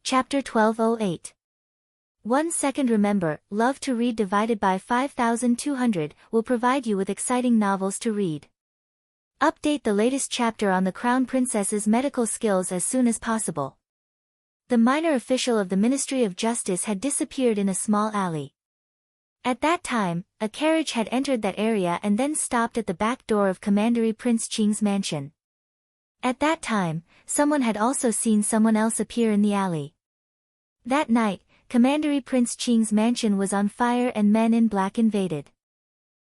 Chapter 1208. 1 second. Remember, love to read divided by 5200 will provide you with exciting novels to read. Update the latest chapter on the Crown Princess's medical skills as soon as possible. The minor official of the Ministry of Justice had disappeared in a small alley. At that time, a carriage had entered that area and then stopped at the back door of Commandery Prince Qing's mansion. At that time, someone had also seen someone else appear in the alley. That night, Commandery Prince Qing's mansion was on fire and men in black invaded.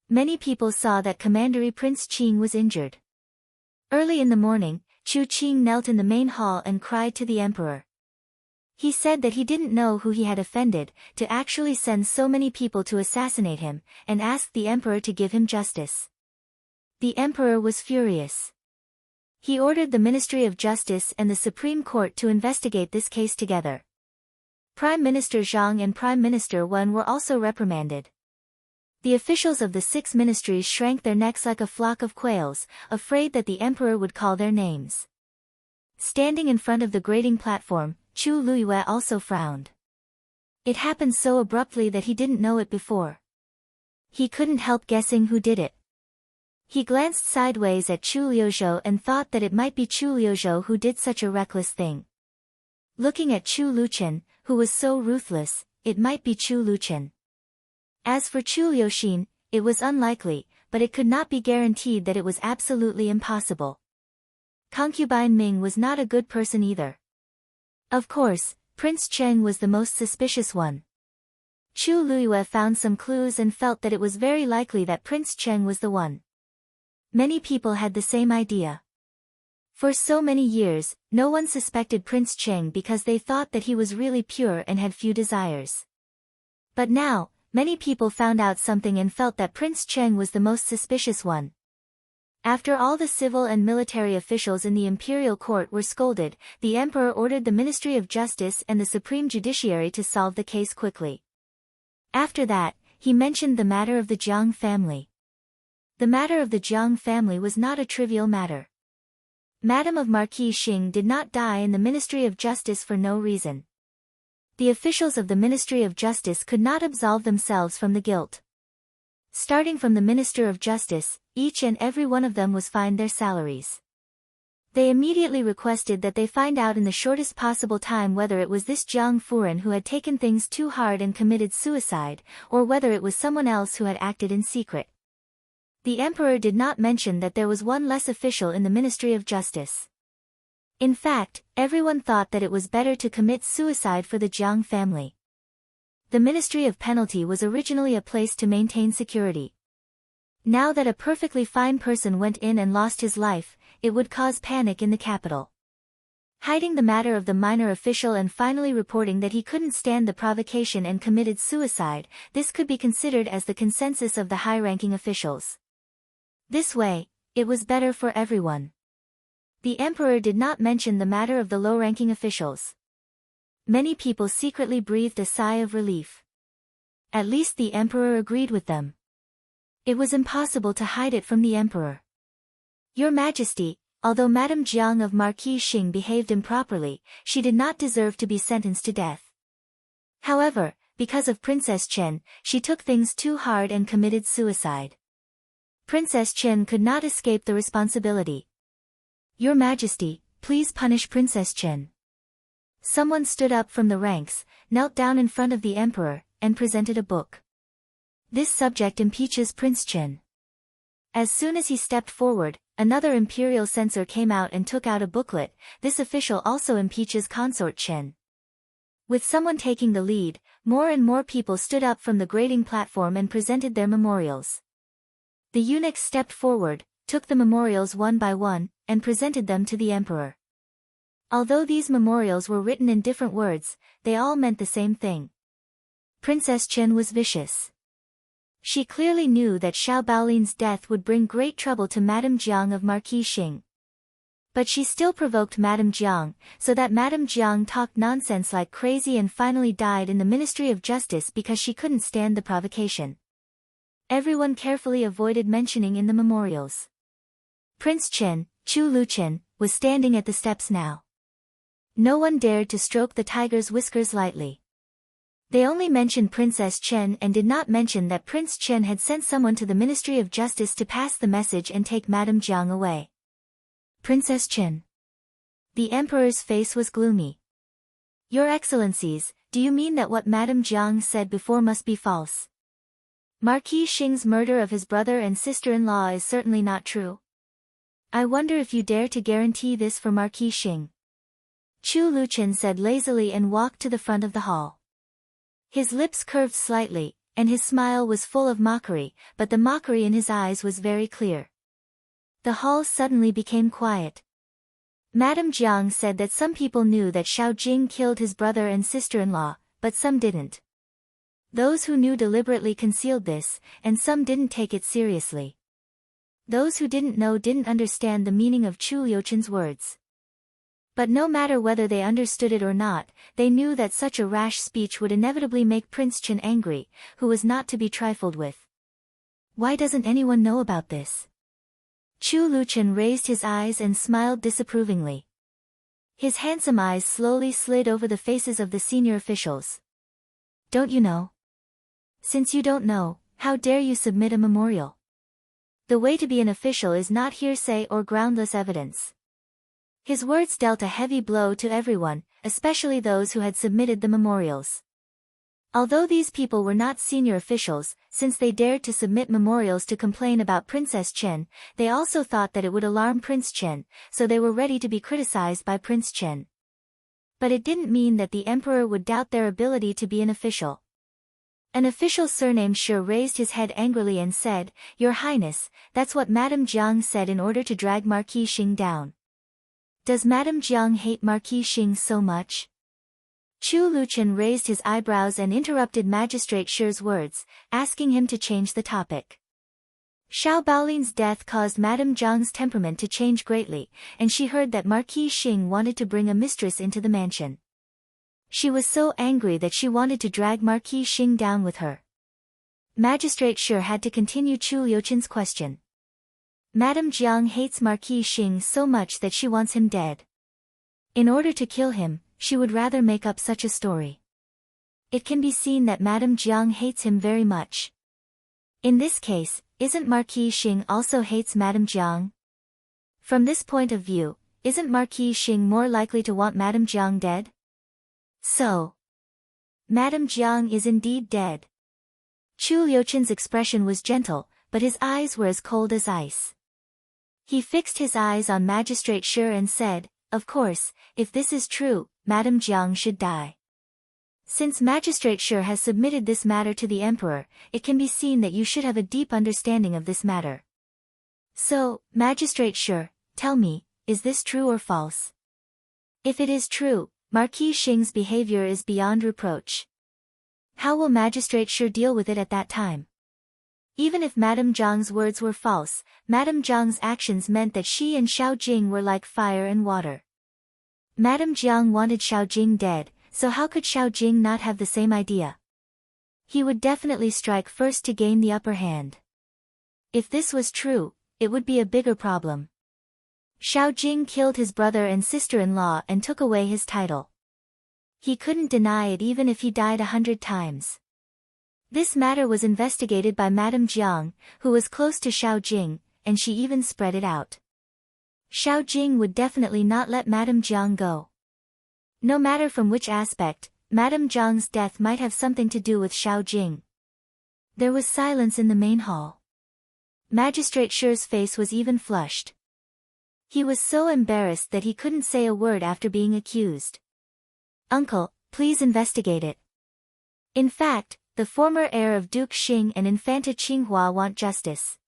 Many people saw that Commandery Prince Qing was injured. Early in the morning, Chu Qing knelt in the main hall and cried to the emperor. He said that he didn't know who he had offended, to actually send so many people to assassinate him, and asked the emperor to give him justice. The emperor was furious. He ordered the Ministry of Justice and the Supreme Court to investigate this case together. Prime Minister Zhang and Prime Minister Wen were also reprimanded. The officials of the 6 ministries shrank their necks like a flock of quails, afraid that the emperor would call their names. Standing in front of the grating platform, Chu Luiyue also frowned. It happened so abruptly that he didn't know it before. He couldn't help guessing who did it. He glanced sideways at Chu Liuzhou and thought that it might be Chu Liuzhou who did such a reckless thing. Looking at Chu Luqian, who was so ruthless, it might be Chu Luqian. As for Chu Liuxin, it was unlikely, but it could not be guaranteed that it was absolutely impossible. Concubine Ming was not a good person either. Of course, Prince Cheng was the most suspicious one. Chu Luiyue found some clues and felt that it was very likely that Prince Cheng was the one. Many people had the same idea. For so many years, no one suspected Prince Cheng because they thought that he was really pure and had few desires. But now, many people found out something and felt that Prince Cheng was the most suspicious one. After all the civil and military officials in the imperial court were scolded, the emperor ordered the Ministry of Justice and the Supreme Judiciary to solve the case quickly. After that, he mentioned the matter of the Jiang family. The matter of the Jiang family was not a trivial matter. Madame of Marquis Xing did not die in the Ministry of Justice for no reason. The officials of the Ministry of Justice could not absolve themselves from the guilt. Starting from the Minister of Justice, each and every one of them was fined their salaries. They immediately requested that they find out in the shortest possible time whether it was this Jiang Furen who had taken things too hard and committed suicide, or whether it was someone else who had acted in secret. The emperor did not mention that there was one less official in the Ministry of Justice. In fact, everyone thought that it was better to commit suicide for the Jiang family. The Ministry of Penalty was originally a place to maintain security. Now that a perfectly fine person went in and lost his life, it would cause panic in the capital. Hiding the matter of the minor official and finally reporting that he couldn't stand the provocation and committed suicide, this could be considered as the consensus of the high-ranking officials. This way, it was better for everyone. The emperor did not mention the matter of the low-ranking officials. Many people secretly breathed a sigh of relief. At least the emperor agreed with them. It was impossible to hide it from the emperor. Your Majesty, although Madame Jiang of Marquis Xing behaved improperly, she did not deserve to be sentenced to death. However, because of Princess Chen, she took things too hard and committed suicide. Princess Chen could not escape the responsibility. Your Majesty, please punish Princess Chen. Someone stood up from the ranks, knelt down in front of the emperor, and presented a book. This subject impeaches Prince Chen. As soon as he stepped forward, another imperial censor came out and took out a booklet. This official also impeaches Consort Chen. With someone taking the lead, more and more people stood up from the grating platform and presented their memorials. The eunuchs stepped forward, took the memorials one by one, and presented them to the emperor. Although these memorials were written in different words, they all meant the same thing. Princess Chen was vicious. She clearly knew that Xiao Baolin's death would bring great trouble to Madame Jiang of Marquis Xing. But she still provoked Madame Jiang, so that Madame Jiang talked nonsense like crazy and finally died in the Ministry of Justice because she couldn't stand the provocation. Everyone carefully avoided mentioning in the memorials. Prince Chen, Chu Luqian, was standing at the steps now. No one dared to stroke the tiger's whiskers lightly. They only mentioned Princess Chen and did not mention that Prince Chen had sent someone to the Ministry of Justice to pass the message and take Madame Jiang away. Princess Chen. The emperor's face was gloomy. Your Excellencies, do you mean that what Madame Jiang said before must be false? Marquis Xing's murder of his brother and sister-in-law is certainly not true. I wonder if you dare to guarantee this for Marquis Xing. Chu Luchen said lazily and walked to the front of the hall. His lips curved slightly, and his smile was full of mockery, but the mockery in his eyes was very clear. The hall suddenly became quiet. Madame Jiang said that some people knew that Xiao Jing killed his brother and sister-in-law, but some didn't. Those who knew deliberately concealed this, and some didn't take it seriously. Those who didn't know didn't understand the meaning of Chu Liuchen's words. But no matter whether they understood it or not, they knew that such a rash speech would inevitably make Prince Chen angry, who was not to be trifled with. Why doesn't anyone know about this? Chu Luchen raised his eyes and smiled disapprovingly. His handsome eyes slowly slid over the faces of the senior officials. Don't you know? Since you don't know, how dare you submit a memorial? The way to be an official is not hearsay or groundless evidence. His words dealt a heavy blow to everyone, especially those who had submitted the memorials. Although these people were not senior officials, since they dared to submit memorials to complain about Princess Chen, they also thought that it would alarm Prince Chen, so they were ready to be criticized by Prince Chen. But it didn't mean that the emperor would doubt their ability to be an official. An official surnamed Shi raised his head angrily and said, Your Highness, that's what Madame Jiang said in order to drag Marquis Xing down. Does Madame Jiang hate Marquis Xing so much? Chu Luchen raised his eyebrows and interrupted Magistrate Shi's words, asking him to change the topic. Xiao Baolin's death caused Madame Jiang's temperament to change greatly, and she heard that Marquis Xing wanted to bring a mistress into the mansion. She was so angry that she wanted to drag Marquis Xing down with her. Magistrate Shi had to continue Chu Liuchen's question. Madame Jiang hates Marquis Xing so much that she wants him dead. In order to kill him, she would rather make up such a story. It can be seen that Madame Jiang hates him very much. In this case, isn't Marquis Xing also hates Madame Jiang? From this point of view, isn't Marquis Xing more likely to want Madame Jiang dead? So, Madame Jiang is indeed dead. Chu Liuchen's expression was gentle, but his eyes were as cold as ice. He fixed his eyes on Magistrate Shi and said, Of course, if this is true, Madame Jiang should die. Since Magistrate Shi has submitted this matter to the Emperor, it can be seen that you should have a deep understanding of this matter. So, Magistrate Shi, tell me, is this true or false? If it is true, Marquis Xing's behavior is beyond reproach. How will Magistrate Shi deal with it at that time? Even if Madame Jiang's words were false, Madame Jiang's actions meant that she and Xiao Jing were like fire and water. Madame Jiang wanted Xiao Jing dead, so how could Xiao Jing not have the same idea? He would definitely strike first to gain the upper hand. If this was true, it would be a bigger problem. Xiao Jing killed his brother and sister-in-law and took away his title. He couldn't deny it even if he died 100 times. This matter was investigated by Madame Jiang, who was close to Xiao Jing, and she even spread it out. Xiao Jing would definitely not let Madame Jiang go. No matter from which aspect, Madame Jiang's death might have something to do with Xiao Jing. There was silence in the main hall. Magistrate Shi's face was even flushed. He was so embarrassed that he couldn't say a word after being accused. Uncle, please investigate it. In fact, the former heir of Duke Xing and Infanta Qinghua want justice.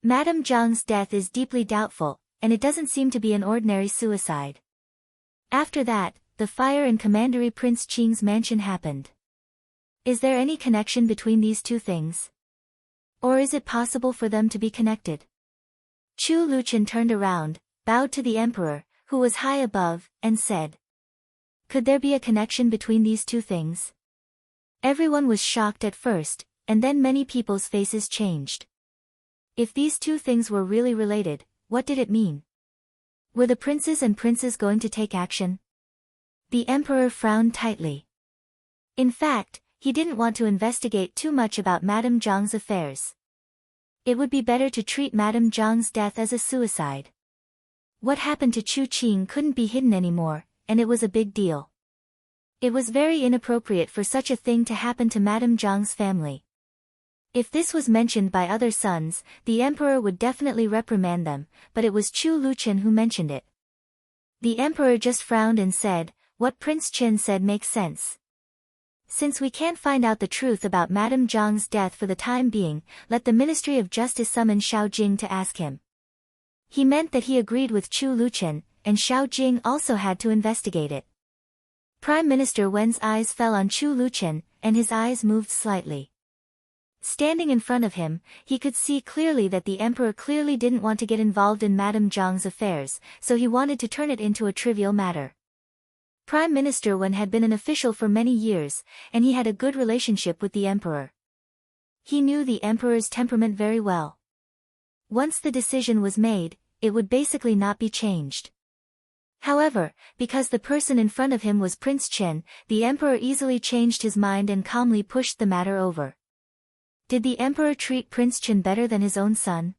Madame Jiang's death is deeply doubtful, and it doesn't seem to be an ordinary suicide. After that, the fire in Commandery Prince Qing's mansion happened. Is there any connection between these two things? Or is it possible for them to be connected? Chu Luchen turned around, bowed to the emperor, who was high above, and said, Could there be a connection between these two things? Everyone was shocked at first, and then many people's faces changed. If these two things were really related, what did it mean? Were the princes and princes going to take action? The emperor frowned tightly. In fact, he didn't want to investigate too much about Madame Zhang's affairs. It would be better to treat Madame Zhang's death as a suicide. What happened to Chu Qing couldn't be hidden anymore, and it was a big deal. It was very inappropriate for such a thing to happen to Madame Zhang's family. If this was mentioned by other sons, the emperor would definitely reprimand them, but it was Chu Luqian who mentioned it. The emperor just frowned and said, "What Prince Chen said makes sense. Since we can't find out the truth about Madame Zhang's death for the time being, let the Ministry of Justice summon Xiao Jing to ask him." He meant that he agreed with Chu Luqian, and Xiao Jing also had to investigate it. Prime Minister Wen's eyes fell on Chu Luqian, and his eyes moved slightly. Standing in front of him, he could see clearly that the emperor clearly didn't want to get involved in Madame Zhang's affairs, so he wanted to turn it into a trivial matter. Prime Minister Wen had been an official for many years, and he had a good relationship with the emperor. He knew the emperor's temperament very well. Once the decision was made, it would basically not be changed. However, because the person in front of him was Prince Chen, the emperor easily changed his mind and calmly pushed the matter over. Did the emperor treat Prince Chen better than his own son?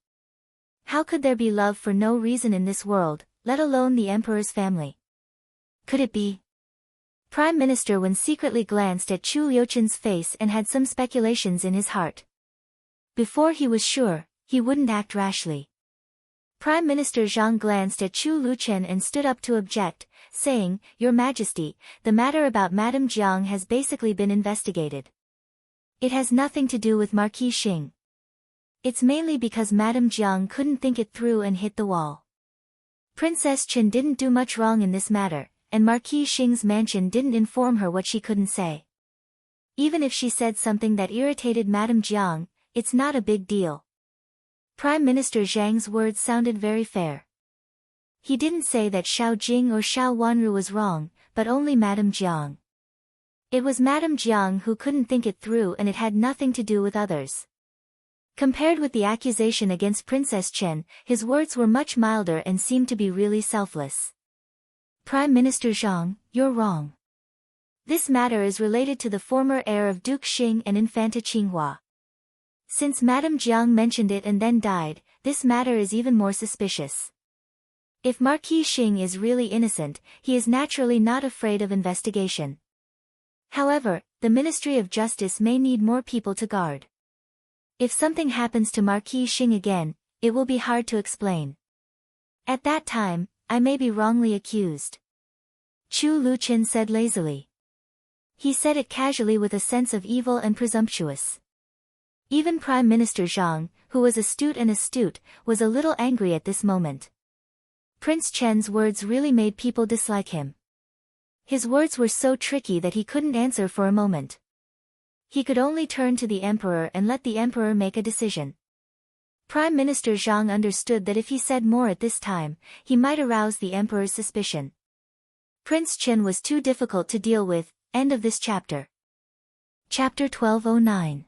How could there be love for no reason in this world, let alone the emperor's family? Could it be? Prime Minister Wen secretly glanced at Chu Liuqian's face and had some speculations in his heart. Before he was sure, he wouldn't act rashly. Prime Minister Zhang glanced at Chu Luqian and stood up to object, saying, "Your Majesty, the matter about Madame Jiang has basically been investigated. It has nothing to do with Marquis Xing. It's mainly because Madame Jiang couldn't think it through and hit the wall. Princess Chen didn't do much wrong in this matter, and Marquis Xing's mansion didn't inform her what she couldn't say. Even if she said something that irritated Madame Jiang, it's not a big deal." Prime Minister Zhang's words sounded very fair. He didn't say that Xiao Jing or Xiao Wanru was wrong, but only Madame Jiang. It was Madame Jiang who couldn't think it through, and it had nothing to do with others. Compared with the accusation against Princess Chen, his words were much milder and seemed to be really selfless. "Prime Minister Zhang, you're wrong. This matter is related to the former heir of Duke Xing and Infanta Qinghua. Since Madame Jiang mentioned it and then died, this matter is even more suspicious. If Marquis Xing is really innocent, he is naturally not afraid of investigation. However, the Ministry of Justice may need more people to guard. If something happens to Marquis Xing again, it will be hard to explain. At that time, I may be wrongly accused." Chu Luqian said lazily. He said it casually with a sense of evil and presumptuous. Even Prime Minister Zhang, who was astute, was a little angry at this moment. Prince Chen's words really made people dislike him. His words were so tricky that he couldn't answer for a moment. He could only turn to the emperor and let the emperor make a decision. Prime Minister Zhang understood that if he said more at this time, he might arouse the emperor's suspicion. Prince Chen was too difficult to deal with. End of this chapter. Chapter 1209.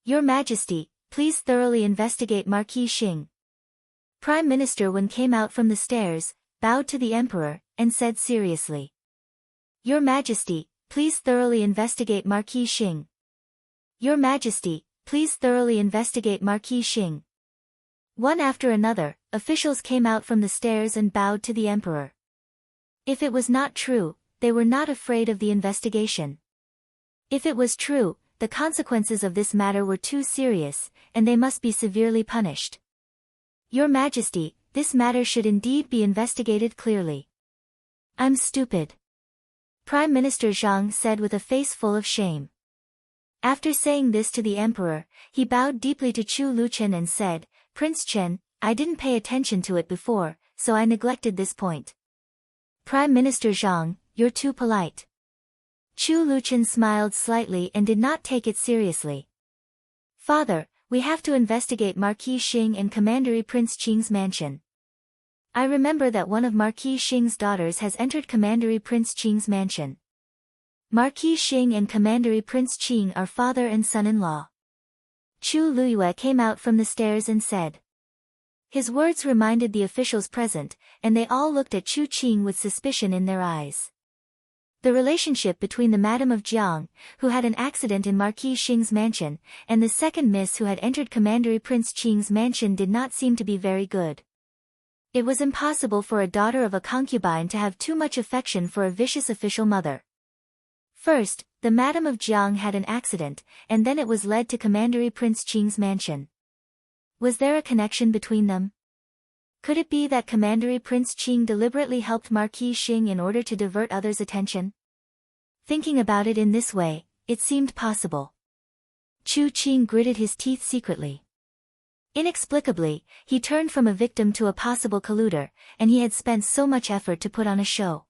Your Majesty, please thoroughly investigate Marquis Xing. Prime Minister Wen came out from the stairs, bowed to the emperor, and said seriously. Your Majesty, please thoroughly investigate Marquis Xing. Your Majesty, please thoroughly investigate Marquis Xing. One after another, officials came out from the stairs and bowed to the emperor. If it was not true, they were not afraid of the investigation. If it was true, the consequences of this matter were too serious, and they must be severely punished. Your Majesty, this matter should indeed be investigated clearly. I'm stupid. Prime Minister Zhang said with a face full of shame. After saying this to the emperor, he bowed deeply to Chu Luqian and said, Prince Chen, I didn't pay attention to it before, so I neglected this point. Prime Minister Zhang, you're too polite. Chu Luqian smiled slightly and did not take it seriously. Father, we have to investigate Marquis Xing and Commandery Prince Qing's mansion. I remember that one of Marquis Xing's daughters has entered Commandery Prince Qing's mansion. Marquis Xing and Commandery Prince Qing are father and son-in-law. Chu Luyue came out from the stairs and said. His words reminded the officials present, and they all looked at Chu Qing with suspicion in their eyes. The relationship between the Madam of Jiang, who had an accident in Marquis Xing's mansion, and the second miss who had entered Commandery Prince Qing's mansion did not seem to be very good. It was impossible for a daughter of a concubine to have too much affection for a vicious official mother. First, the Madam of Jiang had an accident, and then it was led to Commandery Prince Qing's mansion. Was there a connection between them? Could it be that Commandery Prince Qing deliberately helped Marquis Xing in order to divert others' attention? Thinking about it in this way, it seemed possible. Chu Qing gritted his teeth secretly. Inexplicably, he turned from a victim to a possible colluder, and he had spent so much effort to put on a show.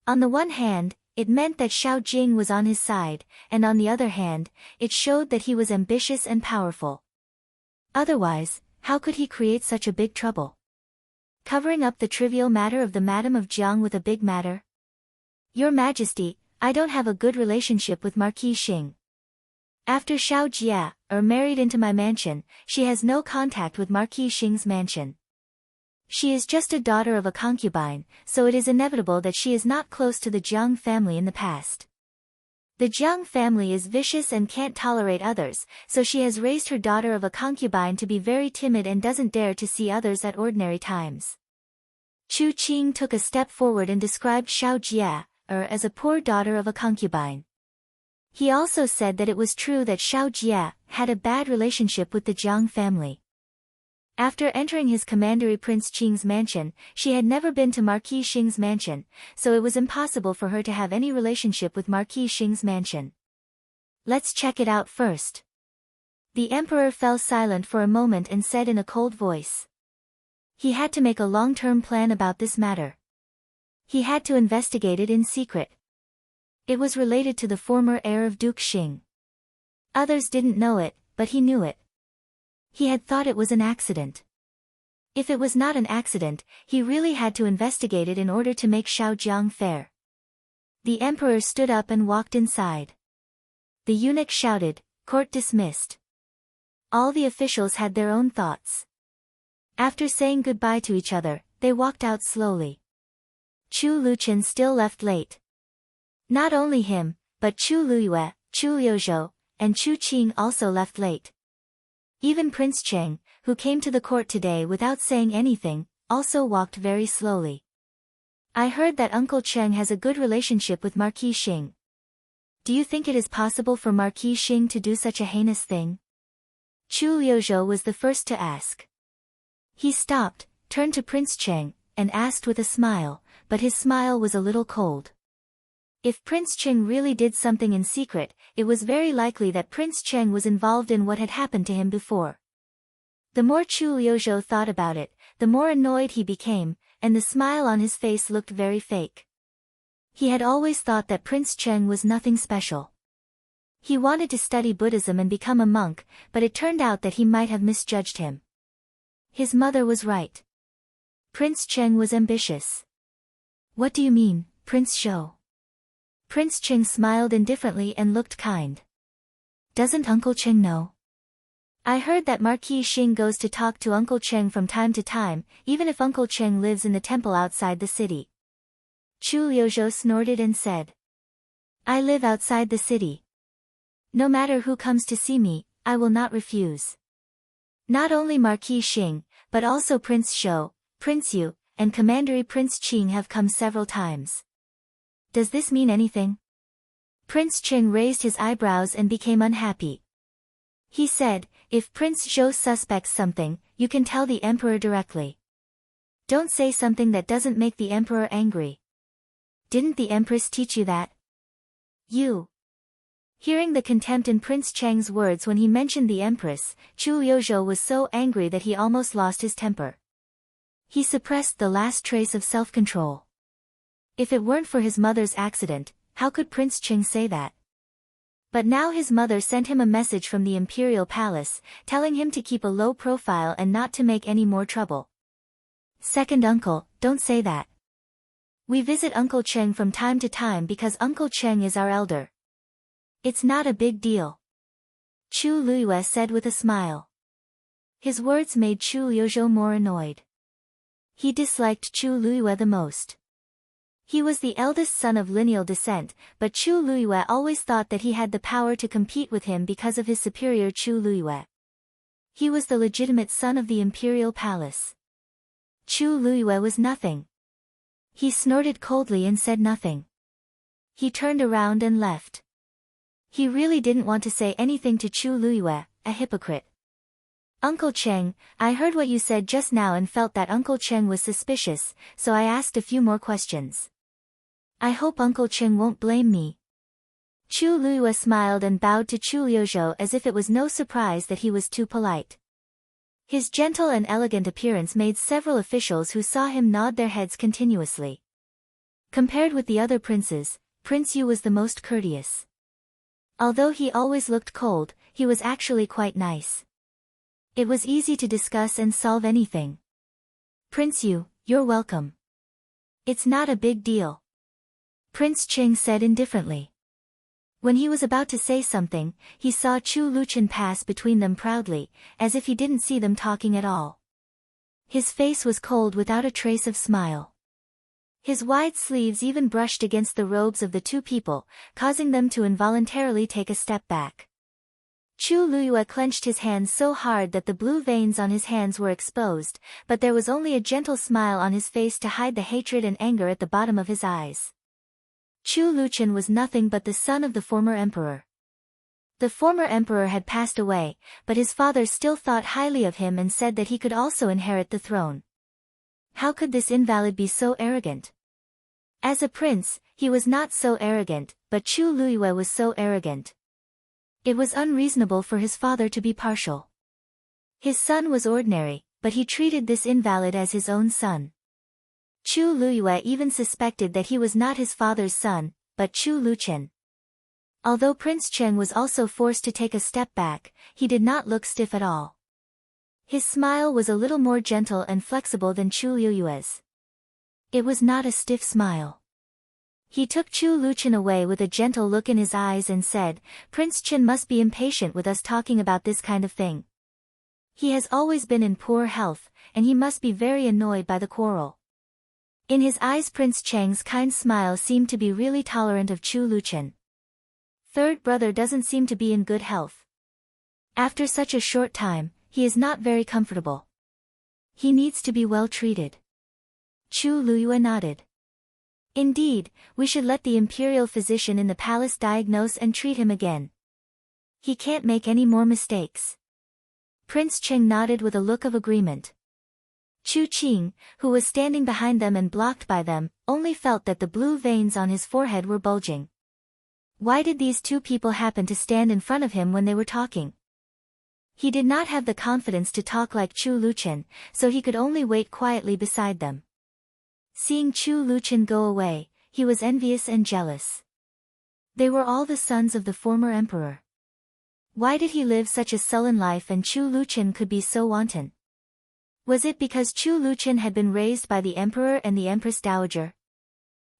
On the one hand, it meant that Xiao Jing was on his side, and on the other hand, it showed that he was ambitious and powerful. Otherwise, how could he create such a big trouble? Covering up the trivial matter of the Madam of Jiang with a big matter? Your Majesty, I don't have a good relationship with Marquis Xing. After Xiao Jia, married into my mansion, she has no contact with Marquis Xing's mansion. She is just a daughter of a concubine, so it is inevitable that she is not close to the Jiang family in the past. The Jiang family is vicious and can't tolerate others, so she has raised her daughter of a concubine to be very timid and doesn't dare to see others at ordinary times. Chu Qing took a step forward and described Xiao Jia, as a poor daughter of a concubine. He also said that it was true that Xiao Jia had a bad relationship with the Jiang family. After entering his Commandery Prince Qing's mansion, she had never been to Marquis Xing's mansion, so it was impossible for her to have any relationship with Marquis Xing's mansion. Let's check it out first. The emperor fell silent for a moment and said in a cold voice. He had to make a long-term plan about this matter. He had to investigate it in secret. It was related to the former heir of Duke Xing. Others didn't know it, but he knew it. He had thought it was an accident. If it was not an accident, he really had to investigate it in order to make Xiao Jiang fair. The emperor stood up and walked inside. The eunuch shouted, "Court dismissed." All the officials had their own thoughts. After saying goodbye to each other, they walked out slowly. Chu Luqian still left late. Not only him, but Chu Luyue, Chu Liuzhou, and Chu Qing also left late. Even Prince Cheng, who came to the court today without saying anything, also walked very slowly. I heard that Uncle Cheng has a good relationship with Marquis Xing. Do you think it is possible for Marquis Xing to do such a heinous thing? Chu Liuzhou was the first to ask. He stopped, turned to Prince Cheng, and asked with a smile, but his smile was a little cold. If Prince Cheng really did something in secret, it was very likely that Prince Cheng was involved in what had happened to him before. The more Chu Liuzhou thought about it, the more annoyed he became, and the smile on his face looked very fake. He had always thought that Prince Cheng was nothing special. He wanted to study Buddhism and become a monk, but it turned out that he might have misjudged him. His mother was right. Prince Cheng was ambitious. What do you mean, Prince Zhou? Prince Cheng smiled indifferently and looked kind. Doesn't Uncle Cheng know? I heard that Marquis Xing goes to talk to Uncle Cheng from time to time, even if Uncle Cheng lives in the temple outside the city. Chu Liuzhou snorted and said. I live outside the city. No matter who comes to see me, I will not refuse. Not only Marquis Xing, but also Prince Zhou, Prince Yu, and Commandery Prince Qing have come several times. Does this mean anything? Prince Cheng raised his eyebrows and became unhappy. He said, if Prince Zhou suspects something, you can tell the emperor directly. Don't say something that doesn't make the emperor angry. Didn't the empress teach you that? You. Hearing the contempt in Prince Cheng's words when he mentioned the empress, Chu Liuzhou was so angry that he almost lost his temper. He suppressed the last trace of self-control. If it weren't for his mother's accident, how could Prince Cheng say that? But now his mother sent him a message from the imperial palace, telling him to keep a low profile and not to make any more trouble. Second uncle, don't say that. We visit Uncle Cheng from time to time because Uncle Cheng is our elder. It's not a big deal. Chu Luyue said with a smile. His words made Chu Liuzhou more annoyed. He disliked Chu Luyue the most. He was the eldest son of lineal descent, but Chu Luyue always thought that he had the power to compete with him because of his superior Chu Luyue. He was the legitimate son of the imperial palace. Chu Luyue was nothing. He snorted coldly and said nothing. He turned around and left. He really didn't want to say anything to Chu Luyue, a hypocrite. Uncle Cheng, I heard what you said just now and felt that Uncle Cheng was suspicious, so I asked a few more questions. I hope Uncle Cheng won't blame me. Chu Luyue smiled and bowed to Chu Liuzhou as if it was no surprise that he was too polite. His gentle and elegant appearance made several officials who saw him nod their heads continuously. Compared with the other princes, Prince Yu was the most courteous. Although he always looked cold, he was actually quite nice. It was easy to discuss and solve anything. Prince Yu, you're welcome. It's not a big deal. Prince Ching said indifferently. When he was about to say something, he saw Chu Luchen pass between them proudly, as if he didn't see them talking at all. His face was cold without a trace of smile. His wide sleeves even brushed against the robes of the two people, causing them to involuntarily take a step back. Chu Luyue clenched his hands so hard that the blue veins on his hands were exposed, but there was only a gentle smile on his face to hide the hatred and anger at the bottom of his eyes. Chu Luchen was nothing but the son of the former emperor. The former emperor had passed away, but his father still thought highly of him and said that he could also inherit the throne. How could this invalid be so arrogant? As a prince, he was not so arrogant, but Chu Luyue was so arrogant. It was unreasonable for his father to be partial. His son was ordinary, but he treated this invalid as his own son. Chu Luyue even suspected that he was not his father's son, but Chu Luchen. Although Prince Cheng was also forced to take a step back, he did not look stiff at all. His smile was a little more gentle and flexible than Chu Luyue's. It was not a stiff smile. He took Chu Luchen away with a gentle look in his eyes and said, Prince Chen must be impatient with us talking about this kind of thing. He has always been in poor health, and he must be very annoyed by the quarrel. In his eyes Prince Cheng's kind smile seemed to be really tolerant of Chu Luchen. Third brother doesn't seem to be in good health. After such a short time, he is not very comfortable. He needs to be well treated. Chu Luyue nodded. Indeed, we should let the imperial physician in the palace diagnose and treat him again. He can't make any more mistakes. Prince Cheng nodded with a look of agreement. Chu Qing, who was standing behind them and blocked by them, only felt that the blue veins on his forehead were bulging. Why did these two people happen to stand in front of him when they were talking? He did not have the confidence to talk like Chu Luchen, so he could only wait quietly beside them. Seeing Chu Luchen go away, he was envious and jealous. They were all the sons of the former emperor. Why did he live such a sullen life and Chu Luchen could be so wanton? Was it because Chu Luchen had been raised by the emperor and the empress dowager?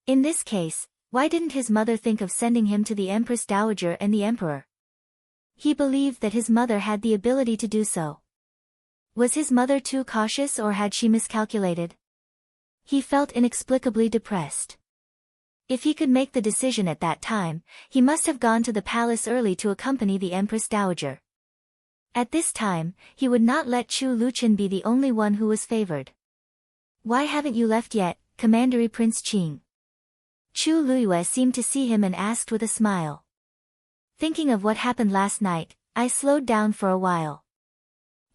In this case, why didn't his mother think of sending him to the empress dowager and the emperor? He believed that his mother had the ability to do so. Was his mother too cautious or had she miscalculated? He felt inexplicably depressed. If he could make the decision at that time, he must have gone to the palace early to accompany the empress dowager. At this time, he would not let Chu Luchen be the only one who was favored. Why haven't you left yet, Commandery Prince Qing? Chu Luyue seemed to see him and asked with a smile. Thinking of what happened last night, I slowed down for a while.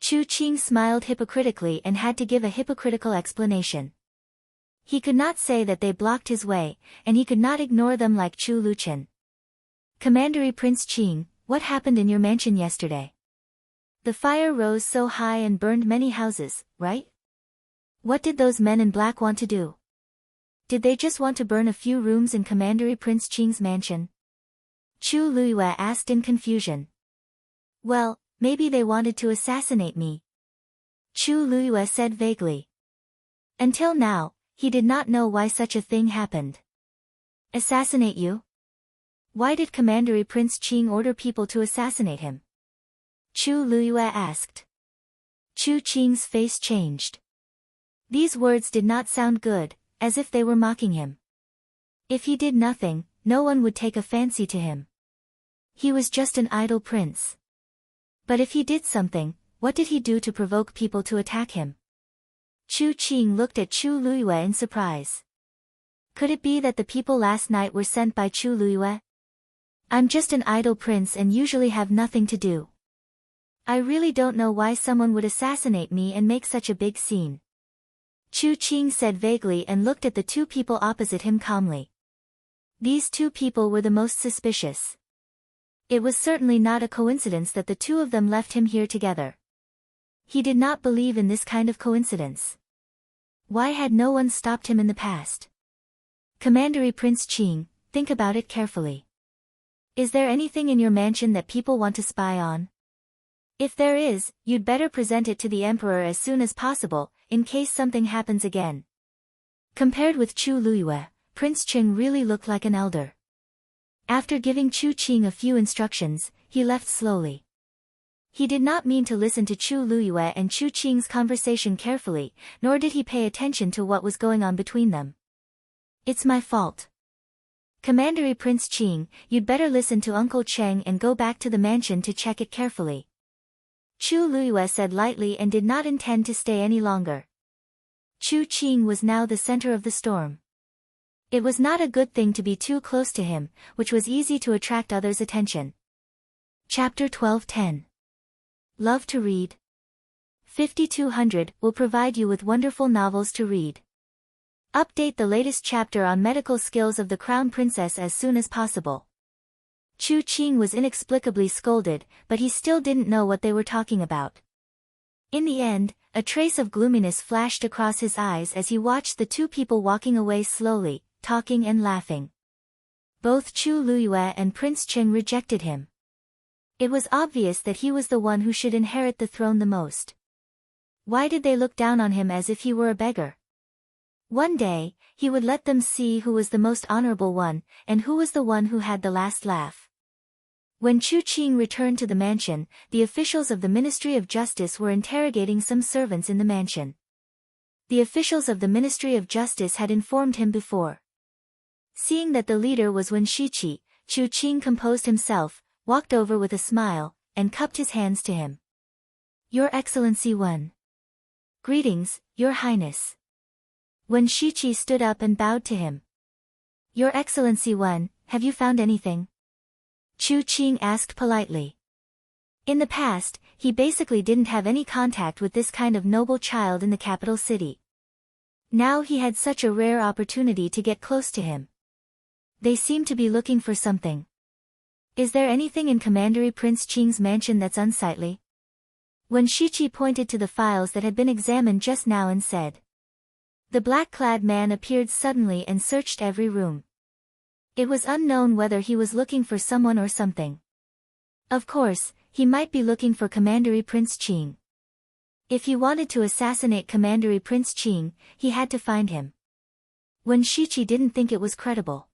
Chu Qing smiled hypocritically and had to give a hypocritical explanation. He could not say that they blocked his way, and he could not ignore them like Chu Luchen. Commandery Prince Qing, what happened in your mansion yesterday? The fire rose so high and burned many houses, right? What did those men in black want to do? Did they just want to burn a few rooms in Commandery Prince Qing's mansion? Chu Luyue asked in confusion. Well, maybe they wanted to assassinate me. Chu Luyue said vaguely. Until now, he did not know why such a thing happened. Assassinate you? Why did Commandery Prince Qing order people to assassinate him? Chu Luyue asked. Chu Qing's face changed. These words did not sound good, as if they were mocking him. If he did nothing, no one would take a fancy to him. He was just an idle prince. But if he did something, what did he do to provoke people to attack him? Chu Qing looked at Chu Luiyue in surprise. Could it be that the people last night were sent by Chu Luiyue? I'm just an idle prince and usually have nothing to do. I really don't know why someone would assassinate me and make such a big scene. Chu Qing said vaguely and looked at the two people opposite him calmly. These two people were the most suspicious. It was certainly not a coincidence that the two of them left him here together. He did not believe in this kind of coincidence. Why had no one stopped him in the past? Commandery Prince Qing, think about it carefully. Is there anything in your mansion that people want to spy on? If there is, you'd better present it to the emperor as soon as possible, in case something happens again. Compared with Chu Luiyue, Prince Qing really looked like an elder. After giving Chu Qing a few instructions, he left slowly. He did not mean to listen to Chu Luiyue and Chu Qing's conversation carefully, nor did he pay attention to what was going on between them. It's my fault. Commandery Prince Qing, you'd better listen to Uncle Cheng and go back to the mansion to check it carefully. Chu Luiyue said lightly and did not intend to stay any longer. Chu Qing was now the center of the storm. It was not a good thing to be too close to him, which was easy to attract others' attention. Chapter 12:10. Love to read. 5200 will provide you with wonderful novels to read. Update the latest chapter on medical skills of the Crown Princess as soon as possible. Chu Qing was inexplicably scolded, but he still didn't know what they were talking about. In the end, a trace of gloominess flashed across his eyes as he watched the two people walking away slowly, talking and laughing. Both Chu Luiyue and Prince Qing rejected him. It was obvious that he was the one who should inherit the throne the most. Why did they look down on him as if he were a beggar? One day, he would let them see who was the most honorable one, and who was the one who had the last laugh. When Chu Qing returned to the mansion, the officials of the Ministry of Justice were interrogating some servants in the mansion. The officials of the Ministry of Justice had informed him before. Seeing that the leader was Wen Shiqi, Chu Qing composed himself, walked over with a smile, and cupped his hands to him. Your Excellency Wen. Greetings, Your Highness. Wen Shiqi stood up and bowed to him. Your Excellency Wen, have you found anything? Chu Qing asked politely. In the past, he basically didn't have any contact with this kind of noble child in the capital city. Now he had such a rare opportunity to get close to him. They seemed to be looking for something. Is there anything in Commandery Prince Qing's mansion that's unsightly? Wen Shiqi pointed to the files that had been examined just now and said. The black-clad man appeared suddenly and searched every room. It was unknown whether he was looking for someone or something. Of course, he might be looking for Commandery Prince Qing. If he wanted to assassinate Commandery Prince Qing, he had to find him. Wen Shiqi didn't think it was credible.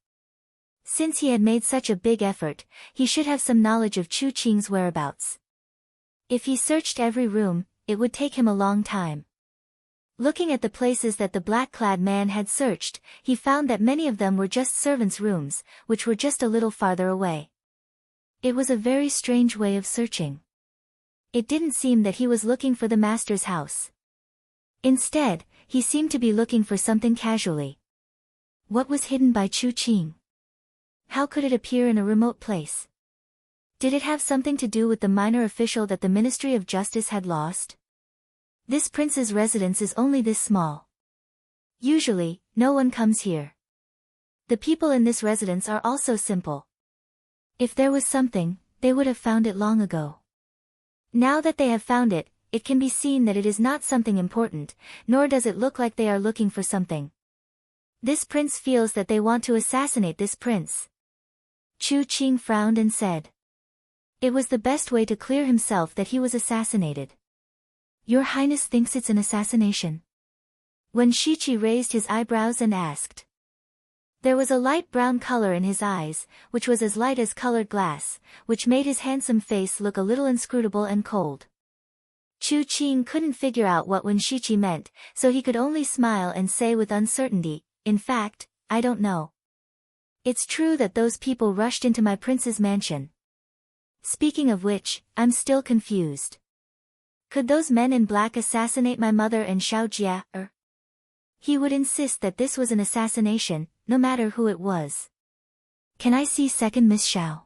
Since he had made such a big effort, he should have some knowledge of Chu Qing's whereabouts. If he searched every room, it would take him a long time. Looking at the places that the black-clad man had searched, he found that many of them were just servants' rooms, which were just a little farther away. It was a very strange way of searching. It didn't seem that he was looking for the master's house. Instead, he seemed to be looking for something casually. What was hidden by Chu Qing? How could it appear in a remote place? Did it have something to do with the minor official that the Ministry of Justice had lost? This prince's residence is only this small. Usually, no one comes here. The people in this residence are also simple. If there was something, they would have found it long ago. Now that they have found it, it can be seen that it is not something important, nor does it look like they are looking for something. This prince feels that they want to assassinate this prince. Chu Qing frowned and said. It was the best way to clear himself that he was assassinated. Your Highness thinks it's an assassination? Wen Shiqi raised his eyebrows and asked. There was a light brown color in his eyes, which was as light as colored glass, which made his handsome face look a little inscrutable and cold. Chu Qing couldn't figure out what Wen Shiqi meant, so he could only smile and say with uncertainty, in fact, I don't know. It's true that those people rushed into my prince's mansion. Speaking of which, I'm still confused. Could those men in black assassinate my mother and Xiao Jia, or? He would insist that this was an assassination, no matter who it was. Can I see second Miss Xiao?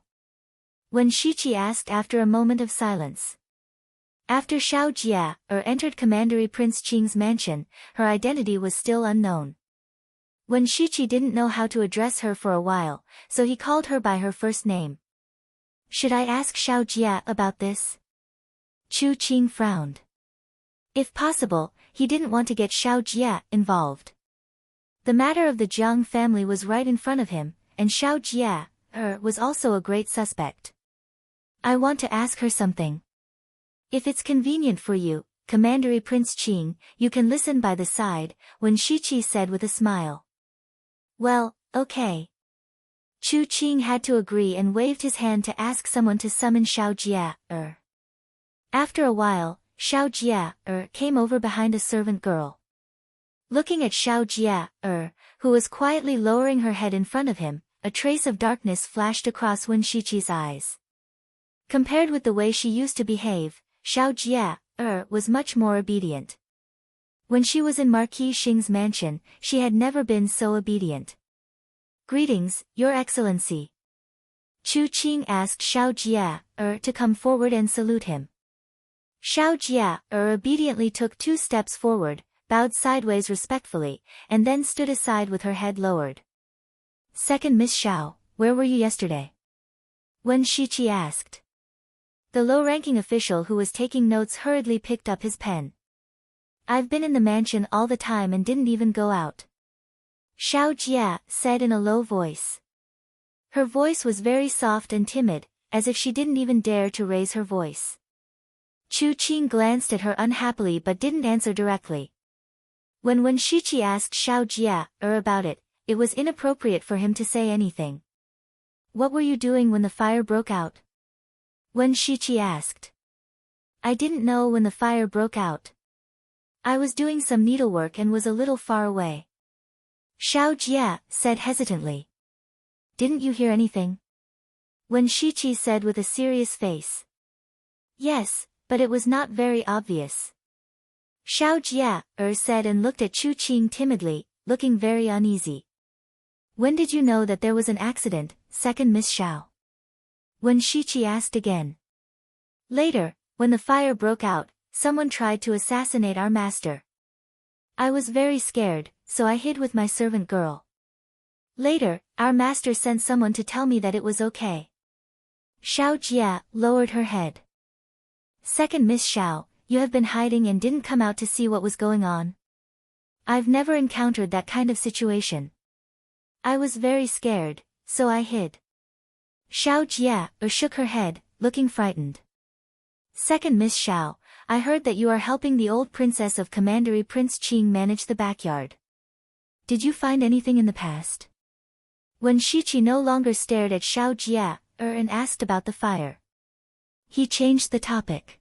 Wen Shiqi asked after a moment of silence. After Xiao Jia, entered Commandery Prince Qing's mansion, her identity was still unknown. Wen Shiqi didn't know how to address her for a while, so he called her by her first name. Should I ask Xiao Jia about this? Chu Qing frowned. If possible, he didn't want to get Xiao Jia involved. The matter of the Jiang family was right in front of him, and Xiao Jia, was also a great suspect. I want to ask her something. If it's convenient for you, Commandery Prince Qing, you can listen by the side, Wen Shiqi said with a smile. Well, okay. Chu Qing had to agree and waved his hand to ask someone to summon Xiao Jia, After a while, Xiao Jia, came over behind a servant girl. Looking at Xiao Jia, who was quietly lowering her head in front of him, a trace of darkness flashed across Wen Shiqi's eyes. Compared with the way she used to behave, Xiao Jia, was much more obedient. When she was in Marquis Xing's mansion, she had never been so obedient. Greetings, Your Excellency. Chu Qing asked Xiao Jia, to come forward and salute him. Xiao Jia, obediently took 2 steps forward, bowed sideways respectfully, and then stood aside with her head lowered. Second Miss Xiao, where were you yesterday? Wen Shiqi asked. The low-ranking official who was taking notes hurriedly picked up his pen. I've been in the mansion all the time and didn't even go out. Xiao Jia said in a low voice. Her voice was very soft and timid, as if she didn't even dare to raise her voice. Chu Qing glanced at her unhappily but didn't answer directly. When Wen Shiqi asked Xiao Jia, about it, it was inappropriate for him to say anything. What were you doing when the fire broke out? Wen Shiqi asked. I didn't know when the fire broke out. I was doing some needlework and was a little far away. Xiao Jia said hesitantly. Didn't you hear anything? Wen Shiqi said with a serious face. Yes, but it was not very obvious. Xiao Jia, said and looked at Chu Qing timidly, looking very uneasy. When did you know that there was an accident, second Miss Xiao? Wen Shiqi asked again. Later, when the fire broke out, someone tried to assassinate our master. I was very scared, so I hid with my servant girl. Later, our master sent someone to tell me that it was okay. Xiao Jia lowered her head. Second Miss Xiao, you have been hiding and didn't come out to see what was going on. I've never encountered that kind of situation. I was very scared, so I hid. Xiao Jia shook her head, looking frightened. Second Miss Xiao, I heard that you are helping the old princess of Commandery Prince Qing manage the backyard. Did you find anything in the past? Wen Shiqi no longer stared at Xiao Jia, and asked about the fire. He changed the topic.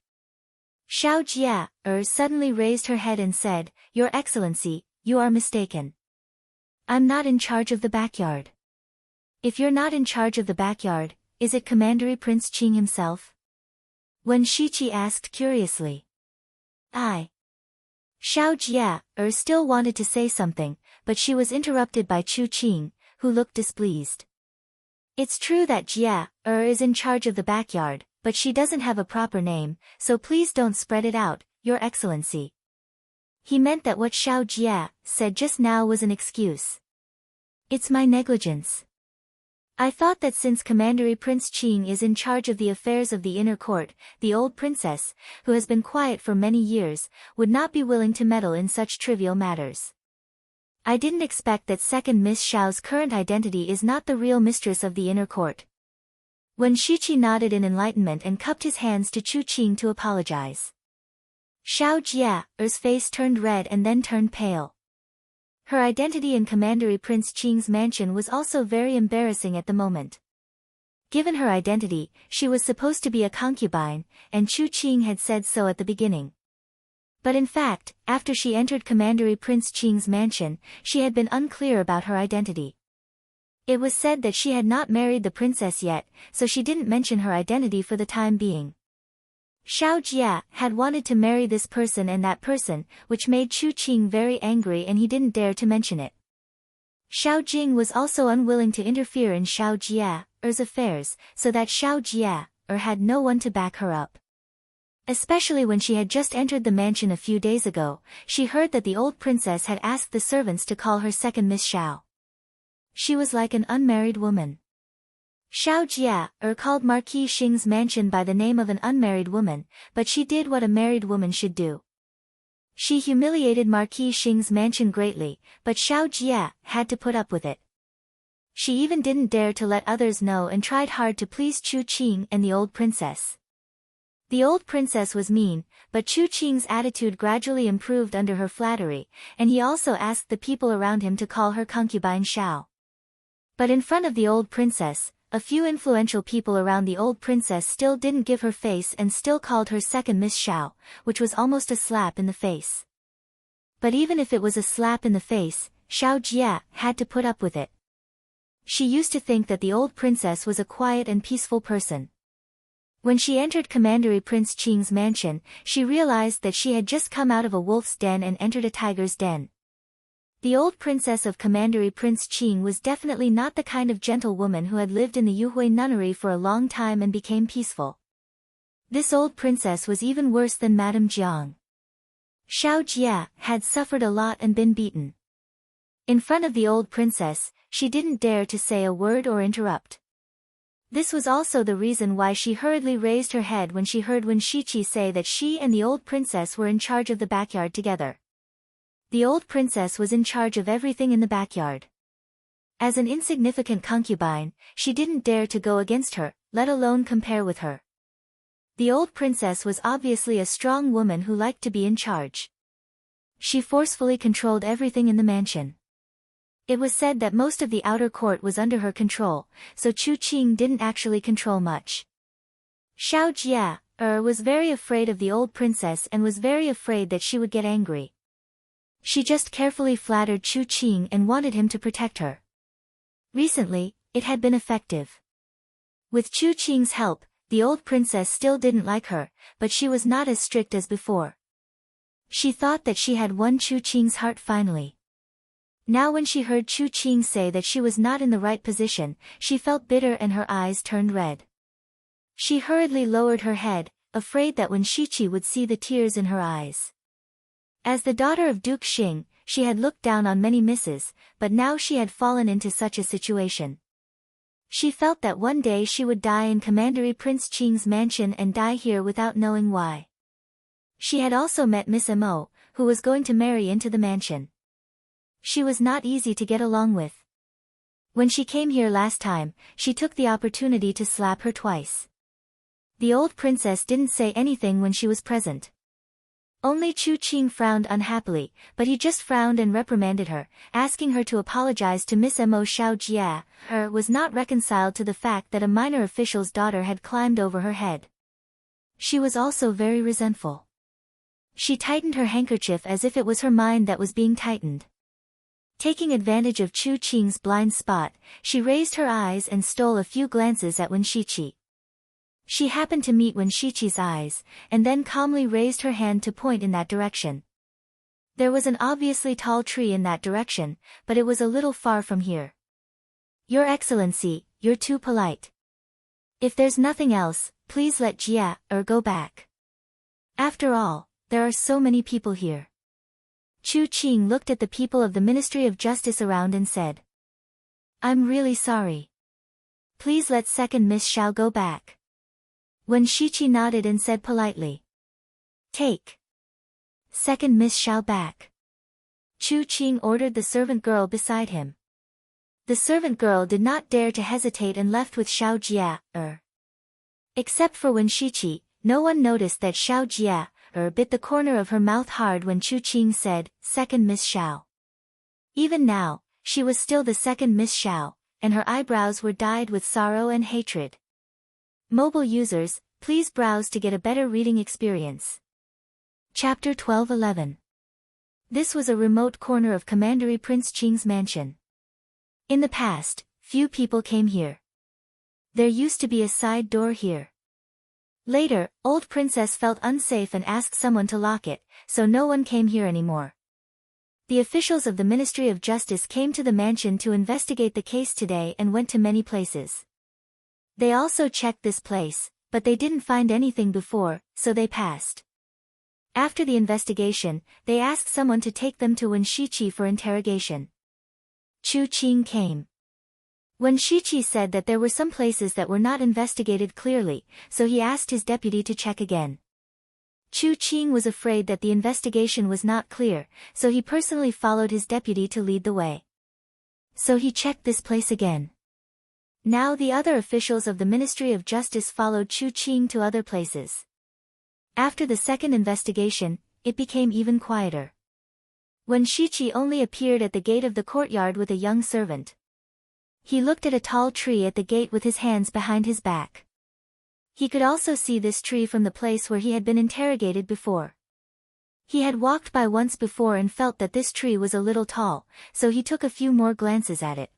Xiao Jia, suddenly raised her head and said, Your Excellency, you are mistaken. I'm not in charge of the backyard. If you're not in charge of the backyard, is it Commandery Prince Qing himself? Wen Shiqi asked curiously. Xiao Jia, still wanted to say something, but she was interrupted by Chu Qing, who looked displeased. It's true that Jia, is in charge of the backyard, but she doesn't have a proper name, so please don't spread it out, Your Excellency. He meant that what Xiao Jia said just now was an excuse. It's my negligence. I thought that since Commandery Prince Qing is in charge of the affairs of the inner court, the old princess, who has been quiet for many years, would not be willing to meddle in such trivial matters. I didn't expect that second Miss Xiao's current identity is not the real mistress of the inner court. Wen Shiqi nodded in enlightenment and cupped his hands to Chu Qing to apologize. Xiao Jia's face turned red and then turned pale. Her identity in Commandery Prince Qing's mansion was also very embarrassing at the moment. Given her identity, she was supposed to be a concubine, and Chu Qing had said so at the beginning. But in fact, after she entered Commandery Prince Qing's mansion, she had been unclear about her identity. It was said that she had not married the princess yet, so she didn't mention her identity for the time being. Xiao Jia had wanted to marry this person and that person, which made Chu Qing very angry and he didn't dare to mention it. Xiao Jing was also unwilling to interfere in Xiao Jia's affairs, so that Xiao Jia had no one to back her up. Especially when she had just entered the mansion a few days ago, she heard that the old princess had asked the servants to call her second Miss Xiao. She was like an unmarried woman. Xiao Jia called Marquis Xing's mansion by the name of an unmarried woman, but she did what a married woman should do. She humiliated Marquis Xing's mansion greatly, but Xiao Jia had to put up with it. She even didn't dare to let others know and tried hard to please Chu Qing and the old princess. The old princess was mean, but Chu Qing's attitude gradually improved under her flattery, and he also asked the people around him to call her concubine Xiao. But in front of the old princess, a few influential people around the old princess still didn't give her face and still called her second Miss Xiao, which was almost a slap in the face. But even if it was a slap in the face, Xiao Jia had to put up with it. She used to think that the old princess was a quiet and peaceful person. When she entered Commandery Prince Qing's mansion, she realized that she had just come out of a wolf's den and entered a tiger's den. The old princess of Commandery Prince Qing was definitely not the kind of gentle woman who had lived in the Yuhui nunnery for a long time and became peaceful. This old princess was even worse than Madame Jiang. Xiao Jia had suffered a lot and been beaten. In front of the old princess, she didn't dare to say a word or interrupt. This was also the reason why she hurriedly raised her head when she heard Wen Shiqi say that she and the old princess were in charge of the backyard together. The old princess was in charge of everything in the backyard. As an insignificant concubine, she didn't dare to go against her, let alone compare with her. The old princess was obviously a strong woman who liked to be in charge. She forcefully controlled everything in the mansion. It was said that most of the outer court was under her control, so Chu Qing didn't actually control much. Xiao Jia was very afraid of the old princess and was very afraid that she would get angry. She just carefully flattered Chu Qing and wanted him to protect her. Recently, it had been effective. With Chu Qing's help, the old princess still didn't like her, but she was not as strict as before. She thought that she had won Chu Qing's heart finally. Now when she heard Chu Qing say that she was not in the right position, she felt bitter and her eyes turned red. She hurriedly lowered her head, afraid that Wen Shiqi would see the tears in her eyes. As the daughter of Duke Xing, she had looked down on many misses, but now she had fallen into such a situation. She felt that one day she would die in Commandery Prince Qing's mansion and die here without knowing why. She had also met Miss Mo, who was going to marry into the mansion. She was not easy to get along with. When she came here last time, she took the opportunity to slap her twice. The old princess didn't say anything when she was present. Only Chu Qing frowned unhappily, but he just frowned and reprimanded her, asking her to apologize to Miss Mo. Xiao Jia was not reconciled to the fact that a minor official's daughter had climbed over her head. She was also very resentful. She tightened her handkerchief as if it was her mind that was being tightened. Taking advantage of Chu Qing's blind spot, she raised her eyes and stole a few glances at Wen Shiqi. She happened to meet Wen Shiqi's eyes, and then calmly raised her hand to point in that direction. There was an obviously tall tree in that direction, but it was a little far from here. Your Excellency, you're too polite. If there's nothing else, please let Jia go back. After all, there are so many people here. Chu Qing looked at the people of the Ministry of Justice around and said, I'm really sorry. Please let second Miss Xiao go back. Wen Shiqi nodded and said politely, Take second Miss Xiao back. Chu Qing ordered the servant girl beside him. The servant girl did not dare to hesitate and left with Xiao Jia. Except for Wen Shiqi, no one noticed that Xiao Jia bit the corner of her mouth hard when Chu Qing said, second Miss Xiao. Even now, she was still the second Miss Xiao, and her eyebrows were dyed with sorrow and hatred. Mobile users, please browse to get a better reading experience. Chapter 12:11. This was a remote corner of Commandery Prince Qing's mansion. In the past, Few people came here. There used to be a side door here. Later, old princess felt unsafe and asked someone to lock it, so no one came here anymore. The officials of the Ministry of Justice came to the mansion to investigate the case today and went to many places. They also checked this place, but they didn't find anything before, so they passed. After the investigation, they asked someone to take them to Wen Shiqi for interrogation. Chu Qing came. Wen Shiqi said that there were some places that were not investigated clearly, so he asked his deputy to check again. Chu Qing was afraid that the investigation was not clear, so he personally followed his deputy to lead the way. So he checked this place again. Now the other officials of the Ministry of Justice followed Chu Qing to other places. After the second investigation, it became even quieter. Wen Shiqi only appeared at the gate of the courtyard with a young servant. He looked at a tall tree at the gate with his hands behind his back. He could also see this tree from the place where he had been interrogated before. He had walked by once before and felt that this tree was a little tall, so he took a few more glances at it.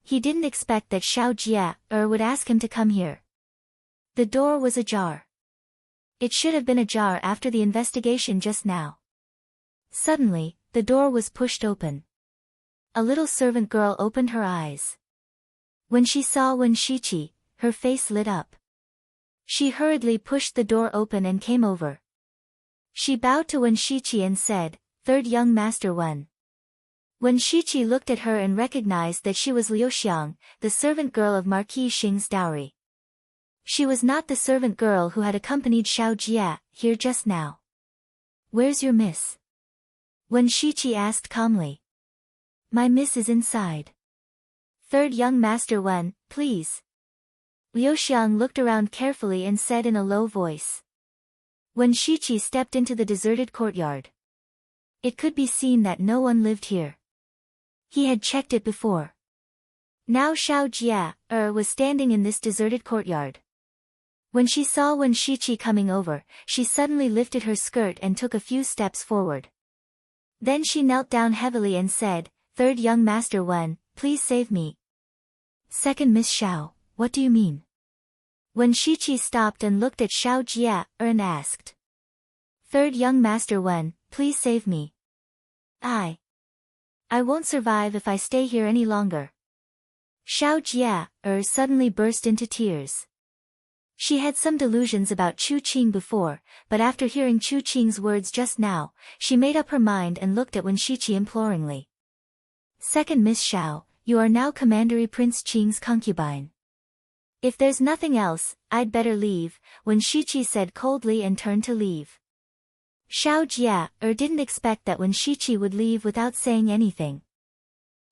He didn't expect that Xiao Jia would ask him to come here. The door was ajar. It should have been ajar after the investigation just now. Suddenly, the door was pushed open. A little servant girl opened her eyes. When she saw Wen Shiqi, her face lit up. She hurriedly pushed the door open and came over. She bowed to Wen Shiqi and said, "Third young master Wen." Wen Shiqi looked at her and recognized that she was Liu Xiang, the servant girl of Marquis Xing's dowry. She was not the servant girl who had accompanied Xiao Jia here just now. "Where's your miss?" Wen Shiqi asked calmly. "My miss is inside." "Third young master Wen, please." Liu Xiang looked around carefully and said in a low voice. Wen Shiqi stepped into the deserted courtyard. It could be seen that no one lived here. He had checked it before. Now Xiao Jia was standing in this deserted courtyard. When she saw Wen Shiqi coming over, she suddenly lifted her skirt and took a few steps forward. Then she knelt down heavily and said, "Third young master Wen, please save me." "Second Miss Xiao, what do you mean?" Wen Shiqi stopped and looked at Xiao Jia and asked. "Third young master Wen, please save me. I won't survive if I stay here any longer." Xiao Jia suddenly burst into tears. She had some delusions about Chu Qing before, but after hearing Chu Qing's words just now, she made up her mind and looked at Wen Shiqi imploringly. "Second Miss Xiao, you are now Commandery Prince Qing's concubine. If there's nothing else, I'd better leave," Wen Shiqi said coldly and turned to leave. Xiao Jia didn't expect that Wen Shiqi would leave without saying anything.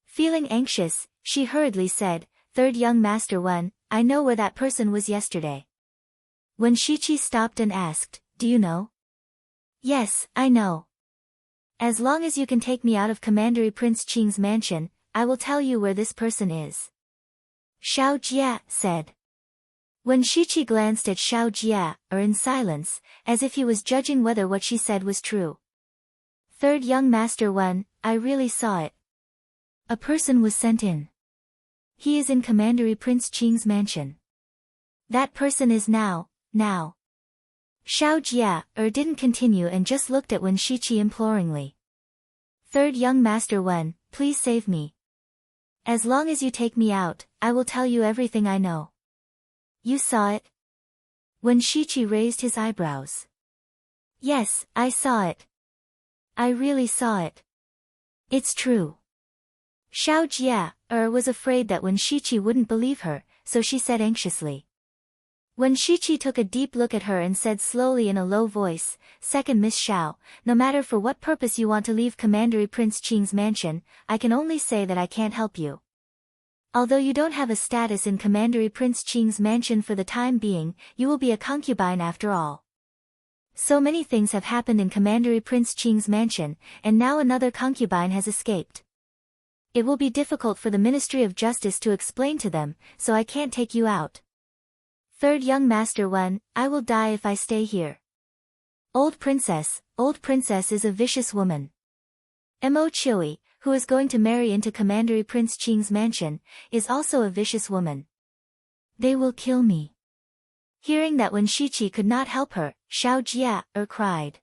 Feeling anxious, she hurriedly said, "Third young master Wen, I know where that person was yesterday." Wen Shiqi stopped and asked, "Do you know?" "Yes, I know. As long as you can take me out of Commandery Prince Qing's mansion, I will tell you where this person is," Xiao Jia said. Wen Shiqi glanced at Xiao Jia in silence, as if he was judging whether what she said was true. "Third young master Wen, I really saw it. A person was sent in. He is in Commandery Prince Qing's mansion. That person is now. Xiao Jia didn't continue and just looked at Wen Shiqi imploringly. "Third young master Wen, please save me. As long as you take me out, I will tell you everything I know." "You saw it?" Wen Shiqi raised his eyebrows. "Yes, I saw it. I really saw it. It's true." Xiao Jia was afraid that Wen Shiqi wouldn't believe her, so she said anxiously. Wen Shiqi took a deep look at her and said slowly in a low voice, "Second Miss Xiao, no matter for what purpose you want to leave Commandery Prince Qing's mansion, I can only say that I can't help you. Although you don't have a status in Commandery Prince Qing's mansion for the time being, you will be a concubine after all. So many things have happened in Commandery Prince Qing's mansion, and now another concubine has escaped. It will be difficult for the Ministry of Justice to explain to them, so I can't take you out. Third young master Wen, I will die if I stay here. Old princess is a vicious woman. Mo Chui, who is going to marry into Commandery Prince Qing's mansion, is also a vicious woman. They will kill me. Hearing that Wen Shiqi could not help her, Xiao Jia cried.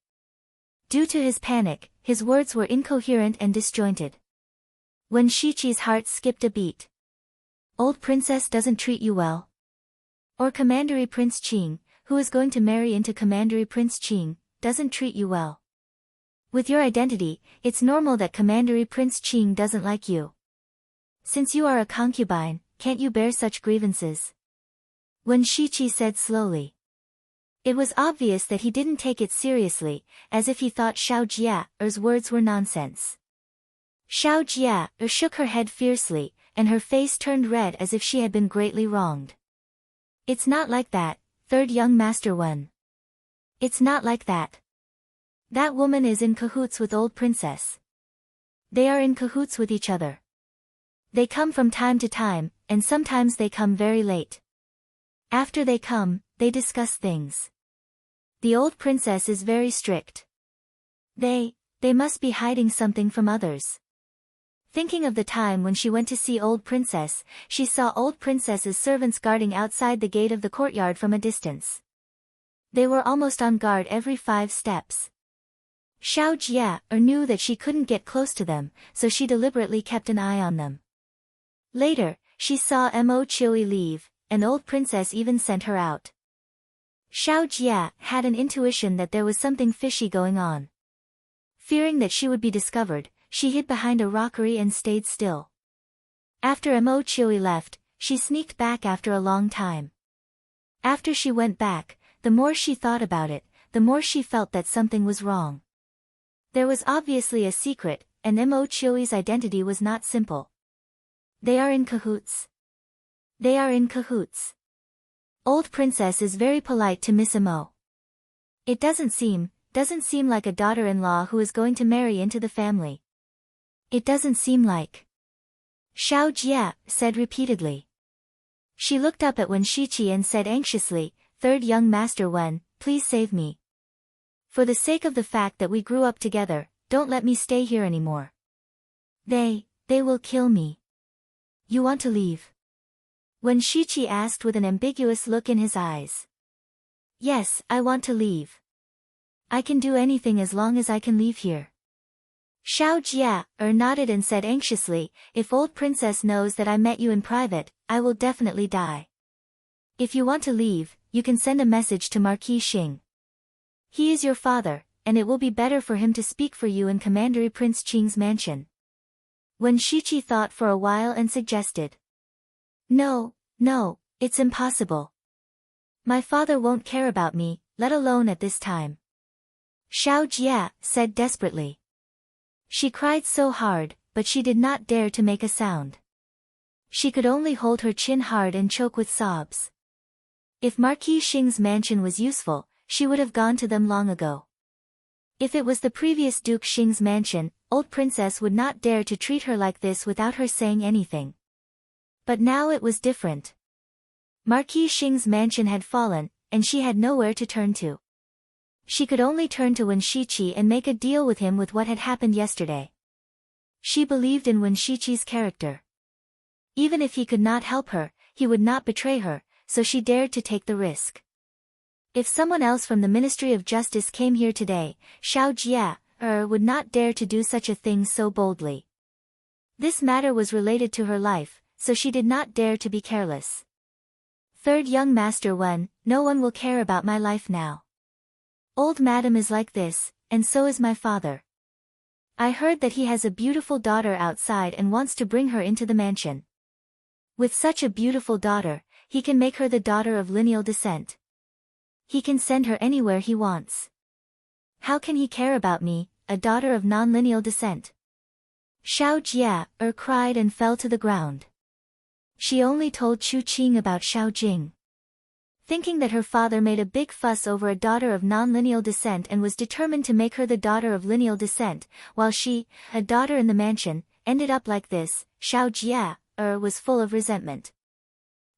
Due to his panic, his words were incoherent and disjointed. Wen Shiqi's heart skipped a beat. Old princess doesn't treat you well. Or Commandery Prince Qing, who is going to marry into Commandery Prince Qing, doesn't treat you well. With your identity, it's normal that Commandery Prince Qing doesn't like you. Since you are a concubine, can't you bear such grievances? Wen Shiqi said slowly. It was obvious that he didn't take it seriously, as if he thought Xiao Jia's words were nonsense. Xiao Jia shook her head fiercely, and her face turned red as if she had been greatly wronged. It's not like that, third young master Wen. It's not like that. That woman is in cahoots with old princess. They are in cahoots with each other. They come from time to time, and sometimes they come very late. After they come, they discuss things. The old princess is very strict. They must be hiding something from others. Thinking of the time when she went to see old princess, she saw old princess's servants guarding outside the gate of the courtyard from a distance. They were almost on guard every 5 steps. Xiao Jia knew that she couldn't get close to them, so she deliberately kept an eye on them. Later, she saw Mo Qiui leave, and old princess even sent her out. Xiao Jia had an intuition that there was something fishy going on. Fearing that she would be discovered, she hid behind a rockery and stayed still. After Mo Qiui left, she sneaked back after a long time. After she went back, the more she thought about it, the more she felt that something was wrong. There was obviously a secret, and Mo Qiui's identity was not simple. They are in cahoots. They are in cahoots. Old princess is very polite to Miss Mo. It doesn't seem like a daughter-in-law who is going to marry into the family. It doesn't seem like. Xiao Jia said repeatedly. She looked up at Wen Shiqi and said anxiously, Third young master Wen, please save me. For the sake of the fact that we grew up together, don't let me stay here anymore. They will kill me. You want to leave? Wen Shiqi asked with an ambiguous look in his eyes. Yes, I want to leave. I can do anything as long as I can leave here. Xiao Jia nodded and said anxiously, if old princess knows that I met you in private, I will definitely die. If you want to leave, you can send a message to Marquis Xing. He is your father, and it will be better for him to speak for you in Commandery Prince Qing's mansion. Wen Shiqi thought for a while and suggested. No, it's impossible. My father won't care about me, let alone at this time. Xiao Jia said desperately. She cried so hard, but she did not dare to make a sound. She could only hold her chin hard and choke with sobs. If Marquis Xing's mansion was useful, she would have gone to them long ago. If it was the previous Duke Xing's mansion, old princess would not dare to treat her like this without her saying anything. But now it was different. Marquis Xing's mansion had fallen, and she had nowhere to turn to. She could only turn to Wen Shiqi and make a deal with him with what had happened yesterday. She believed in Wen Shiqi's character. Even if he could not help her, he would not betray her, so she dared to take the risk. If someone else from the Ministry of Justice came here today, Xiao Jia would not dare to do such a thing so boldly. This matter was related to her life, so she did not dare to be careless. Third young master Wen, no one will care about my life now. Old madam is like this, and so is my father. I heard that he has a beautiful daughter outside and wants to bring her into the mansion. With such a beautiful daughter, he can make her the daughter of lineal descent. He can send her anywhere he wants. How can he care about me, a daughter of non-lineal descent? Xiao Jia cried and fell to the ground. She only told Chu Qing about Xiao Jing. Thinking that her father made a big fuss over a daughter of non-lineal descent and was determined to make her the daughter of lineal descent, while she, a daughter in the mansion, ended up like this, Xiao Jia was full of resentment.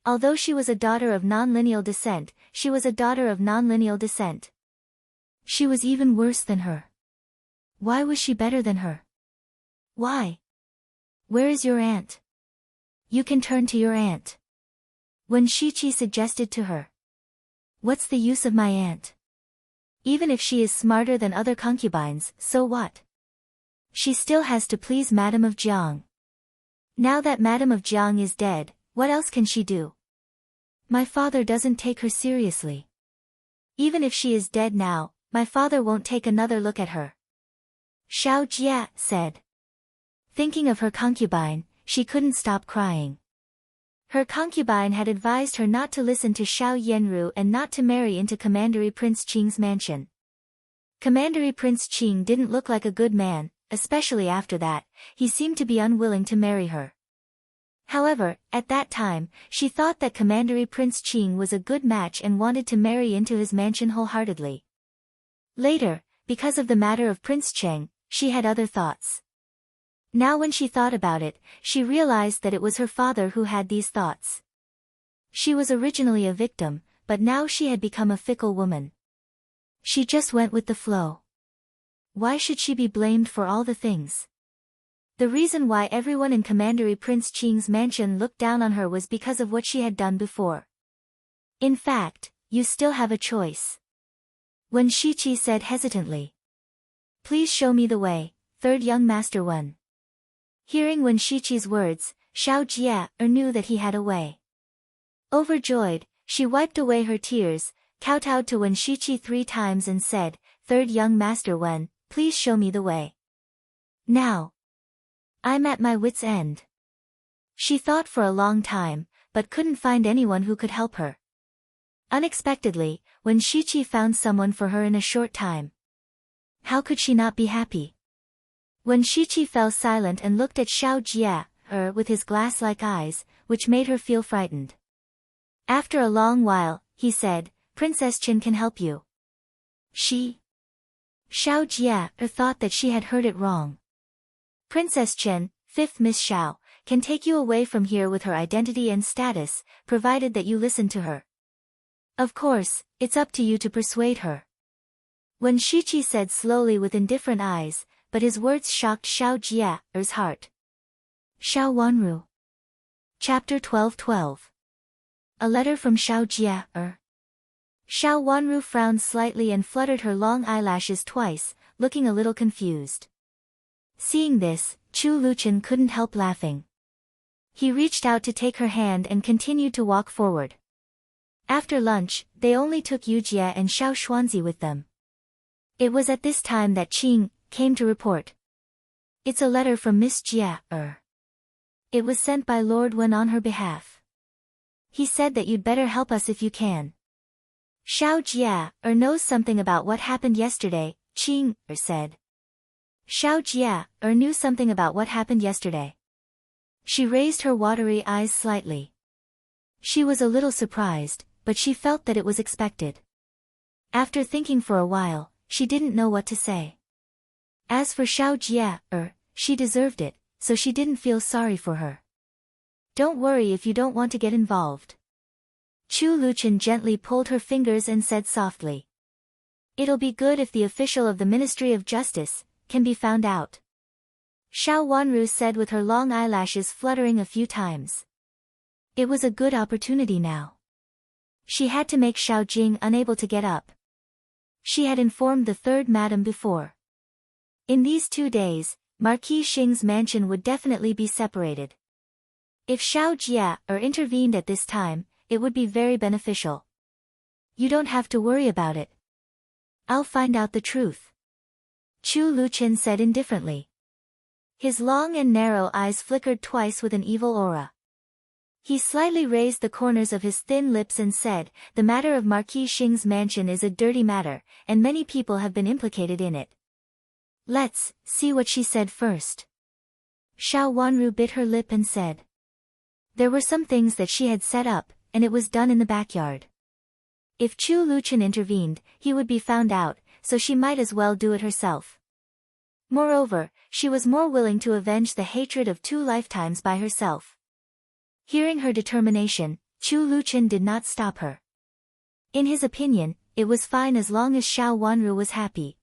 Although she was a daughter of non-lineal descent, she was a daughter of non-lineal descent. She was even worse than her. Why was she better than her? Why? Where is your aunt? You can turn to your aunt. Wen Shiqi suggested to her. What's the use of my aunt? Even if she is smarter than other concubines, so what? She still has to please Madame of Jiang. Now that Madame of Jiang is dead, what else can she do? My father doesn't take her seriously. Even if she is dead now, my father won't take another look at her. Xiao Jia said. Thinking of her concubine, she couldn't stop crying. Her concubine had advised her not to listen to Xiao Yanru and not to marry into Commandery Prince Qing's mansion. Commandery Prince Qing didn't look like a good man, especially after that, he seemed to be unwilling to marry her. However, at that time, she thought that Commandery Prince Qing was a good match and wanted to marry into his mansion wholeheartedly. Later, because of the matter of Prince Cheng, she had other thoughts. Now when she thought about it, she realized that it was her father who had these thoughts. She was originally a victim, but now she had become a fickle woman. She just went with the flow. Why should she be blamed for all the things? The reason why everyone in Commandery Prince Qing's mansion looked down on her was because of what she had done before. In fact, you still have a choice. Wen Shiqi said hesitantly. Please show me the way, third young master Wen. Hearing Wen Shiqi's words, Xiao Jia knew that he had a way. Overjoyed, she wiped away her tears, kowtowed to Wen Shiqi 3 times and said, Third young master Wen, please show me the way. Now. I'm at my wit's end. She thought for a long time, but couldn't find anyone who could help her. Unexpectedly, Wen Shiqi found someone for her in a short time. How could she not be happy? Wen Shiqi fell silent and looked at Xiao Jia, with his glass-like eyes, which made her feel frightened. After a long while, he said, Princess Chen can help you. She? Xiao Jia thought that she had heard it wrong. Princess Chen, 5th Miss Xiao, can take you away from here with her identity and status, provided that you listen to her. Of course, it's up to you to persuade her. Wen Shiqi said slowly with indifferent eyes, but his words shocked Xiao Jia's heart. Xiao Wanru. Chapter 12:12. A letter from Xiao Jia. Xiao Wanru frowned slightly and fluttered her long eyelashes twice, looking a little confused. Seeing this, Chu Luqian couldn't help laughing. He reached out to take her hand and continued to walk forward. After lunch, they only took Yujia and Xiao Xuanzi with them. It was at this time that Qing came to report. It's a letter from Miss Jia. It was sent by Lord Wen on her behalf. He said that you'd better help us if you can. Xiao Jia knows something about what happened yesterday, Qing said. Xiao Jia knew something about what happened yesterday. She raised her watery eyes slightly. She was a little surprised, but she felt that it was expected. After thinking for a while, she didn't know what to say. As for Xiao Jia, she deserved it, so she didn't feel sorry for her. Don't worry if you don't want to get involved. Chu Luqian gently pulled her fingers and said softly. It'll be good if the official of the Ministry of Justice can be found out. Xiao Wanru said with her long eyelashes fluttering a few times. It was a good opportunity now. She had to make Xiao Jing unable to get up. She had informed the 3rd madam before. In these 2 days, Marquis Xing's mansion would definitely be separated. If Xiao Jia intervened at this time, it would be very beneficial. You don't have to worry about it. I'll find out the truth. Chu Luqian said indifferently. His long and narrow eyes flickered twice with an evil aura. He slightly raised the corners of his thin lips and said, the matter of Marquis Xing's mansion is a dirty matter, and many people have been implicated in it. Let's see what she said first. Xiao Wanru bit her lip and said. There were some things that she had set up, and it was done in the backyard. If Chu Luqian intervened, he would be found out, so she might as well do it herself. Moreover, she was more willing to avenge the hatred of 2 lifetimes by herself. Hearing her determination, Chu Luqian did not stop her. In his opinion, it was fine as long as Xiao Wanru was happy.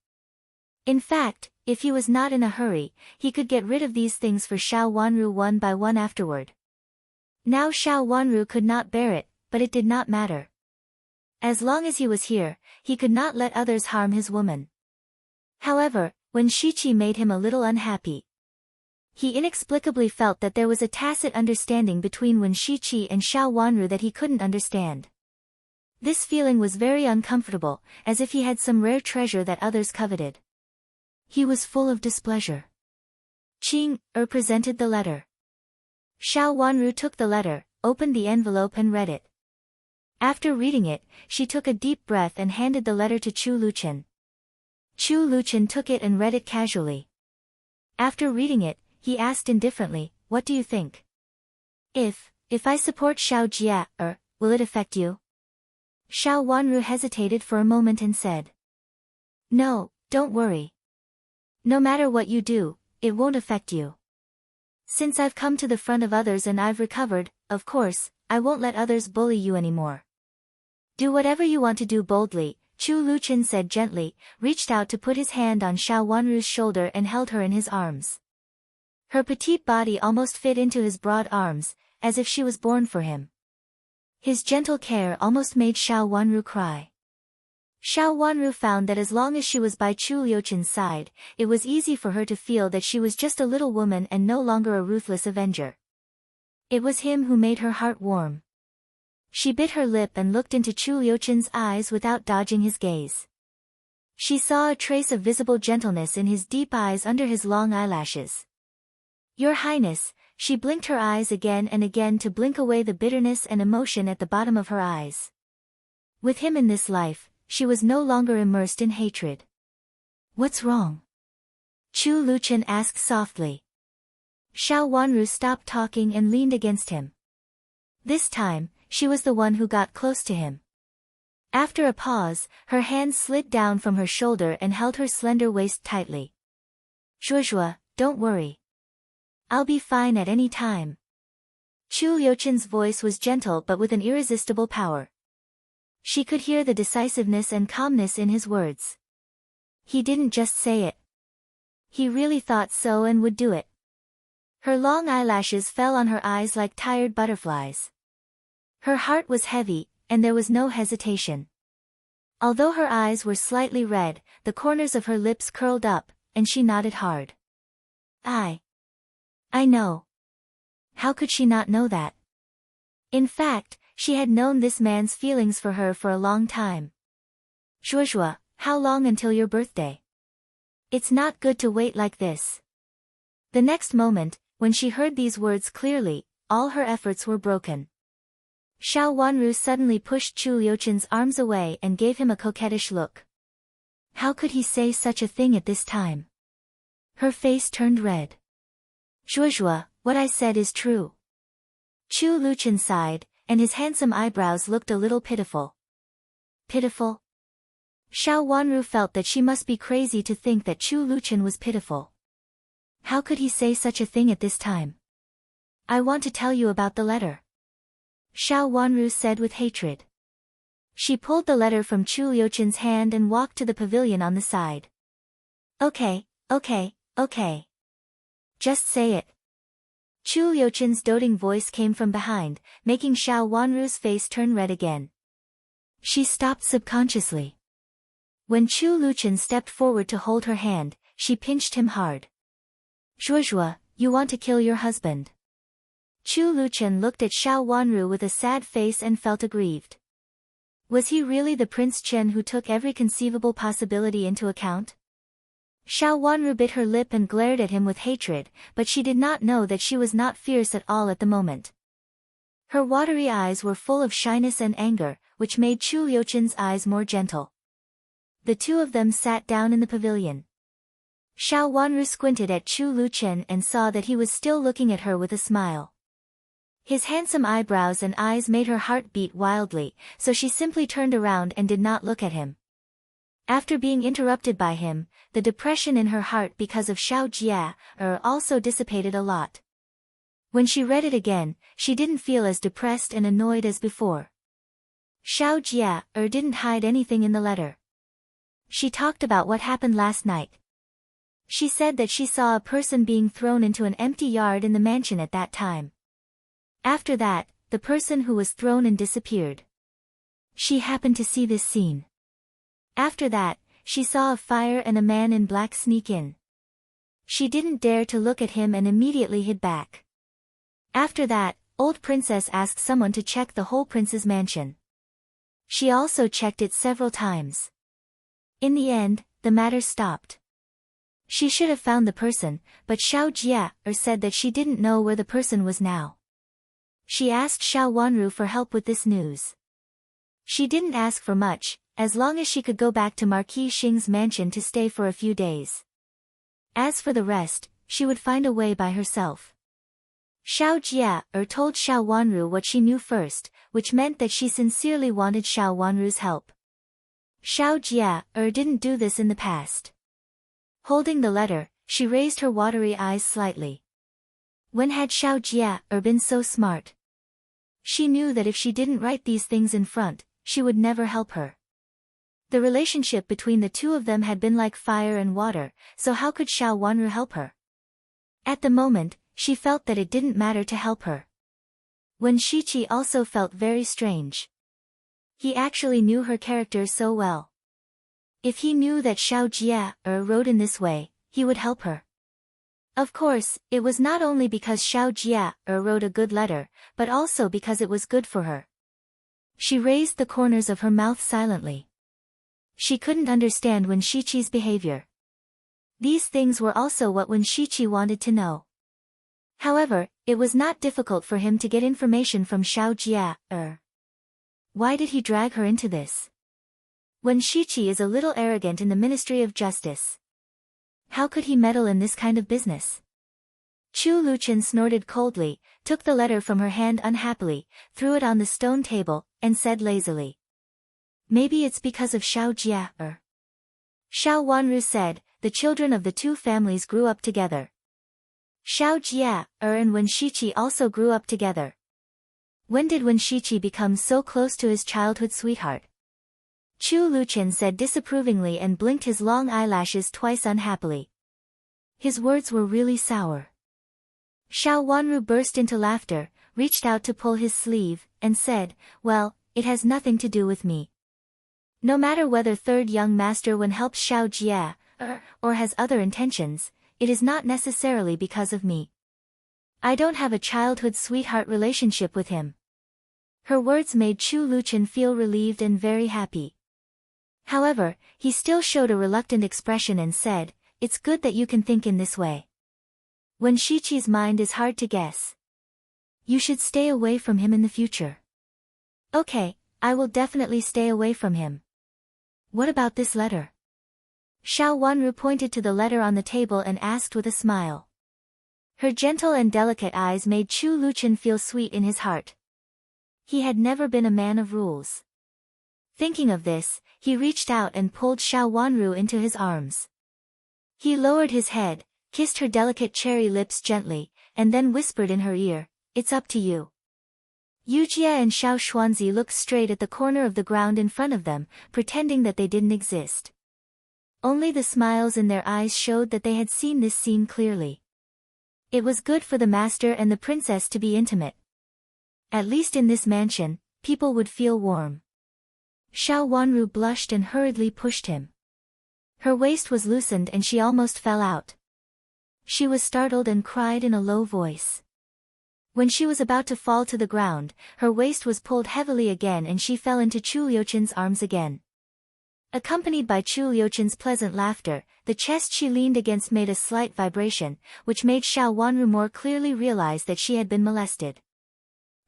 In fact, if he was not in a hurry, he could get rid of these things for Xiao Wanru one by one afterward. Now Xiao Wanru could not bear it, but it did not matter. As long as he was here, he could not let others harm his woman. However, when Shichi made him a little unhappy, he inexplicably felt that there was a tacit understanding between Wen Shichi and Xiao Wanru that he couldn't understand. This feeling was very uncomfortable, as if he had some rare treasure that others coveted. He was full of displeasure. Qing presented the letter. Xiao Wanru took the letter, opened the envelope and read it. After reading it, she took a deep breath and handed the letter to Chu Luchen. Chu Luchen took it and read it casually. After reading it, he asked indifferently, "What do you think? If I support Xiao Jia, will it affect you?" Xiao Wanru hesitated for a moment and said, "No, don't worry. No matter what you do, it won't affect you. Since I've come to the front of others and I've recovered, of course, I won't let others bully you anymore. Do whatever you want to do boldly," Chu Luchen said gently, reached out to put his hand on Xiao Wanru's shoulder and held her in his arms. Her petite body almost fit into his broad arms, as if she was born for him. His gentle care almost made Xiao Wanru cry. Xiao Wanru found that as long as she was by Chu Liuchen's side, it was easy for her to feel that she was just a little woman and no longer a ruthless avenger. It was him who made her heart warm. She bit her lip and looked into Chu Liuchen's eyes without dodging his gaze. She saw a trace of visible gentleness in his deep eyes under his long eyelashes. "Your Highness," she blinked her eyes again and again to blink away the bitterness and emotion at the bottom of her eyes. With him in this life, she was no longer immersed in hatred. "What's wrong?" Chu Luchen asked softly. Xiao Wanru stopped talking and leaned against him. This time, she was the one who got close to him. After a pause, her hand slid down from her shoulder and held her slender waist tightly. "Zhuozhuo, don't worry. I'll be fine at any time." Chu Liuchen's voice was gentle but with an irresistible power. She could hear the decisiveness and calmness in his words. He didn't just say it. He really thought so and would do it. Her long eyelashes fell on her eyes like tired butterflies. Her heart was heavy, and there was no hesitation. Although her eyes were slightly red, the corners of her lips curled up, and she nodded hard. I know. How could she not know that? In fact, she had known this man's feelings for her for a long time. "Zhuozhuo, how long until your birthday? It's not good to wait like this." The next moment, when she heard these words clearly, all her efforts were broken. Xiao Wanru suddenly pushed Chu Liuchen's arms away and gave him a coquettish look. How could he say such a thing at this time? Her face turned red. "Zhuozhuo, what I said is true." Chu Luchen sighed, and his handsome eyebrows looked a little pitiful. Pitiful? Xiao Wanru felt that she must be crazy to think that Chu Luchen was pitiful. How could he say such a thing at this time? "I want to tell you about the letter," Xiao Wanru said with hatred. She pulled the letter from Chu Liuchen's hand and walked to the pavilion on the side. Okay. Just say it." Chu Liuchen's doting voice came from behind, making Xiao Wanru's face turn red again. She stopped subconsciously. When Chu Luchen stepped forward to hold her hand, she pinched him hard. "Zhuozhuo, you want to kill your husband." Chu Luchen looked at Xiao Wanru with a sad face and felt aggrieved. Was he really the Prince Chen who took every conceivable possibility into account? Xiao Wanru bit her lip and glared at him with hatred, but she did not know that she was not fierce at all at the moment. Her watery eyes were full of shyness and anger, which made Chu Liuchen's eyes more gentle. The two of them sat down in the pavilion. Xiao Wanru squinted at Chu Luchen and saw that he was still looking at her with a smile. His handsome eyebrows and eyes made her heart beat wildly, so she simply turned around and did not look at him. After being interrupted by him, the depression in her heart because of Xiao Jia also dissipated a lot. When she read it again, she didn't feel as depressed and annoyed as before. Xiao Jia didn't hide anything in the letter. She talked about what happened last night. She said that she saw a person being thrown into an empty yard in the mansion at that time. After that, the person who was thrown in disappeared. She happened to see this scene. After that, she saw a fire and a man in black sneak in. She didn't dare to look at him and immediately hid back. After that, old princess asked someone to check the whole prince's mansion. She also checked it several times. In the end, the matter stopped. She should have found the person, but Xiao Jia said that she didn't know where the person was now. She asked Xiao Wanru for help with this news. She didn't ask for much, as long as she could go back to Marquis Xing's mansion to stay for a few days. As for the rest, she would find a way by herself. Xiao Jia told Xiao Wanru what she knew first, which meant that she sincerely wanted Xiao Wanru's help. Xiao Jia didn't do this in the past. Holding the letter, she raised her watery eyes slightly. When had Xiao Jia been so smart? She knew that if she didn't write these things in front, she would never help her. The relationship between the two of them had been like fire and water, so how could Xiao Wanru help her? At the moment, she felt that it didn't matter to help her. Wen Shiqi also felt very strange. He actually knew her character so well. If he knew that Xiao Jia wrote in this way, he would help her. Of course, it was not only because Xiao Jia wrote a good letter, but also because it was good for her. She raised the corners of her mouth silently. She couldn't understand Wen Shiqi's behavior. These things were also what Wen Shiqi wanted to know. However, it was not difficult for him to get information from Xiao Jia. Why did he drag her into this? Wen Shiqi is a little arrogant in the Ministry of Justice. How could he meddle in this kind of business? Chu Luqian snorted coldly, took the letter from her hand unhappily, threw it on the stone table, and said lazily. Maybe it's because of Xiao Jia. Xiao Wanru said, the children of the two families grew up together. Xiao Jia and Wen Shiqi also grew up together. When did Wen Shiqi become so close to his childhood sweetheart? Chu Luqian said disapprovingly and blinked his long eyelashes twice unhappily. His words were really sour. Xiao Wanru burst into laughter, reached out to pull his sleeve, and said, well, it has nothing to do with me. No matter whether third young master Wen helps Xiao Jia, or has other intentions, it is not necessarily because of me. I don't have a childhood sweetheart relationship with him. Her words made Chu Luqian feel relieved and very happy. However, he still showed a reluctant expression and said, it's good that you can think in this way. Wen Shiqi's mind is hard to guess. You should stay away from him in the future. Okay, I will definitely stay away from him. What about this letter? Xiao Wanru pointed to the letter on the table and asked with a smile. Her gentle and delicate eyes made Chu Luqian feel sweet in his heart. He had never been a man of rules. Thinking of this, he reached out and pulled Xiao Wanru into his arms. He lowered his head, kissed her delicate cherry lips gently, and then whispered in her ear, it's up to you. Yujia and Xiao Xuanzi looked straight at the corner of the ground in front of them, pretending that they didn't exist. Only the smiles in their eyes showed that they had seen this scene clearly. It was good for the master and the princess to be intimate. At least in this mansion, people would feel warm. Xiao Wanru blushed and hurriedly pushed him. Her waist was loosened and she almost fell out. She was startled and cried in a low voice. When she was about to fall to the ground, her waist was pulled heavily again and she fell into Chu Liuqian's arms again. Accompanied by Chu Liuqian's pleasant laughter, the chest she leaned against made a slight vibration, which made Xiao Wanru more clearly realize that she had been molested.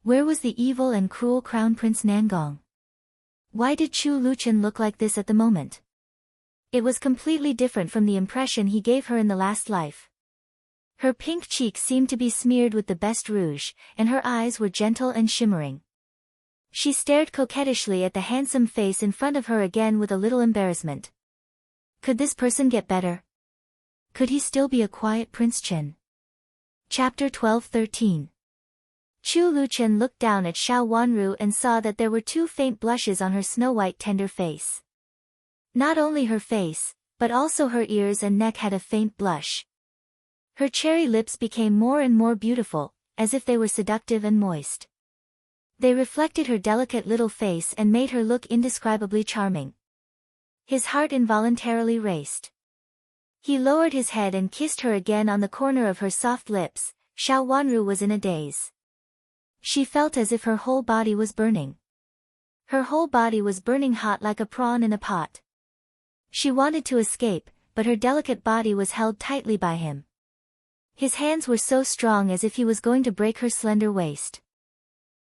Where was the evil and cruel Crown Prince Nangong? Why did Chu Luqian look like this at the moment? It was completely different from the impression he gave her in the last life. Her pink cheeks seemed to be smeared with the best rouge, and her eyes were gentle and shimmering. She stared coquettishly at the handsome face in front of her again with a little embarrassment. Could this person get better? Could he still be a quiet Prince Chen? Chapter 12-13. Chu Luqian looked down at Xiao Wanru and saw that there were two faint blushes on her snow-white tender face. Not only her face, but also her ears and neck had a faint blush. Her cherry lips became more and more beautiful, as if they were seductive and moist. They reflected her delicate little face and made her look indescribably charming. His heart involuntarily raced. He lowered his head and kissed her again on the corner of her soft lips. Xiao Wanru was in a daze. She felt as if her whole body was burning. Her whole body was burning hot like a prawn in a pot. She wanted to escape, but her delicate body was held tightly by him. His hands were so strong as if he was going to break her slender waist.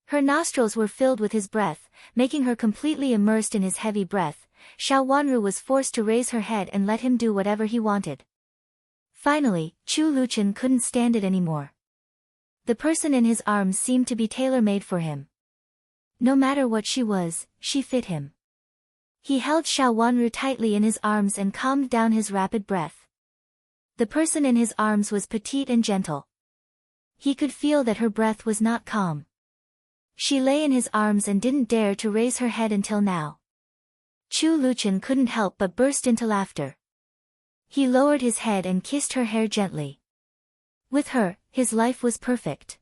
Her nostrils were filled with his breath, making her completely immersed in his heavy breath. Xiao Wanru was forced to raise her head and let him do whatever he wanted. Finally, Chu Luchen couldn't stand it anymore. The person in his arms seemed to be tailor-made for him. No matter what she was, she fit him. He held Xiao Wanru tightly in his arms and calmed down his rapid breath. The person in his arms was petite and gentle. He could feel that her breath was not calm. She lay in his arms and didn't dare to raise her head until now. Chu Luchen couldn't help but burst into laughter. He lowered his head and kissed her hair gently. With her, his life was perfect.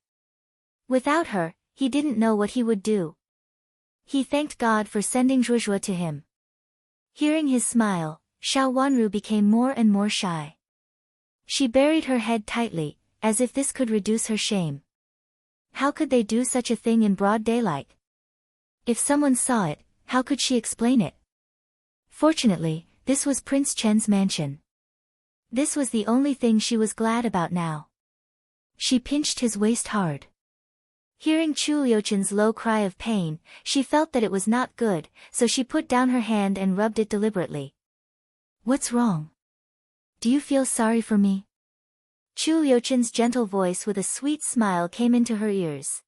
Without her, he didn't know what he would do. He thanked God for sending Zhuozhuo to him. Hearing his smile, Xiao Wanru became more and more shy. She buried her head tightly, as if this could reduce her shame. How could they do such a thing in broad daylight? If someone saw it, how could she explain it? Fortunately, this was Prince Chen's mansion. This was the only thing she was glad about now. She pinched his waist hard. Hearing Chu Liuchen's low cry of pain, she felt that it was not good, so she put down her hand and rubbed it deliberately. "What's wrong? Do you feel sorry for me?" Chu Liuchen's gentle voice with a sweet smile came into her ears.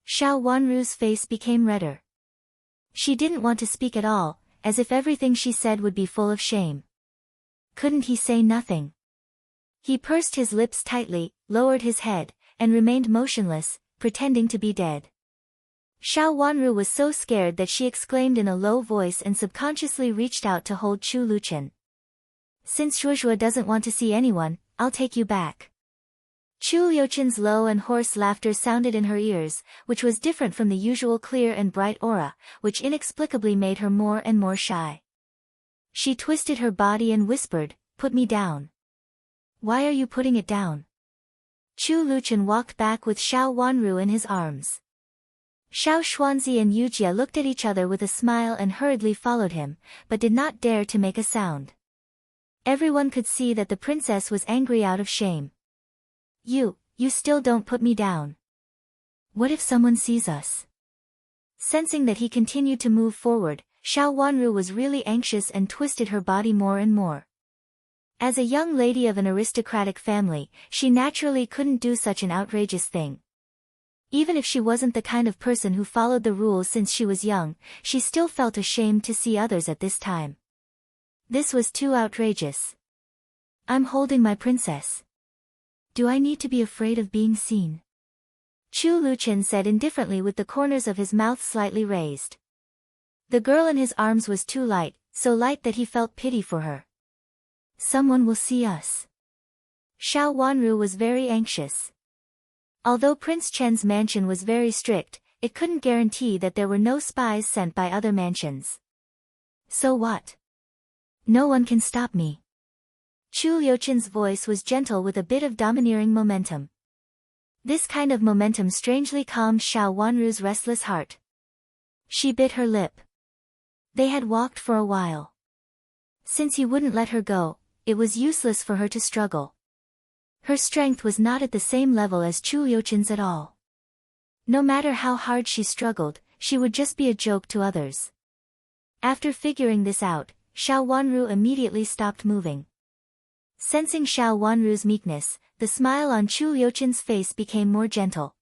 Xiao Wanru's face became redder. She didn't want to speak at all, as if everything she said would be full of shame. Couldn't he say nothing? He pursed his lips tightly, lowered his head, and remained motionless, pretending to be dead. Xiao Wanru was so scared that she exclaimed in a low voice and subconsciously reached out to hold Chu Luchen. "Since Zhuozhuo doesn't want to see anyone, I'll take you back." Chu Liuchen's low and hoarse laughter sounded in her ears, which was different from the usual clear and bright aura, which inexplicably made her more and more shy. She twisted her body and whispered, "Put me down." "Why are you putting it down?" Chu Luchen walked back with Xiao Wanru in his arms. Xiao Xuanzi and Yujia looked at each other with a smile and hurriedly followed him, but did not dare to make a sound. Everyone could see that the princess was angry out of shame. You still don't put me down. What if someone sees us?" Sensing that he continued to move forward, Xiao Wanru was really anxious and twisted her body more and more. As a young lady of an aristocratic family, she naturally couldn't do such an outrageous thing. Even if she wasn't the kind of person who followed the rules since she was young, she still felt ashamed to see others at this time. This was too outrageous. "I'm holding my princess. Do I need to be afraid of being seen?" Chu Luchen said indifferently with the corners of his mouth slightly raised. The girl in his arms was too light, so light that he felt pity for her. "Someone will see us." Xiao Wanru was very anxious. Although Prince Chen's mansion was very strict, it couldn't guarantee that there were no spies sent by other mansions. "So what? No one can stop me." Chu Liuchen's voice was gentle with a bit of domineering momentum. This kind of momentum strangely calmed Xiao Wanru's restless heart. She bit her lip. They had walked for a while. Since he wouldn't let her go, it was useless for her to struggle. Her strength was not at the same level as Chu Liuchen's at all. No matter how hard she struggled, she would just be a joke to others. After figuring this out, Xiao Wanru immediately stopped moving. Sensing Xiao Wanru's meekness, the smile on Chu Liuchen's face became more gentle.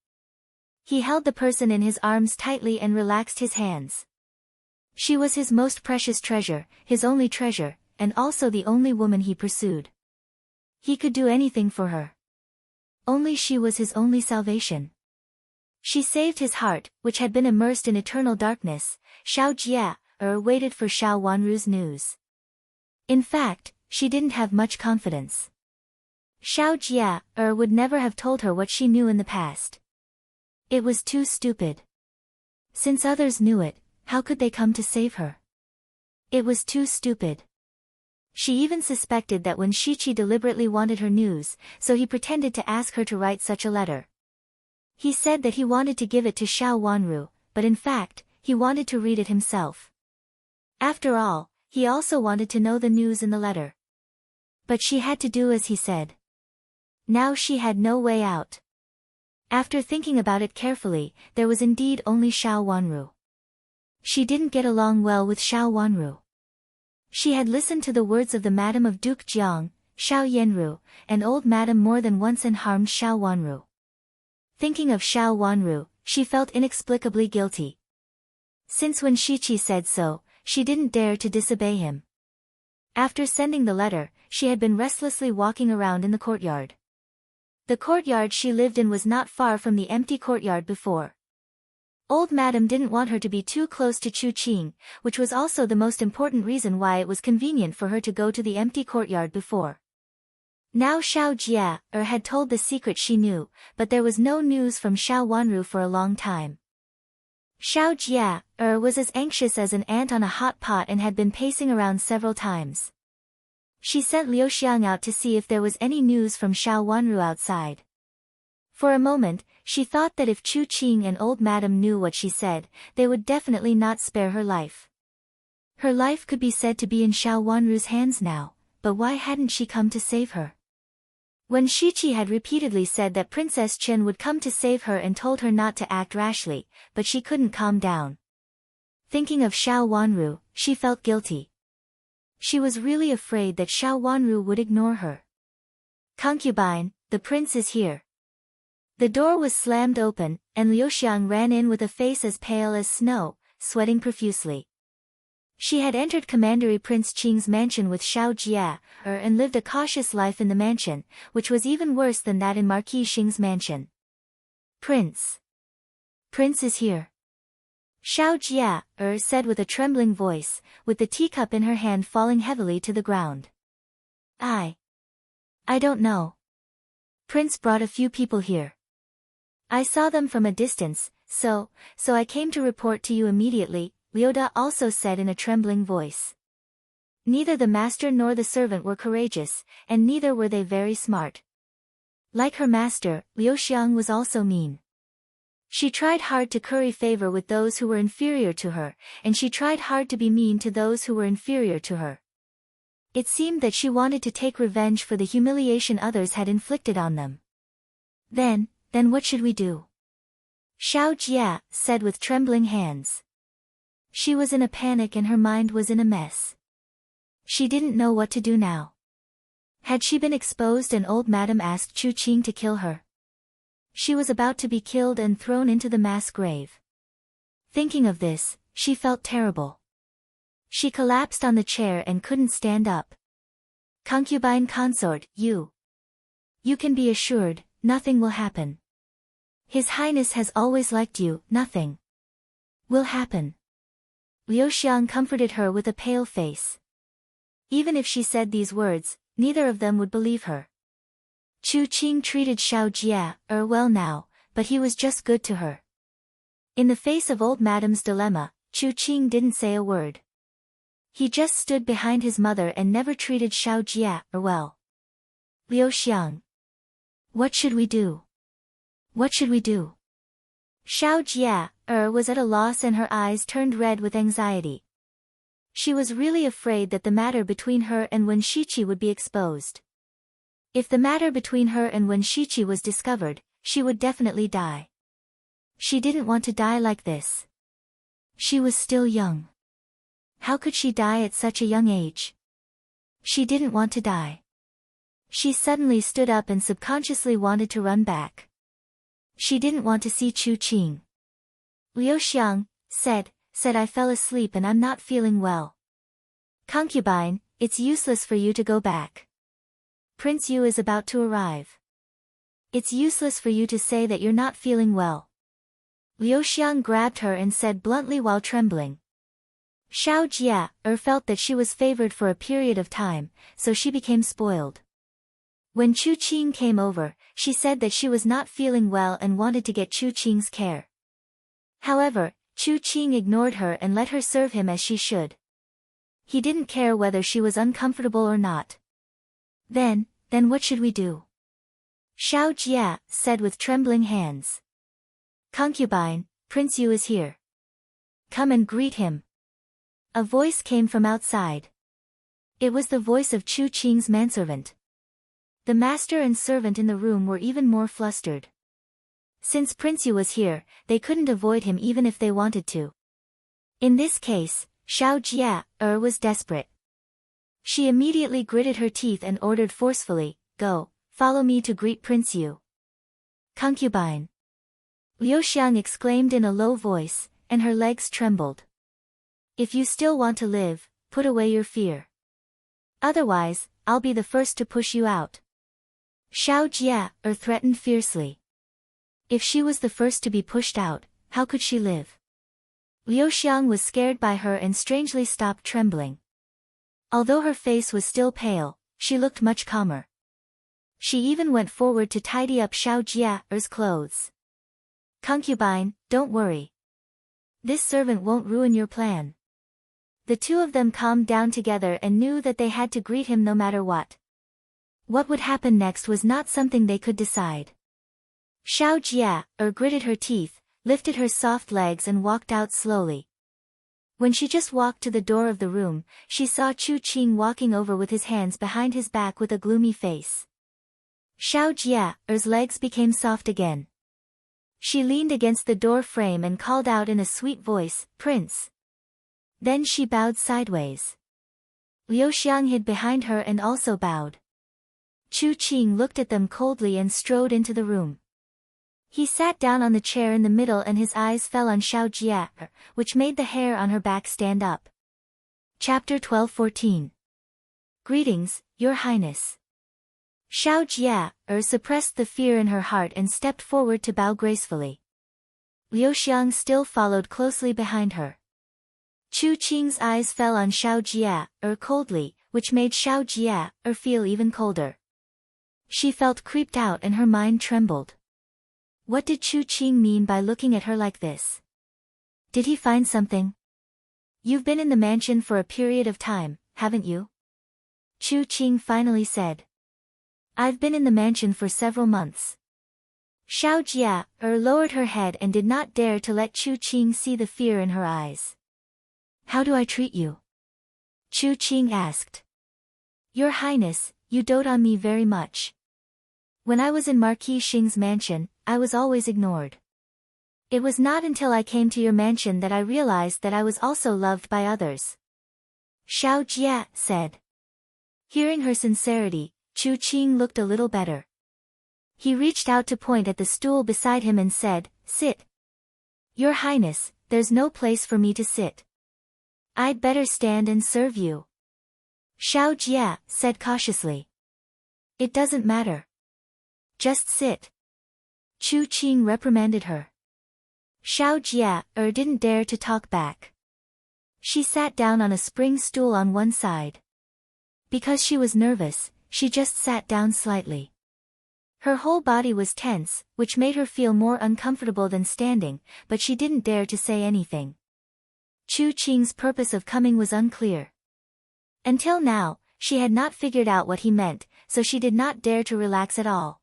He held the person in his arms tightly and relaxed his hands. She was his most precious treasure, his only treasure, and also the only woman he pursued. He could do anything for her. Only she was his only salvation. She saved his heart, which had been immersed in eternal darkness. Xiao Jia waited for Xiao Wanru's news. In fact, she didn't have much confidence. Xiao Jia would never have told her what she knew in the past. It was too stupid. Since others knew it, how could they come to save her? It was too stupid. She even suspected that when Shichi deliberately wanted her news, so he pretended to ask her to write such a letter. He said that he wanted to give it to Xiao Wanru, but in fact, he wanted to read it himself. After all, he also wanted to know the news in the letter. But she had to do as he said. Now she had no way out. After thinking about it carefully, there was indeed only Xiao Wanru. She didn't get along well with Xiao Wanru. She had listened to the words of the Madam of Duke Jiang, Xiao Yenru, and old Madam more than once and harmed Xiao Wanru. Thinking of Xiao Wanru, she felt inexplicably guilty. Since when Shichi said so, she didn't dare to disobey him. After sending the letter, she had been restlessly walking around in the courtyard. The courtyard she lived in was not far from the empty courtyard before. Old Madam didn't want her to be too close to Chu Qing, which was also the most important reason why it was convenient for her to go to the empty courtyard before. Now Xiao Jia had told the secret she knew, but there was no news from Xiao Wanru for a long time. Xiao Jia was as anxious as an ant on a hot pot and had been pacing around several times. She sent Liu Xiang out to see if there was any news from Xiao Wanru outside. For a moment, she thought that if Chu Qing and old Madam knew what she said, they would definitely not spare her life. Her life could be said to be in Xiao Wanru's hands now, but why hadn't she come to save her? When Shichi had repeatedly said that Princess Chen would come to save her and told her not to act rashly, but she couldn't calm down. Thinking of Xiao Wanru, she felt guilty. She was really afraid that Xiao Wanru would ignore her. Concubine, the prince is here. The door was slammed open, and Liu Xiang ran in with a face as pale as snow, sweating profusely. She had entered Commandery Prince Qing's mansion with Xiao Jia and lived a cautious life in the mansion, which was even worse than that in Marquis Xing's mansion. Prince is here. Xiao Jia said with a trembling voice, with the teacup in her hand falling heavily to the ground. I don't know. Prince brought a few people here. I saw them from a distance, so I came to report to you immediately, Liuda also said in a trembling voice. Neither the master nor the servant were courageous, and neither were they very smart. Like her master, Liu Xiang was also mean. She tried hard to curry favor with those who were inferior to her, and she tried hard to be mean to those who were inferior to her. It seemed that she wanted to take revenge for the humiliation others had inflicted on them. Then what should we do? Xiao Jia said with trembling hands. She was in a panic and her mind was in a mess. She didn't know what to do now. Had she been exposed and old Madam asked Chu Qing to kill her? She was about to be killed and thrown into the mass grave. Thinking of this, she felt terrible. She collapsed on the chair and couldn't stand up. Concubine consort, you can be assured, nothing will happen. His Highness has always liked you, nothing will happen. Liu Xiang comforted her with a pale face. Even if she said these words, neither of them would believe her. Chu Qing treated Xiao Jia well now, but he was just good to her. In the face of old Madam's dilemma, Chu Qing didn't say a word. He just stood behind his mother and never treated Xiao Jia well. Liu Xiang. What should we do? What should we do? Xiao Jia was at a loss and her eyes turned red with anxiety. She was really afraid that the matter between her and Wen Shiqi would be exposed. If the matter between her and Wen Shiqi was discovered, she would definitely die. She didn't want to die like this. She was still young. How could she die at such a young age? She didn't want to die. She suddenly stood up and subconsciously wanted to run back. She didn't want to see Chu Qing. Liu Xiang said I fell asleep and I'm not feeling well. Concubine, it's useless for you to go back. Prince Yu is about to arrive. It's useless for you to say that you're not feeling well. Liu Xiang grabbed her and said bluntly while trembling. Xiao Jia felt that she was favored for a period of time, so she became spoiled. When Chu Qing came over, she said that she was not feeling well and wanted to get Chu Qing's care. However, Chu Qing ignored her and let her serve him as she should. He didn't care whether she was uncomfortable or not. Then what should we do? Xiao Jia said with trembling hands. Concubine, Prince Yu is here. Come and greet him. A voice came from outside. It was the voice of Chu Qing's manservant. The master and servant in the room were even more flustered. Since Prince Yu was here, they couldn't avoid him even if they wanted to. In this case, Xiao Jia was desperate. She immediately gritted her teeth and ordered forcefully, "Go, follow me to greet Prince Yu." Concubine. Liu Xiang exclaimed in a low voice, and her legs trembled. If you still want to live, put away your fear. Otherwise, I'll be the first to push you out. Xiao Jia threatened fiercely. If she was the first to be pushed out, how could she live? Liu Xiang was scared by her and strangely stopped trembling. Although her face was still pale, she looked much calmer. She even went forward to tidy up Xiao Jia's clothes. Concubine, don't worry. This servant won't ruin your plan. The two of them calmed down together and knew that they had to greet him no matter what. What would happen next was not something they could decide. Xiao Jia gritted her teeth, lifted her soft legs and walked out slowly. When she just walked to the door of the room, she saw Chu Qing walking over with his hands behind his back with a gloomy face. Xiao Jia's legs became soft again. She leaned against the door frame and called out in a sweet voice, "Prince." Then she bowed sideways. Liu Xiang hid behind her and also bowed. Chu Qing looked at them coldly and strode into the room. He sat down on the chair in the middle and his eyes fell on Xiao Jia, which made the hair on her back stand up. Chapter 12-14. Greetings, Your Highness. Xiao Jia suppressed the fear in her heart and stepped forward to bow gracefully. Liu Xiang still followed closely behind her. Chu Qing's eyes fell on Xiao Jia coldly, which made Xiao Jia feel even colder. She felt creeped out and her mind trembled. What did Chu Qing mean by looking at her like this? Did he find something? You've been in the mansion for a period of time, haven't you? Chu Qing finally said. I've been in the mansion for several months. Xiao Jia lowered her head and did not dare to let Chu Qing see the fear in her eyes. How do I treat you? Chu Qing asked. Your Highness, you dote on me very much. When I was in Marquis Xing's mansion, I was always ignored. It was not until I came to your mansion that I realized that I was also loved by others. Xiao Jia said. Hearing her sincerity, Chu Qing looked a little better. He reached out to point at the stool beside him and said, Sit. Your Highness, there's no place for me to sit. I'd better stand and serve you. Xiao Jia said cautiously. It doesn't matter. Just sit. Chu Qing reprimanded her. Xiao Jia didn't dare to talk back. She sat down on a spring stool on one side. Because she was nervous, she just sat down slightly. Her whole body was tense, which made her feel more uncomfortable than standing, but she didn't dare to say anything. Chu Qing's purpose of coming was unclear. Until now, she had not figured out what he meant, so she did not dare to relax at all.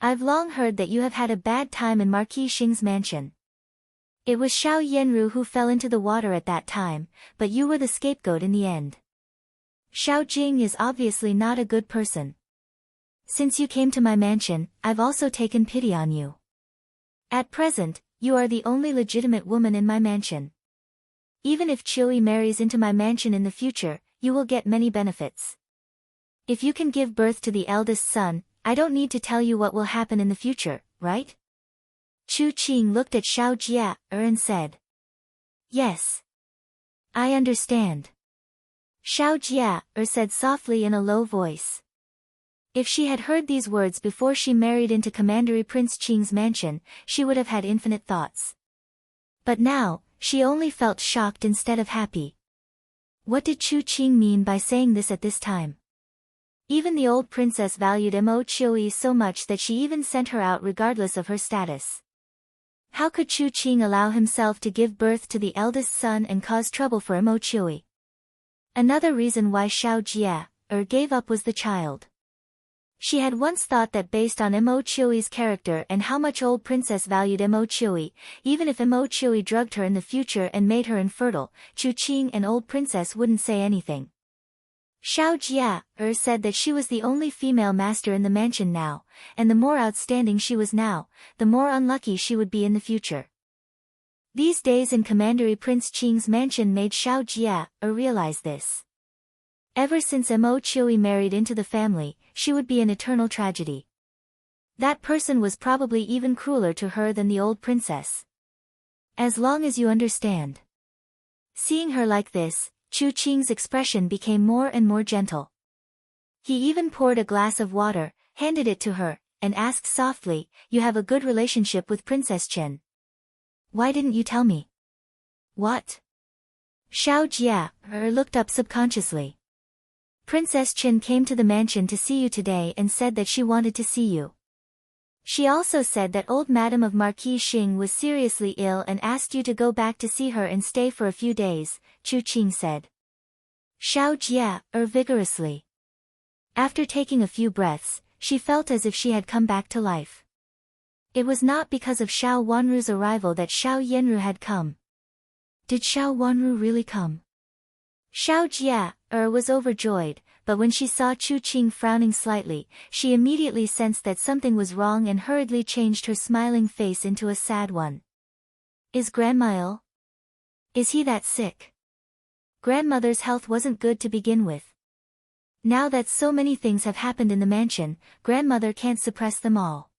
I've long heard that you have had a bad time in Marquis Xing's mansion. It was Xiao Yanru who fell into the water at that time, but you were the scapegoat in the end. Xiao Jing is obviously not a good person. Since you came to my mansion, I've also taken pity on you. At present, you are the only legitimate woman in my mansion. Even if Chiui marries into my mansion in the future, you will get many benefits. If you can give birth to the eldest son, I don't need to tell you what will happen in the future, right? Chu Qing looked at Xiao Jia and said. Yes. I understand. Xiao Jia said softly in a low voice. If she had heard these words before she married into Commandery Prince Qing's mansion, she would have had infinite thoughts. But now, she only felt shocked instead of happy. What did Chu Qing mean by saying this at this time? Even the old princess valued Mo Chiui so much that she even sent her out regardless of her status. How could Chu Qing allow himself to give birth to the eldest son and cause trouble for Mo Chiui? Another reason why Xiao Jia gave up was the child. She had once thought that based on Mo Chiui's character and how much old princess valued Mo Chiui, even if Mo Chiui drugged her in the future and made her infertile, Chu Qing and old princess wouldn't say anything. Xiao Jia said that she was the only female master in the mansion now, and the more outstanding she was now, the more unlucky she would be in the future. These days in Commandery Prince Qing's mansion made Xiao Jia realize this. Ever since Mo Chiui married into the family, she would be an eternal tragedy. That person was probably even crueler to her than the old princess. As long as you understand. Seeing her like this, Chu Qing's expression became more and more gentle. He even poured a glass of water, handed it to her, and asked softly, "You have a good relationship with Princess Chen. Why didn't you tell me?" "What?" Xiao Jia looked up subconsciously. "Princess Chen came to the mansion to see you today and said that she wanted to see you. She also said that old Madam of Marquis Xing was seriously ill and asked you to go back to see her and stay for a few days," Chu Qing said. Xiao Jia vigorously. After taking a few breaths, she felt as if she had come back to life. It was not because of Xiao Wanru's arrival that Xiao Yanru had come. Did Xiao Wanru really come? Xiao Jia was overjoyed, but when she saw Chu Qing frowning slightly, she immediately sensed that something was wrong and hurriedly changed her smiling face into a sad one. "Is Grandma ill? Is he that sick?" Grandmother's health wasn't good to begin with. Now that so many things have happened in the mansion, grandmother can't suppress them all.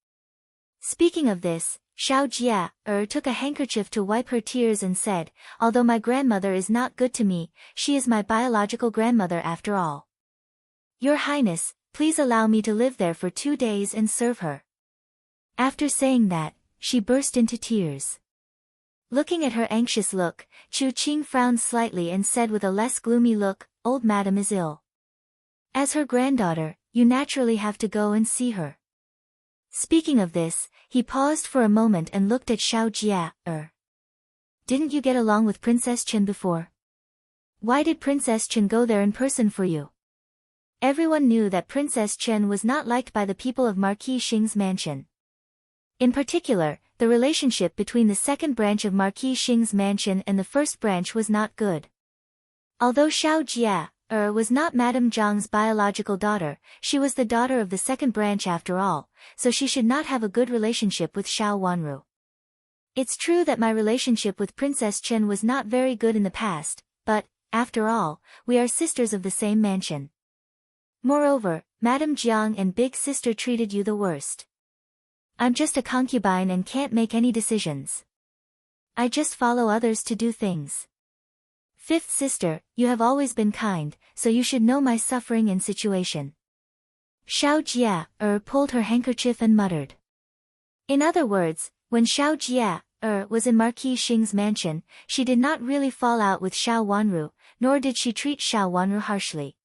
Speaking of this, Xiao Jia took a handkerchief to wipe her tears and said, "Although my grandmother is not good to me, she is my biological grandmother after all. Your Highness, please allow me to live there for 2 days and serve her." After saying that, she burst into tears. Looking at her anxious look, Chu Qing frowned slightly and said with a less gloomy look, "Old Madam is ill. As her granddaughter, you naturally have to go and see her." Speaking of this, he paused for a moment and looked at Xiao Jia. "Didn't you get along with Princess Chen before? Why did Princess Chen go there in person for you?" Everyone knew that Princess Chen was not liked by the people of Marquis Xing's mansion. In particular, the relationship between the second branch of Marquis Xing's mansion and the first branch was not good. Although Xiao Jia was not Madame Zhang's biological daughter, she was the daughter of the second branch after all, so she should not have a good relationship with Xiao Wanru. It's true that my relationship with Princess Chen was not very good in the past, but, after all, we are sisters of the same mansion. Moreover, Madame Jiang and Big Sister treated you the worst. I'm just a concubine and can't make any decisions. I just follow others to do things. Fifth sister, you have always been kind, so you should know my suffering and situation." Xiao Jia pulled her handkerchief and muttered. In other words, when Xiao Jia was in Marquis Xing's mansion, she did not really fall out with Xiao Wanru, nor did she treat Xiao Wanru harshly.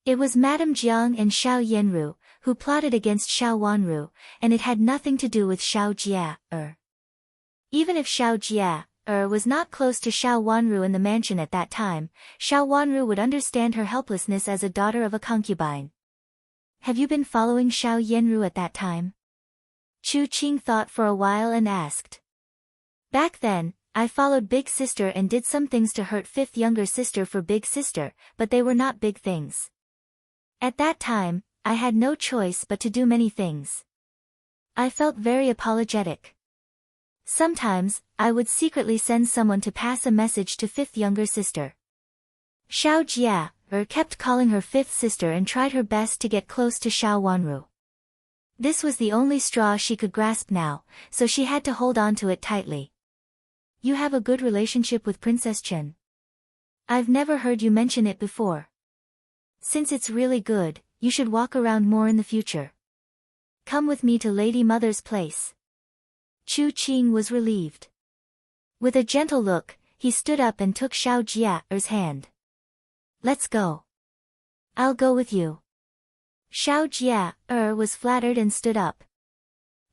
It was Madame Jiang and Xiao Yanru who plotted against Xiao Wanru, and it had nothing to do with Xiao Jia. Even if Xiao Jia was not close to Xiao Wanru in the mansion at that time, Xiao Wanru would understand her helplessness as a daughter of a concubine. "Have you been following Xiao Yanru at that time?" Chu Qing thought for a while and asked. "Back then, I followed Big Sister and did some things to hurt fifth younger sister for Big Sister, but they were not big things. At that time, I had no choice but to do many things. I felt very apologetic. Sometimes, I would secretly send someone to pass a message to fifth younger sister." Xiao Jia kept calling her fifth sister and tried her best to get close to Xiao Wanru. This was the only straw she could grasp now, so she had to hold on to it tightly. "You have a good relationship with Princess Chen? I've never heard you mention it before. Since it's really good, you should walk around more in the future. Come with me to Lady Mother's place." Chu Qing was relieved. With a gentle look, he stood up and took Xiao Jia's hand. Let's go. I'll go with you. Xiao Jia was flattered and stood up.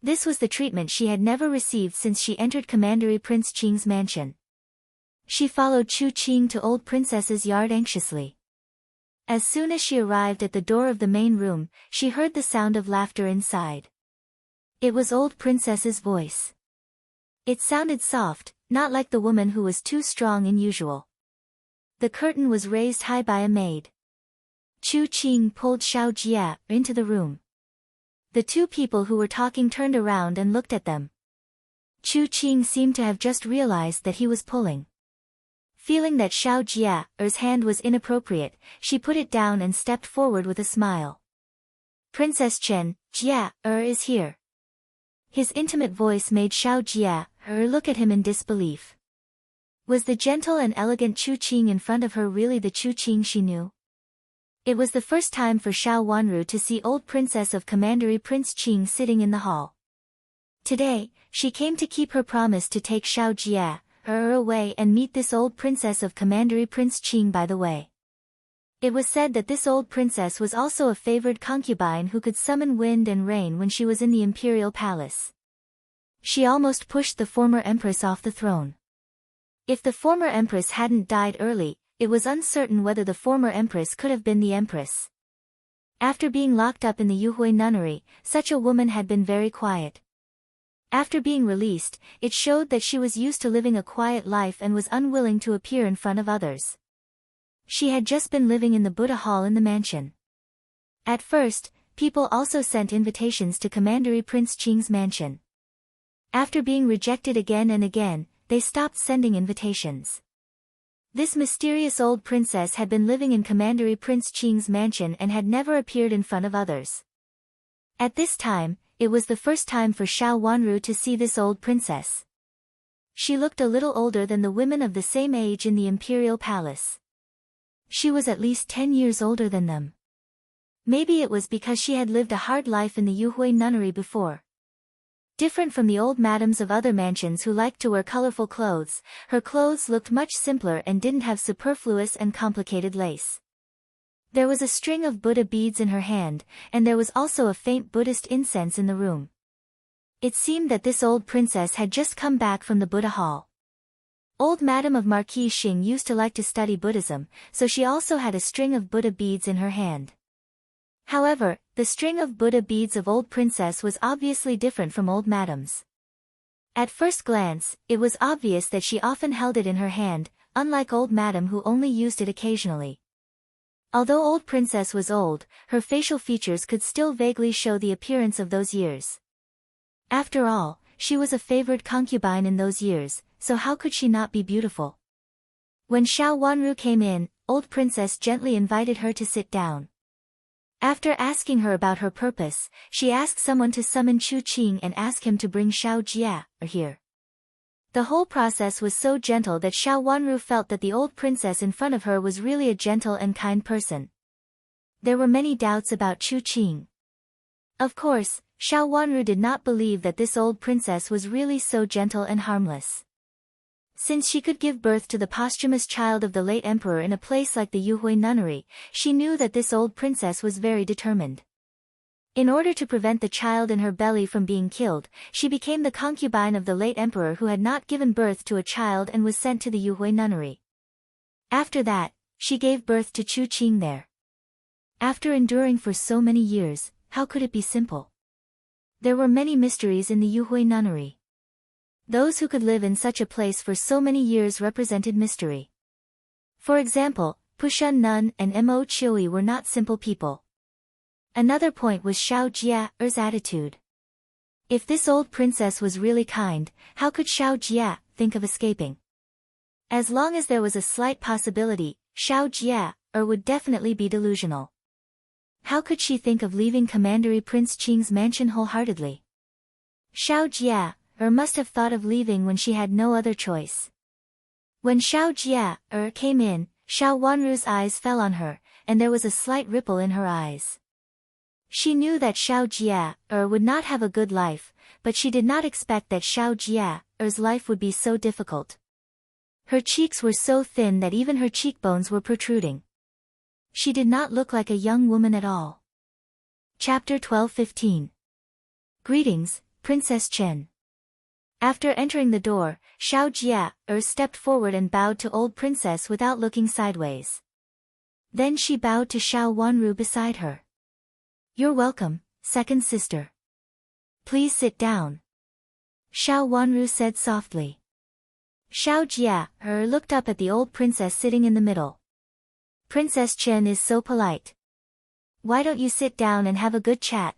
This was the treatment she had never received since she entered Commandery Prince Qing's mansion. She followed Chu Qing to old princess's yard anxiously. As soon as she arrived at the door of the main room, she heard the sound of laughter inside. It was old princess's voice. It sounded soft, not like the woman who was too strong and usual. The curtain was raised high by a maid. Chu Qing pulled Xiao Jia into the room. The two people who were talking turned around and looked at them. Chu Qing seemed to have just realized that he was pulling. Feeling that Xiao Jia's hand was inappropriate, she put it down and stepped forward with a smile. Princess Chen, Jia is here. His intimate voice made Xiao Jia look at him in disbelief. Was the gentle and elegant Chu Qing in front of her really the Chu Qing she knew? It was the first time for Xiao Wanru to see old princess of Commandery Prince Qing sitting in the hall. Today, she came to keep her promise to take Xiao Jia away and meet this old princess of Commandery Prince Qing by the way. It was said that this old princess was also a favored concubine who could summon wind and rain when she was in the imperial palace. She almost pushed the former empress off the throne. If the former empress hadn't died early, it was uncertain whether the former empress could have been the empress. After being locked up in the Yuhui nunnery, such a woman had been very quiet. After being released, it showed that she was used to living a quiet life and was unwilling to appear in front of others. She had just been living in the Buddha hall in the mansion. At first, people also sent invitations to Commandery Prince Qing's mansion. After being rejected again and again, they stopped sending invitations. This mysterious old princess had been living in Commandery Prince Qing's mansion and had never appeared in front of others. At this time, it was the first time for Xiao Wanru to see this old princess. She looked a little older than the women of the same age in the imperial palace. She was at least 10 years older than them. Maybe it was because she had lived a hard life in the Yuhui nunnery before. Different from the old madams of other mansions who liked to wear colorful clothes, her clothes looked much simpler and didn't have superfluous and complicated lace. There was a string of Buddha beads in her hand, and there was also a faint Buddhist incense in the room. It seemed that this old princess had just come back from the Buddha hall. Old Madam of Marquis Xing used to like to study Buddhism, so she also had a string of Buddha beads in her hand. However, the string of Buddha beads of old princess was obviously different from old madam's. At first glance, it was obvious that she often held it in her hand, unlike old madam who only used it occasionally. Although old princess was old, her facial features could still vaguely show the appearance of those years. After all, she was a favored concubine in those years, so how could she not be beautiful? When Xiao Wanru came in, old princess gently invited her to sit down. After asking her about her purpose, she asked someone to summon Chu Qing and ask him to bring Xiao Jia here. The whole process was so gentle that Xiao Wanru felt that the old princess in front of her was really a gentle and kind person. There were many doubts about Chu Qing. Of course, Xiao Wanru did not believe that this old princess was really so gentle and harmless. Since she could give birth to the posthumous child of the late emperor in a place like the Yuhui nunnery, she knew that this old princess was very determined. In order to prevent the child in her belly from being killed, she became the concubine of the late emperor who had not given birth to a child and was sent to the Yuhui nunnery. After that, she gave birth to Chu Qing there. After enduring for so many years, how could it be simple? There were many mysteries in the Yuhui nunnery. Those who could live in such a place for so many years represented mystery. For example, Pushun Nun and Mo Chiui were not simple people. Another point was Xiao Jia's attitude. If this old princess was really kind, how could Xiao Jia think of escaping? As long as there was a slight possibility, Xiao Jia would definitely be delusional. How could she think of leaving Commandery Prince Qing's mansion wholeheartedly? Xiao Jia must have thought of leaving when she had no other choice. When Xiao Jia came in, Xiao Wanru's eyes fell on her, and there was a slight ripple in her eyes. She knew that Xiao Jia would not have a good life, but she did not expect that Xiao Jia Er's life would be so difficult. Her cheeks were so thin that even her cheekbones were protruding. She did not look like a young woman at all. Chapter 12:15. Greetings, Princess Chen. After entering the door, Xiao Jia stepped forward and bowed to old princess without looking sideways. Then she bowed to Xiao Wanru beside her. You're welcome, second sister. Please sit down. Xiao Wanru said softly. Xiao Jia looked up at the old princess sitting in the middle. Princess Chen is so polite. Why don't you sit down and have a good chat?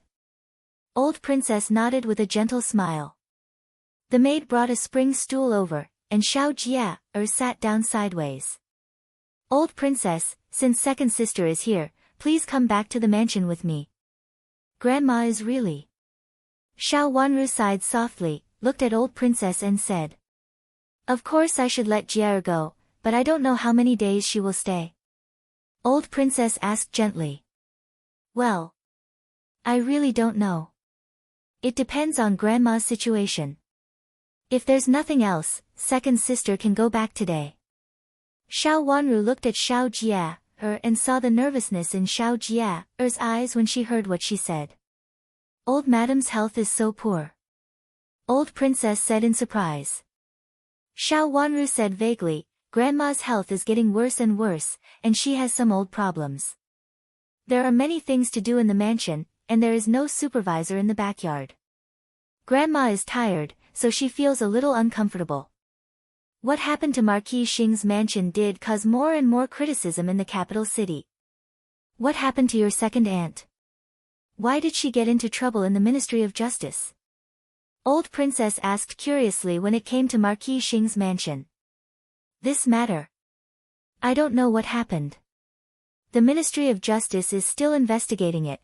Old princess nodded with a gentle smile. The maid brought a spring stool over, and Xiao Jia sat down sideways. Old princess, since second sister is here, please come back to the mansion with me. Grandma is really. Xiao Wanru sighed softly, looked at old princess and said. Of course I should let Jia go, but I don't know how many days she will stay. Old princess asked gently. Well, I really don't know. It depends on grandma's situation. If there's nothing else, second sister can go back today. Xiao Wanru looked at Xiao Jia and saw the nervousness in Xiao Jia's eyes when she heard what she said. Old madam's health is so poor. Old princess said in surprise. Xiao Wanru said vaguely, Grandma's health is getting worse and worse, and she has some old problems. There are many things to do in the mansion, and there is no supervisor in the backyard. Grandma is tired, so she feels a little uncomfortable. What happened to Marquis Xing's mansion did cause more and more criticism in the capital city. What happened to your second aunt? Why did she get into trouble in the Ministry of Justice? Old princess asked curiously when it came to Marquis Xing's mansion. This matter. I don't know what happened. The Ministry of Justice is still investigating it.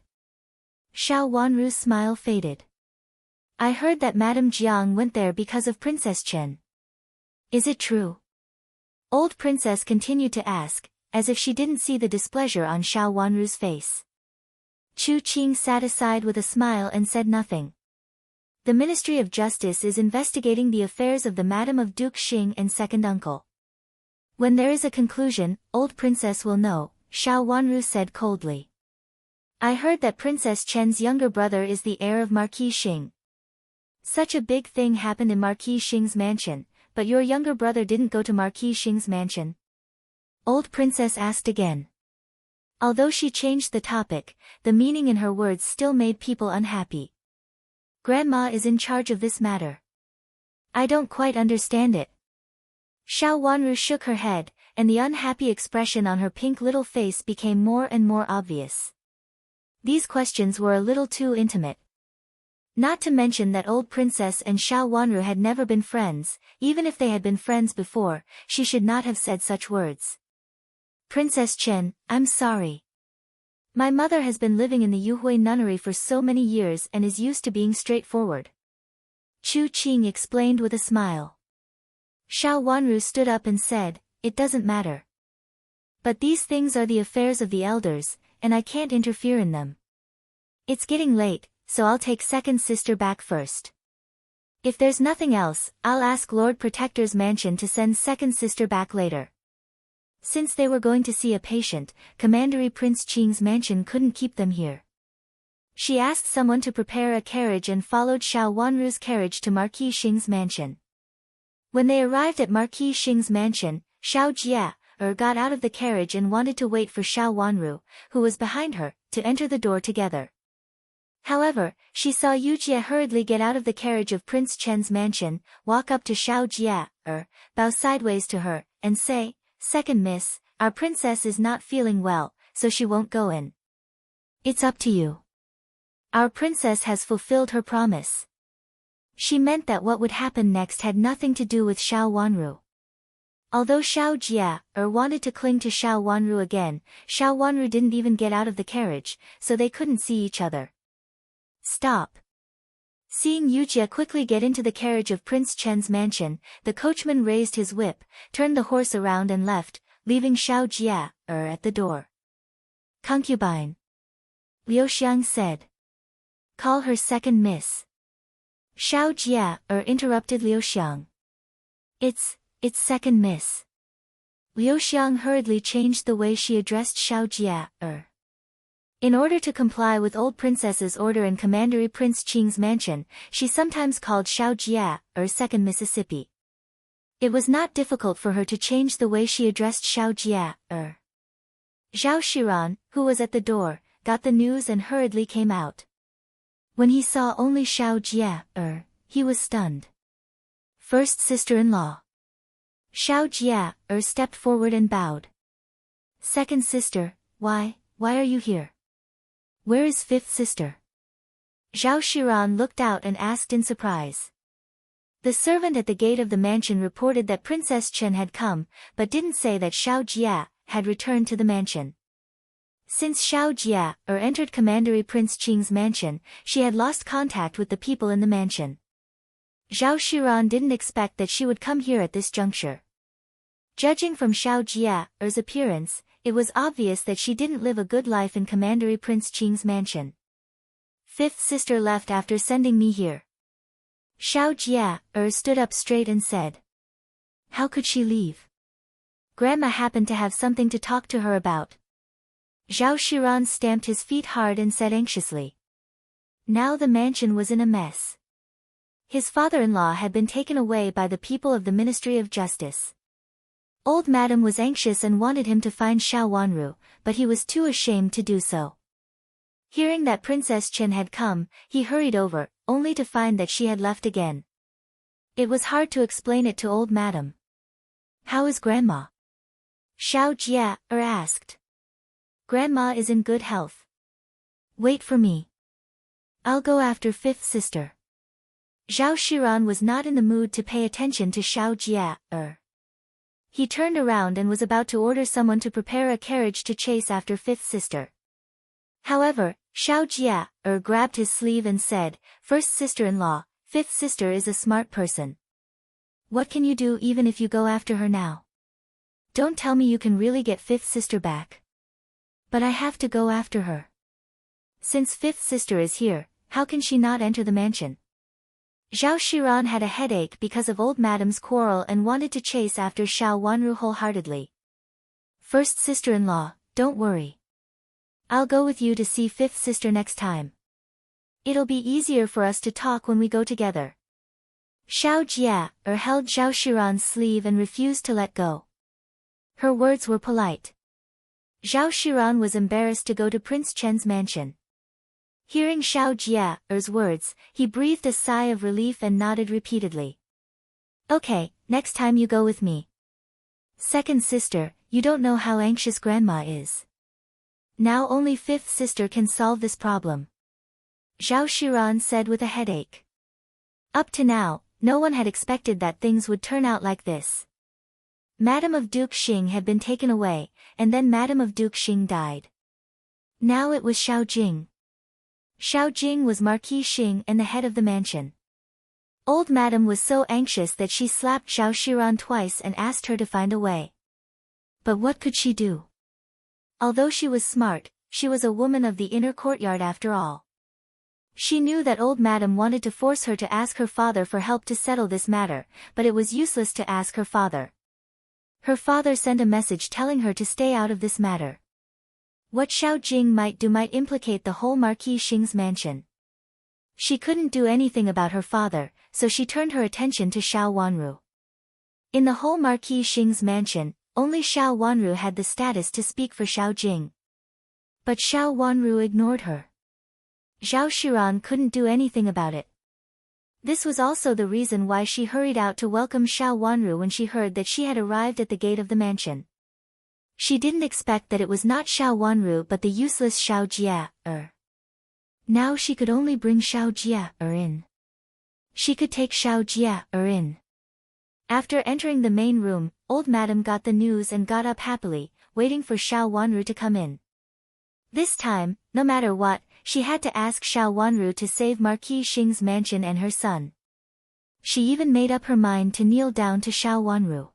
Xiao Wanru's smile faded. I heard that Madame Jiang went there because of Princess Chen. Is it true? Old princess continued to ask, as if she didn't see the displeasure on Xiao Wanru's face. Chu Qing sat aside with a smile and said nothing. The Ministry of Justice is investigating the affairs of the Madam of Duke Xing and second uncle. When there is a conclusion, old princess will know, Xiao Wanru said coldly. I heard that Princess Chen's younger brother is the heir of Marquis Xing. Such a big thing happened in Marquis Xing's mansion, but your younger brother didn't go to Marquis Xing's mansion? Old princess asked again. Although she changed the topic, the meaning in her words still made people unhappy. Grandma is in charge of this matter. I don't quite understand it. Xiao Wanru shook her head, and the unhappy expression on her pink little face became more and more obvious. These questions were a little too intimate. Not to mention that old princess and Xiao Wanru had never been friends, even if they had been friends before, she should not have said such words. Princess Chen, I'm sorry. My mother has been living in the Yuhui nunnery for so many years and is used to being straightforward. Chu Qing explained with a smile. Xiao Wanru stood up and said, It doesn't matter. But these things are the affairs of the elders, and I can't interfere in them. It's getting late, so I'll take second sister back first. If there's nothing else, I'll ask Lord Protector's mansion to send second sister back later. Since they were going to see a patient, Commandery Prince Qing's mansion couldn't keep them here. She asked someone to prepare a carriage and followed Xiao Wanru's carriage to Marquis Xing's mansion. When they arrived at Marquis Xing's mansion, Xiao Jia got out of the carriage and wanted to wait for Xiao Wanru, who was behind her, to enter the door together. However, she saw Yu Jia hurriedly get out of the carriage of Prince Chen's mansion, walk up to Xiao Jia, bow sideways to her, and say, Second miss, our princess is not feeling well, so she won't go in. It's up to you. Our princess has fulfilled her promise. She meant that what would happen next had nothing to do with Xiao Wanru. Although Xiao Jia wanted to cling to Xiao Wanru again, Xiao Wanru didn't even get out of the carriage, so they couldn't see each other. Stop. Seeing Yu Jia quickly get into the carriage of Prince Chen's mansion, the coachman raised his whip, turned the horse around and left, leaving Xiao Jia at the door. Concubine. Liu Xiang said. Call her second miss. Xiao Jia, interrupted Liu Xiang. It's second miss. Liu Xiang hurriedly changed the way she addressed Xiao Jia, In order to comply with old princess's order in Commandery Prince Qing's mansion, she sometimes called Xiao Jia, second Mississippi. It was not difficult for her to change the way she addressed Xiao Jia, Zhao Shiran, who was at the door, got the news and hurriedly came out. When he saw only Xiao Jia, he was stunned. First sister-in-law. Xiao Jia, stepped forward and bowed. Second sister, why are you here? Where is fifth sister? Zhao Shiran looked out and asked in surprise. The servant at the gate of the mansion reported that Princess Chen had come, but didn't say that Xiao Jia had returned to the mansion. Since Xiao Jia, entered Commandery Prince Qing's mansion, she had lost contact with the people in the mansion. Zhao Shiran didn't expect that she would come here at this juncture. Judging from Xiao Jia's appearance, it was obvious that she didn't live a good life in Commandery Prince Qing's mansion. Fifth sister left after sending me here. Xiao Jia stood up straight and said. How could she leave? Grandma happened to have something to talk to her about. Zhao Shiran stamped his feet hard and said anxiously. Now the mansion was in a mess. His father-in-law had been taken away by the people of the Ministry of Justice. Old Madam was anxious and wanted him to find Xiao Wanru, but he was too ashamed to do so. Hearing that Princess Chen had come, he hurried over, only to find that she had left again. It was hard to explain it to Old Madam. How is Grandma? Xiao Jia asked. Grandma is in good health. Wait for me. I'll go after fifth sister. Zhao Shiran was not in the mood to pay attention to Xiao Jia. He turned around and was about to order someone to prepare a carriage to chase after fifth sister. However, Xiao Jia grabbed his sleeve and said, First sister-in-law, fifth sister is a smart person. What can you do even if you go after her now? Don't tell me you can really get fifth sister back. But I have to go after her. Since fifth sister is here, how can she not enter the mansion? Zhao Shiran had a headache because of old madam's quarrel and wanted to chase after Xiao Wanru wholeheartedly. First sister-in-law, don't worry. I'll go with you to see fifth sister next time. It'll be easier for us to talk when we go together. Xiao Jia held Zhao Shiran's sleeve and refused to let go. Her words were polite. Zhao Shiran was embarrassed to go to Prince Chen's mansion. Hearing Xiao Jia's words, he breathed a sigh of relief and nodded repeatedly. Okay, next time you go with me. Second sister, you don't know how anxious Grandma is. Now only fifth sister can solve this problem. Zhao Shiran said with a headache. Up to now, no one had expected that things would turn out like this. Madam of Duke Xing had been taken away, and then Madam of Duke Xing died. Now it was Xiao Jing. Xiao Jing was Marquis Xing and the head of the mansion. Old Madam was so anxious that she slapped Zhao Shiran twice and asked her to find a way. But what could she do? Although she was smart, she was a woman of the inner courtyard after all. She knew that Old Madam wanted to force her to ask her father for help to settle this matter, but it was useless to ask her father. Her father sent a message telling her to stay out of this matter. What Xiao Jing might do might implicate the whole Marquis Xing's mansion. She couldn't do anything about her father, so she turned her attention to Xiao Wanru. In the whole Marquis Xing's mansion, only Xiao Wanru had the status to speak for Xiao Jing. But Xiao Wanru ignored her. Zhao Shiran couldn't do anything about it. This was also the reason why she hurried out to welcome Xiao Wanru when she heard that she had arrived at the gate of the mansion. She didn't expect that it was not Xiao Wanru but the useless Xiao Jia. Now she could only bring Xiao Jia in. She could take Xiao Jia in. After entering the main room, Old Madam got the news and got up happily, waiting for Xiao Wanru to come in. This time, no matter what, she had to ask Xiao Wanru to save Marquis Xing's mansion and her son. She even made up her mind to kneel down to Xiao Wanru.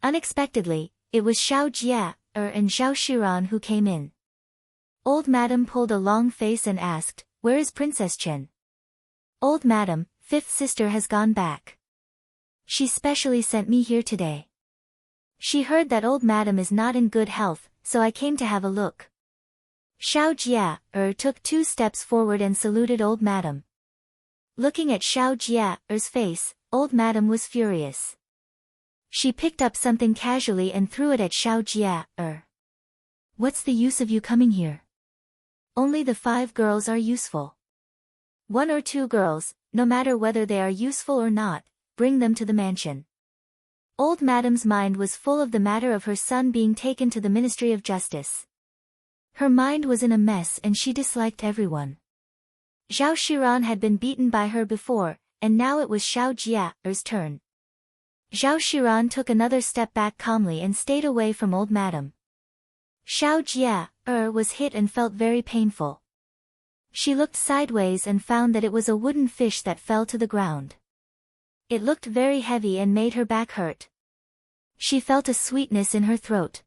Unexpectedly, it was Xiao Jia and Zhao Shiran who came in. Old Madam pulled a long face and asked, Where is Princess Chen? Old Madam, fifth sister has gone back. She specially sent me here today. She heard that old madam is not in good health, so I came to have a look. Xiao Jia took 2 steps forward and saluted old madam. Looking at Xiao Jia's face, old madam was furious. She picked up something casually and threw it at Xiao Jia. What's the use of you coming here? Only the 5 girls are useful. 1 or 2 girls, no matter whether they are useful or not, bring them to the mansion. Old madam's mind was full of the matter of her son being taken to the Ministry of Justice. Her mind was in a mess and she disliked everyone. Zhao Shiran had been beaten by her before, and now it was Xiao Jia's turn. Zhao Shiran took another step back calmly and stayed away from old madam. Xiao Jia was hit and felt very painful. She looked sideways and found that it was a wooden fish that fell to the ground. It looked very heavy and made her back hurt. She felt a sweetness in her throat.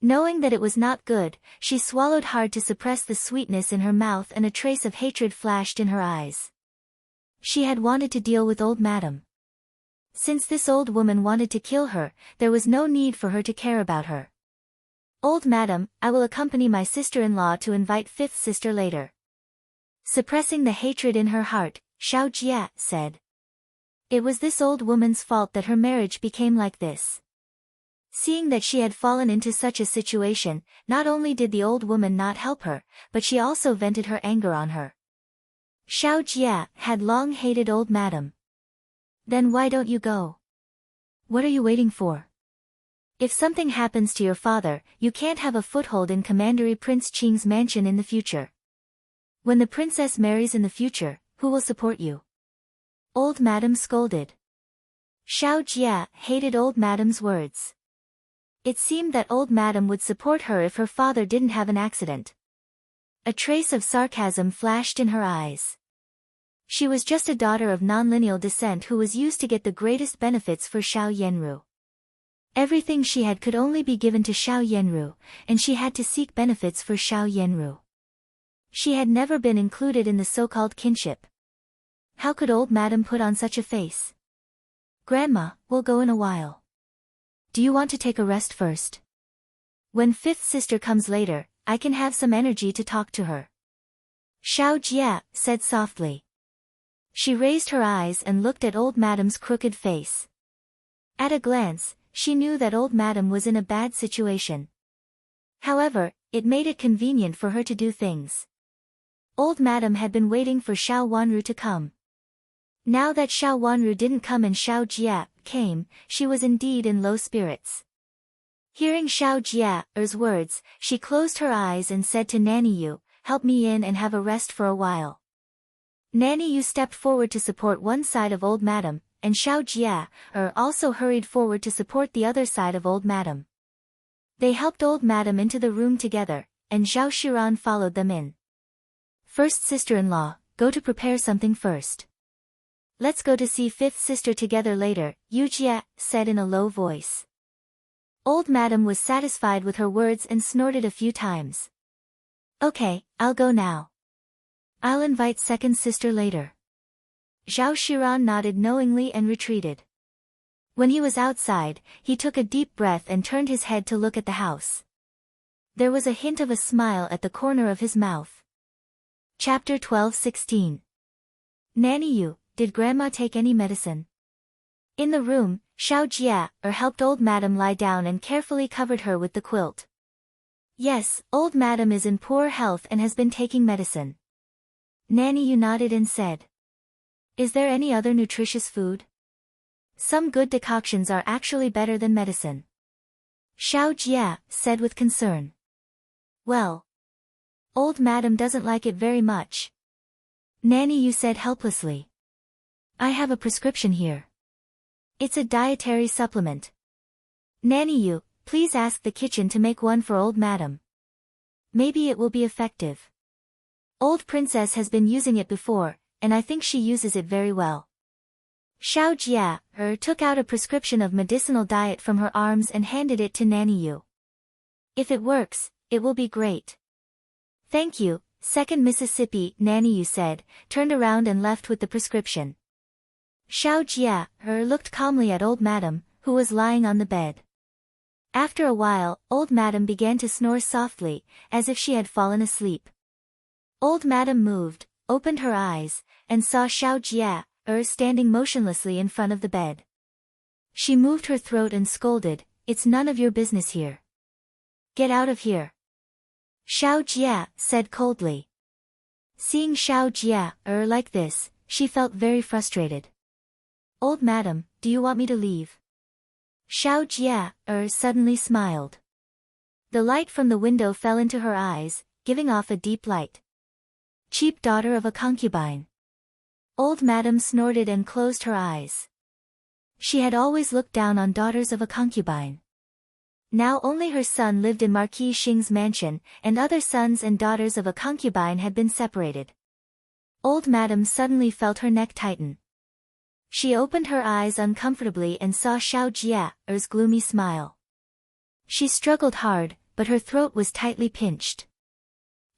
Knowing that it was not good, she swallowed hard to suppress the sweetness in her mouth and a trace of hatred flashed in her eyes. She had wanted to deal with old madam. Since this old woman wanted to kill her, there was no need for her to care about her. Old madam, I will accompany my sister-in-law to invite fifth sister later. Suppressing the hatred in her heart, Xiao Jia said. It was this old woman's fault that her marriage became like this. Seeing that she had fallen into such a situation, not only did the old woman not help her, but she also vented her anger on her. Xiao Jia had long hated old madam. Then why don't you go? What are you waiting for? If something happens to your father, you can't have a foothold in Commandery Prince Qing's mansion in the future. When the princess marries in the future, who will support you? Old madam scolded. Xiao Jia hated old madam's words. It seemed that old madam would support her if her father didn't have an accident. A trace of sarcasm flashed in her eyes. She was just a daughter of non-lineal descent who was used to get the greatest benefits for Xiao Yanru. Everything she had could only be given to Xiao Yanru, and she had to seek benefits for Xiao Yanru. She had never been included in the so-called kinship. How could old madam put on such a face? Grandma, we'll go in a while. Do you want to take a rest first? When fifth sister comes later, I can have some energy to talk to her. Xiao Jia said softly. She raised her eyes and looked at old madam's crooked face. At a glance, she knew that old madam was in a bad situation. However, it made it convenient for her to do things. Old madam had been waiting for Xiao Wanru to come. Now that Xiao Wanru didn't come and Xiao Jia came, she was indeed in low spirits. Hearing Xiao Jia's words, she closed her eyes and said to Nanny Yu, help me in and have a rest for a while. Nanny Yu stepped forward to support one side of old madam, and Xiao Jia also hurried forward to support the other side of old madam. They helped old madam into the room together, and Zhao Shiran followed them in. First sister-in-law, go to prepare something first. Let's go to see fifth sister together later, Yu Jia said in a low voice. Old madam was satisfied with her words and snorted a few times. Okay, I'll go now. I'll invite second sister later. Zhao Shiran nodded knowingly and retreated. When he was outside, he took a deep breath and turned his head to look at the house. There was a hint of a smile at the corner of his mouth. Chapter 12:16. Nanny Yu, did Grandma take any medicine? In the room, Xiao Jia helped old madam lie down and carefully covered her with the quilt. Yes, old madam is in poor health and has been taking medicine. Nanny Yu nodded and said. Is there any other nutritious food? Some good decoctions are actually better than medicine. Xiao Jia said with concern. Well, old madam doesn't like it very much. Nanny Yu said helplessly. I have a prescription here. It's a dietary supplement. Nanny Yu, please ask the kitchen to make one for old madam. Maybe it will be effective. Old princess has been using it before, and I think she uses it very well. Xiao Jia took out a prescription of medicinal diet from her arms and handed it to Nanny Yu. If it works, it will be great. Thank you, Second Mississippi, Nanny Yu said, turned around and left with the prescription. Xiao Jia looked calmly at old madam, who was lying on the bed. After a while, old madam began to snore softly, as if she had fallen asleep. Old madam moved, opened her eyes, and saw Xiao Jia standing motionlessly in front of the bed. She moved her throat and scolded, "It's none of your business here. Get out of here." Xiao Jia said coldly. Seeing Xiao Jia like this, she felt very frustrated. "Old madam, do you want me to leave?" Xiao Jia suddenly smiled. The light from the window fell into her eyes, giving off a deep light. Cheap daughter of a concubine. Old madam snorted and closed her eyes. She had always looked down on daughters of a concubine. Now only her son lived in Marquis Xing's mansion, and other sons and daughters of a concubine had been separated. Old madam suddenly felt her neck tighten. She opened her eyes uncomfortably and saw Xiao Jia's gloomy smile. She struggled hard, but her throat was tightly pinched.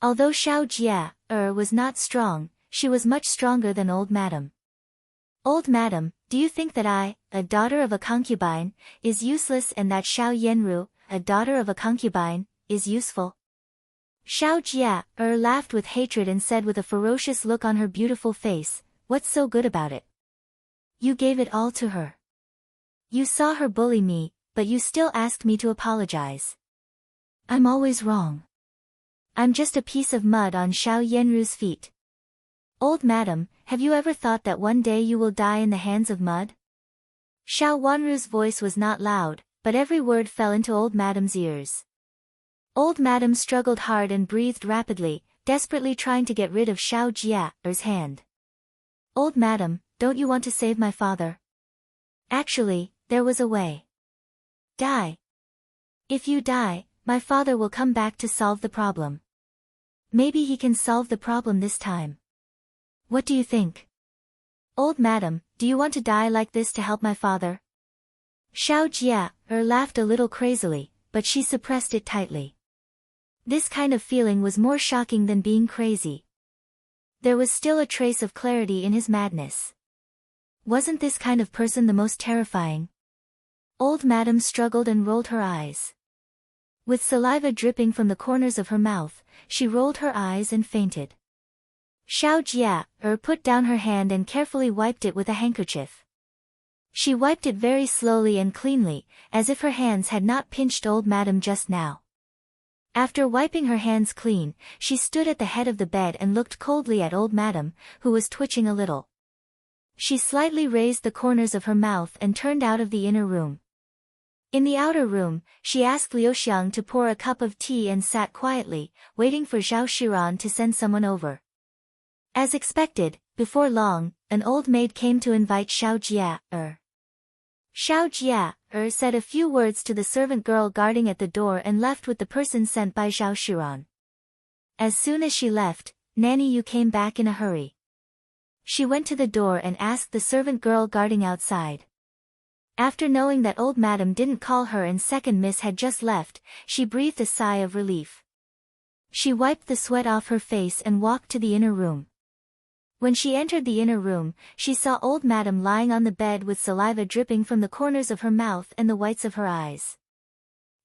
Although Xiao Jia was not strong, she was much stronger than old madam. "Old madam, do you think that I, a daughter of a concubine, is useless and that Xiao Yenru, a daughter of a concubine, is useful?" Xiao Jia laughed with hatred and said with a ferocious look on her beautiful face, "What's so good about it? You gave it all to her. You saw her bully me, but you still asked me to apologize. I'm always wrong. I'm just a piece of mud on Xiao Yenru's feet. Old madam, have you ever thought that one day you will die in the hands of mud?" Xiao Wanru's voice was not loud, but every word fell into old madam's ears. Old madam struggled hard and breathed rapidly, desperately trying to get rid of Xiao Jia's hand. "Old madam, don't you want to save my father?" "Actually, there was a way. Die. If you die, my father will come back to solve the problem. Maybe he can solve the problem this time. What do you think?" "Old madam, do you want to die like this to help my father?" Xiao Jia laughed a little crazily, but she suppressed it tightly. This kind of feeling was more shocking than being crazy. There was still a trace of clarity in his madness. Wasn't this kind of person the most terrifying? Old madam struggled and rolled her eyes. With saliva dripping from the corners of her mouth, she rolled her eyes and fainted. Xiao Jia put down her hand and carefully wiped it with a handkerchief. She wiped it very slowly and cleanly, as if her hands had not pinched old madam just now. After wiping her hands clean, she stood at the head of the bed and looked coldly at old madam, who was twitching a little. She slightly raised the corners of her mouth and turned out of the inner room. In the outer room, she asked Liu Xiang to pour a cup of tea and sat quietly, waiting for Zhao Shiran to send someone over. As expected, before long, an old maid came to invite Xiao Jia. Xiao Jia said a few words to the servant girl guarding at the door and left with the person sent by Zhao Shiran. As soon as she left, Nanny Yu came back in a hurry. She went to the door and asked the servant girl guarding outside. After knowing that old madam didn't call her and second miss had just left, she breathed a sigh of relief. She wiped the sweat off her face and walked to the inner room. When she entered the inner room, she saw old madam lying on the bed with saliva dripping from the corners of her mouth and the whites of her eyes.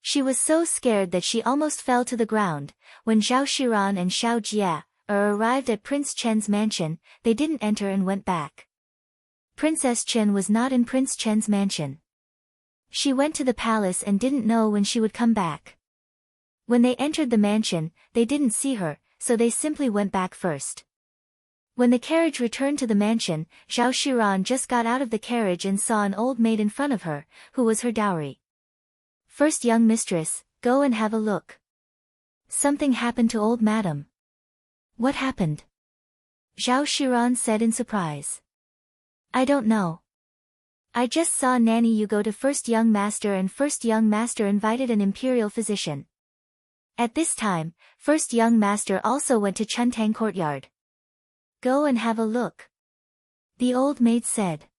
She was so scared that she almost fell to the ground. When Zhao Shiran and Xiao Jia arrived at Prince Chen's mansion, they didn't enter and went back. Princess Chen was not in Prince Chen's mansion. She went to the palace and didn't know when she would come back. When they entered the mansion, they didn't see her, so they simply went back first. When the carriage returned to the mansion, Zhao Shiran just got out of the carriage and saw an old maid in front of her, who was her dowry. "First young mistress, go and have a look. Something happened to old madam." "What happened?" Zhao Shiran said in surprise. "I don't know. I just saw Nanny Yu go to first young master and first young master invited an imperial physician. At this time, first young master also went to Chuntang courtyard. Go and have a look," the old maid said.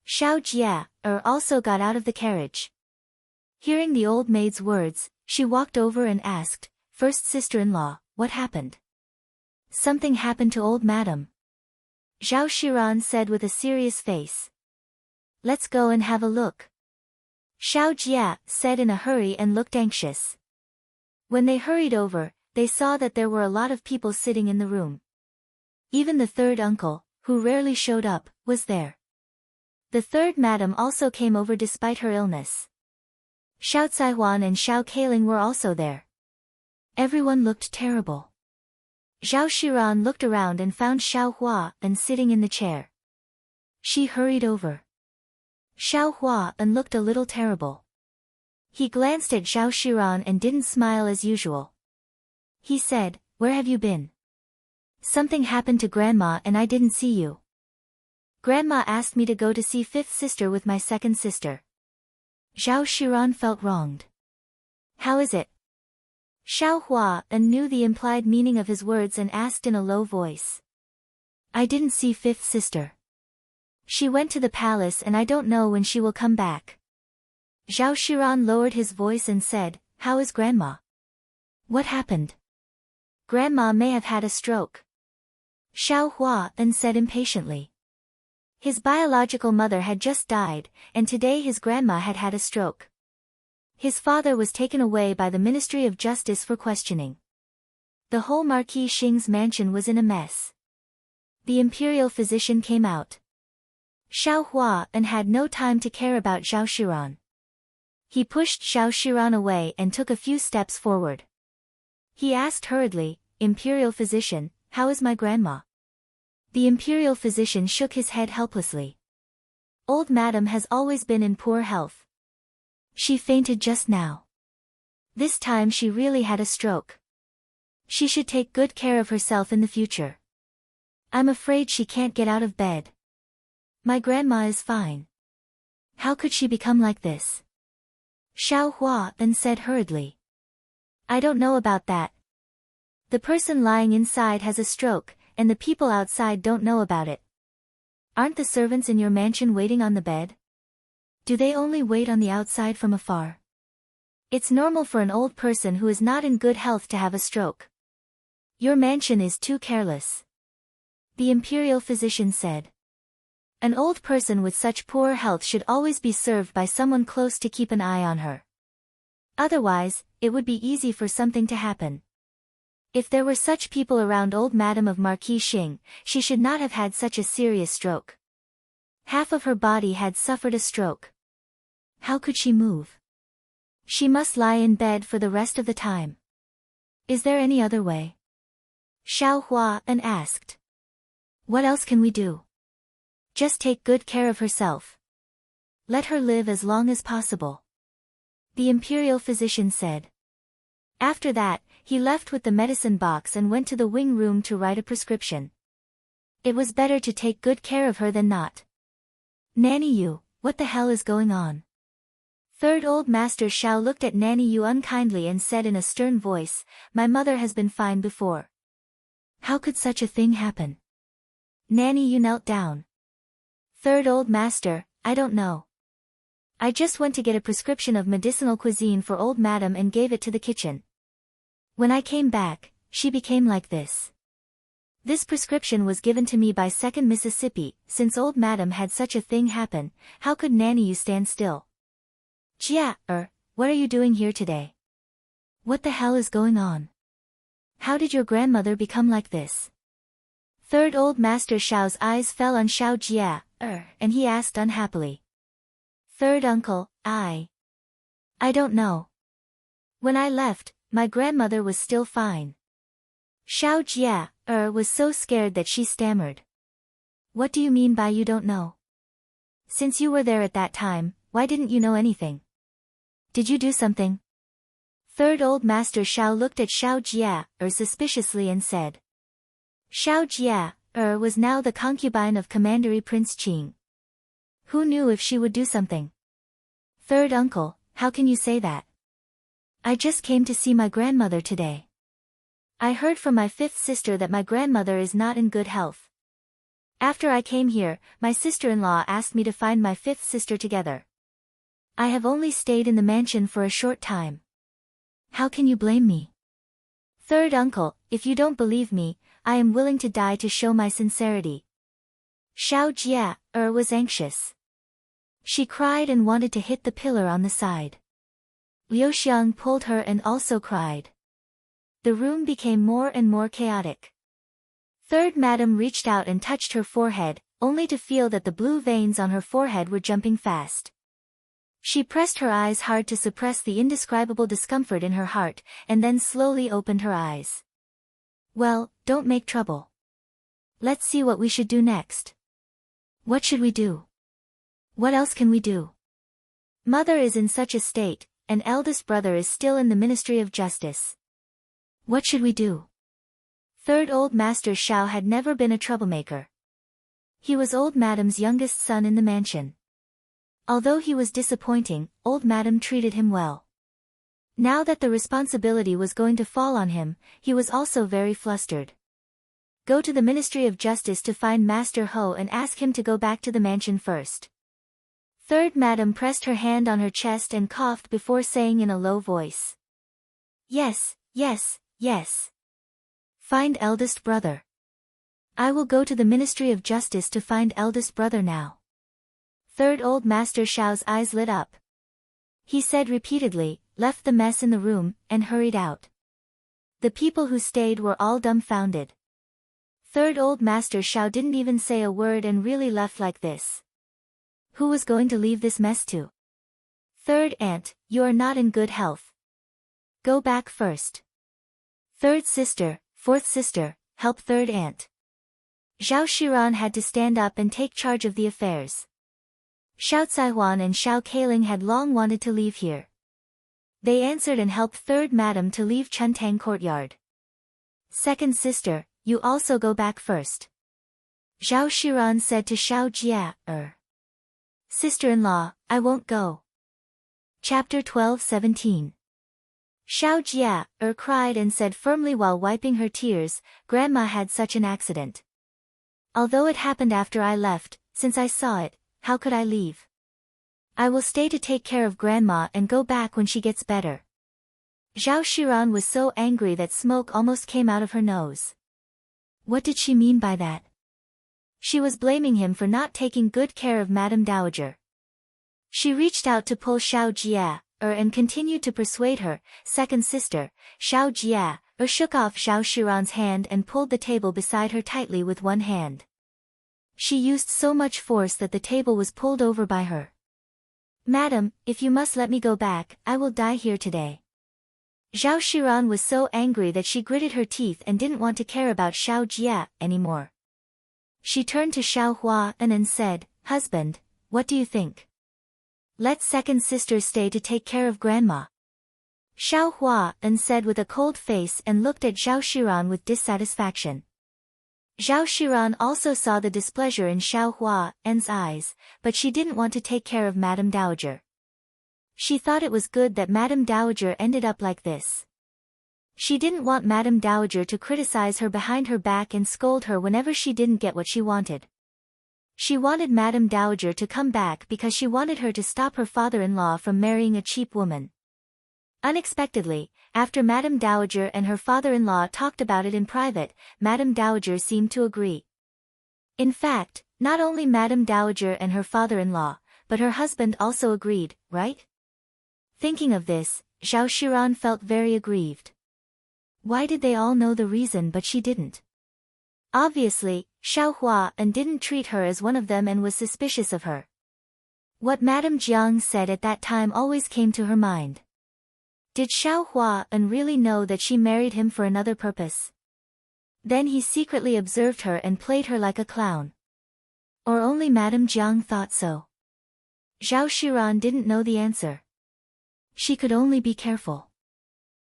Xiao Jia also got out of the carriage. Hearing the old maid's words, she walked over and asked, "First sister-in-law, what happened?" "Something happened to old madam." Zhao Shiran said with a serious face. Let's go and have a look. Xiao Jia said in a hurry and looked anxious. When they hurried over, they saw that there were a lot of people sitting in the room. Even the third uncle, who rarely showed up, was there. The third madam also came over despite her illness. Xiao Caihuan and Xiao Kailing were also there. Everyone looked terrible. Zhao Shiran looked around and found Xiao Hua and sitting in the chair. She hurried over. Xiao Hua and looked a little terrible. He glanced at Zhao Shiran and didn't smile as usual. He said, "Where have you been? Something happened to Grandma and I didn't see you. Grandma asked me to go to see fifth sister with my second sister." Zhao Shiran felt wronged. "How is it?" Xiao Hua and knew the implied meaning of his words and asked in a low voice. "I didn't see fifth sister. She went to the palace and I don't know when she will come back." Zhao Shiran lowered his voice and said, "How is Grandma? What happened?" "Grandma may have had a stroke." Xiao Hua then said impatiently. His biological mother had just died, and today his grandma had had a stroke. His father was taken away by the Ministry of Justice for questioning. The whole Marquis Xing's mansion was in a mess. The imperial physician came out. Xiao Hua and had no time to care about Zhao Shiran. He pushed Zhao Shiran away and took a few steps forward. He asked hurriedly, "Imperial physician, how is my grandma?" The imperial physician shook his head helplessly. "Old madam has always been in poor health. She fainted just now. This time she really had a stroke. She should take good care of herself in the future. I'm afraid she can't get out of bed. My grandma is fine. How could she become like this?" Xiao Hua then said hurriedly. "I don't know about that. The person lying inside has a stroke, and the people outside don't know about it. Aren't the servants in your mansion waiting on the bed? Do they only wait on the outside from afar? It's normal for an old person who is not in good health to have a stroke. Your mansion is too careless," the imperial physician said. "An old person with such poor health should always be served by someone close to keep an eye on her. Otherwise, it would be easy for something to happen. If there were such people around old Madam of Marquis Xing, she should not have had such a serious stroke. Half of her body had suffered a stroke. How could she move? She must lie in bed for the rest of the time. Is there any other way?" Xiao Hua then asked. "What else can we do? Just take good care of herself. Let her live as long as possible," the imperial physician said. After that, he left with the medicine box and went to the wing room to write a prescription. It was better to take good care of her than not. "Nanny Yu, what the hell is going on?" Third Old Master Xiao looked at Nanny Yu unkindly and said in a stern voice, "My mother has been fine before. How could such a thing happen?" Nanny Yu knelt down. "Third Old Master, I don't know. I just went to get a prescription of medicinal cuisine for old madam and gave it to the kitchen. When I came back, she became like this. This prescription was given to me by Second Mississippi. Since old madam had such a thing happen, how could Nanny Yu stand still?" "Jia, what are you doing here today? What the hell is going on? How did your grandmother become like this?" Third Old Master Xiao's eyes fell on Xiao Jia, and he asked unhappily. "Third uncle, I don't know. When I left, my grandmother was still fine." Xiao Jia, was so scared that she stammered. "What do you mean by you don't know? Since you were there at that time, why didn't you know anything? Did you do something?" Third Old Master Xiao looked at Xiao Jia, suspiciously and said. Xiao Jia, was now the concubine of Commandery Prince Qing. Who knew if she would do something? "Third uncle, how can you say that? I just came to see my grandmother today. I heard from my fifth sister that my grandmother is not in good health. After I came here, my sister-in-law asked me to find my fifth sister together. I have only stayed in the mansion for a short time. How can you blame me? Third uncle, if you don't believe me, I am willing to die to show my sincerity. Xiao Jia was anxious. She cried and wanted to hit the pillar on the side. Liu Xiang pulled her and also cried. The room became more and more chaotic. Third Madam reached out and touched her forehead, only to feel that the blue veins on her forehead were jumping fast. She pressed her eyes hard to suppress the indescribable discomfort in her heart, and then slowly opened her eyes. Well, don't make trouble. Let's see what we should do next. What should we do? What else can we do? Mother is in such a state, and eldest brother is still in the Ministry of Justice. What should we do? Third Old Master Xiao had never been a troublemaker. He was Old Madam's youngest son in the mansion. Although he was disappointing, Old Madam treated him well. Now that the responsibility was going to fall on him, he was also very flustered. Go to the Ministry of Justice to find Master Ho and ask him to go back to the mansion first. Third Madam pressed her hand on her chest and coughed before saying in a low voice. Yes, yes, yes. Find eldest brother. I will go to the Ministry of Justice to find eldest brother now. Third Old Master Xiao's eyes lit up. He said repeatedly, left the mess in the room, and hurried out. The people who stayed were all dumbfounded. Third Old Master Xiao didn't even say a word and really left like this. Who was going to leave this mess to? Third Aunt, you are not in good health. Go back first. Third Sister, Fourth Sister, help Third Aunt. Zhao Shiran had to stand up and take charge of the affairs. Xiao Caihuan and Xiao Kailing had long wanted to leave here. They answered and helped Third Madam to leave Chuntang Courtyard. Second Sister, you also go back first. Zhao Shiran said to Xiao Jia, Sister-in-law, I won't go. Chapter 12-17. Xiao Jia, cried and said firmly while wiping her tears, Grandma had such an accident. Although it happened after I left, since I saw it, how could I leave? I will stay to take care of Grandma and go back when she gets better. Zhao Shiran was so angry that smoke almost came out of her nose. What did she mean by that? She was blaming him for not taking good care of Madame Dowager. She reached out to pull Xiao Jia, and continued to persuade her, second sister, Xiao Jia, shook off Zhao Shiran's hand and pulled the table beside her tightly with one hand. She used so much force that the table was pulled over by her. Madam, if you must let me go back, I will die here today. Zhao Shiran was so angry that she gritted her teeth and didn't want to care about Xiao Jia anymore. She turned to Xiao Hua and said, Husband, what do you think? Let second sister stay to take care of Grandma. Xiao Hua said with a cold face and looked at Zhao Shiran with dissatisfaction. Zhao Shiran also saw the displeasure in Xiao Hua's eyes, but she didn't want to take care of Madame Dowager. She thought it was good that Madame Dowager ended up like this. She didn't want Madame Dowager to criticize her behind her back and scold her whenever she didn't get what she wanted. She wanted Madame Dowager to come back because she wanted her to stop her father-in-law from marrying a cheap woman. Unexpectedly, after Madame Dowager and her father-in-law talked about it in private, Madame Dowager seemed to agree. In fact, not only Madame Dowager and her father-in-law, but her husband also agreed, right? Thinking of this, Zhao Shiran felt very aggrieved. Why did they all know the reason but she didn't? Obviously, Xiao Hua didn't treat her as one of them and was suspicious of her. What Madame Jiang said at that time always came to her mind. Did Xiao Hua really know that she married him for another purpose? Then he secretly observed her and played her like a clown. Or only Madame Jiang thought so? Zhao Shiran didn't know the answer. She could only be careful.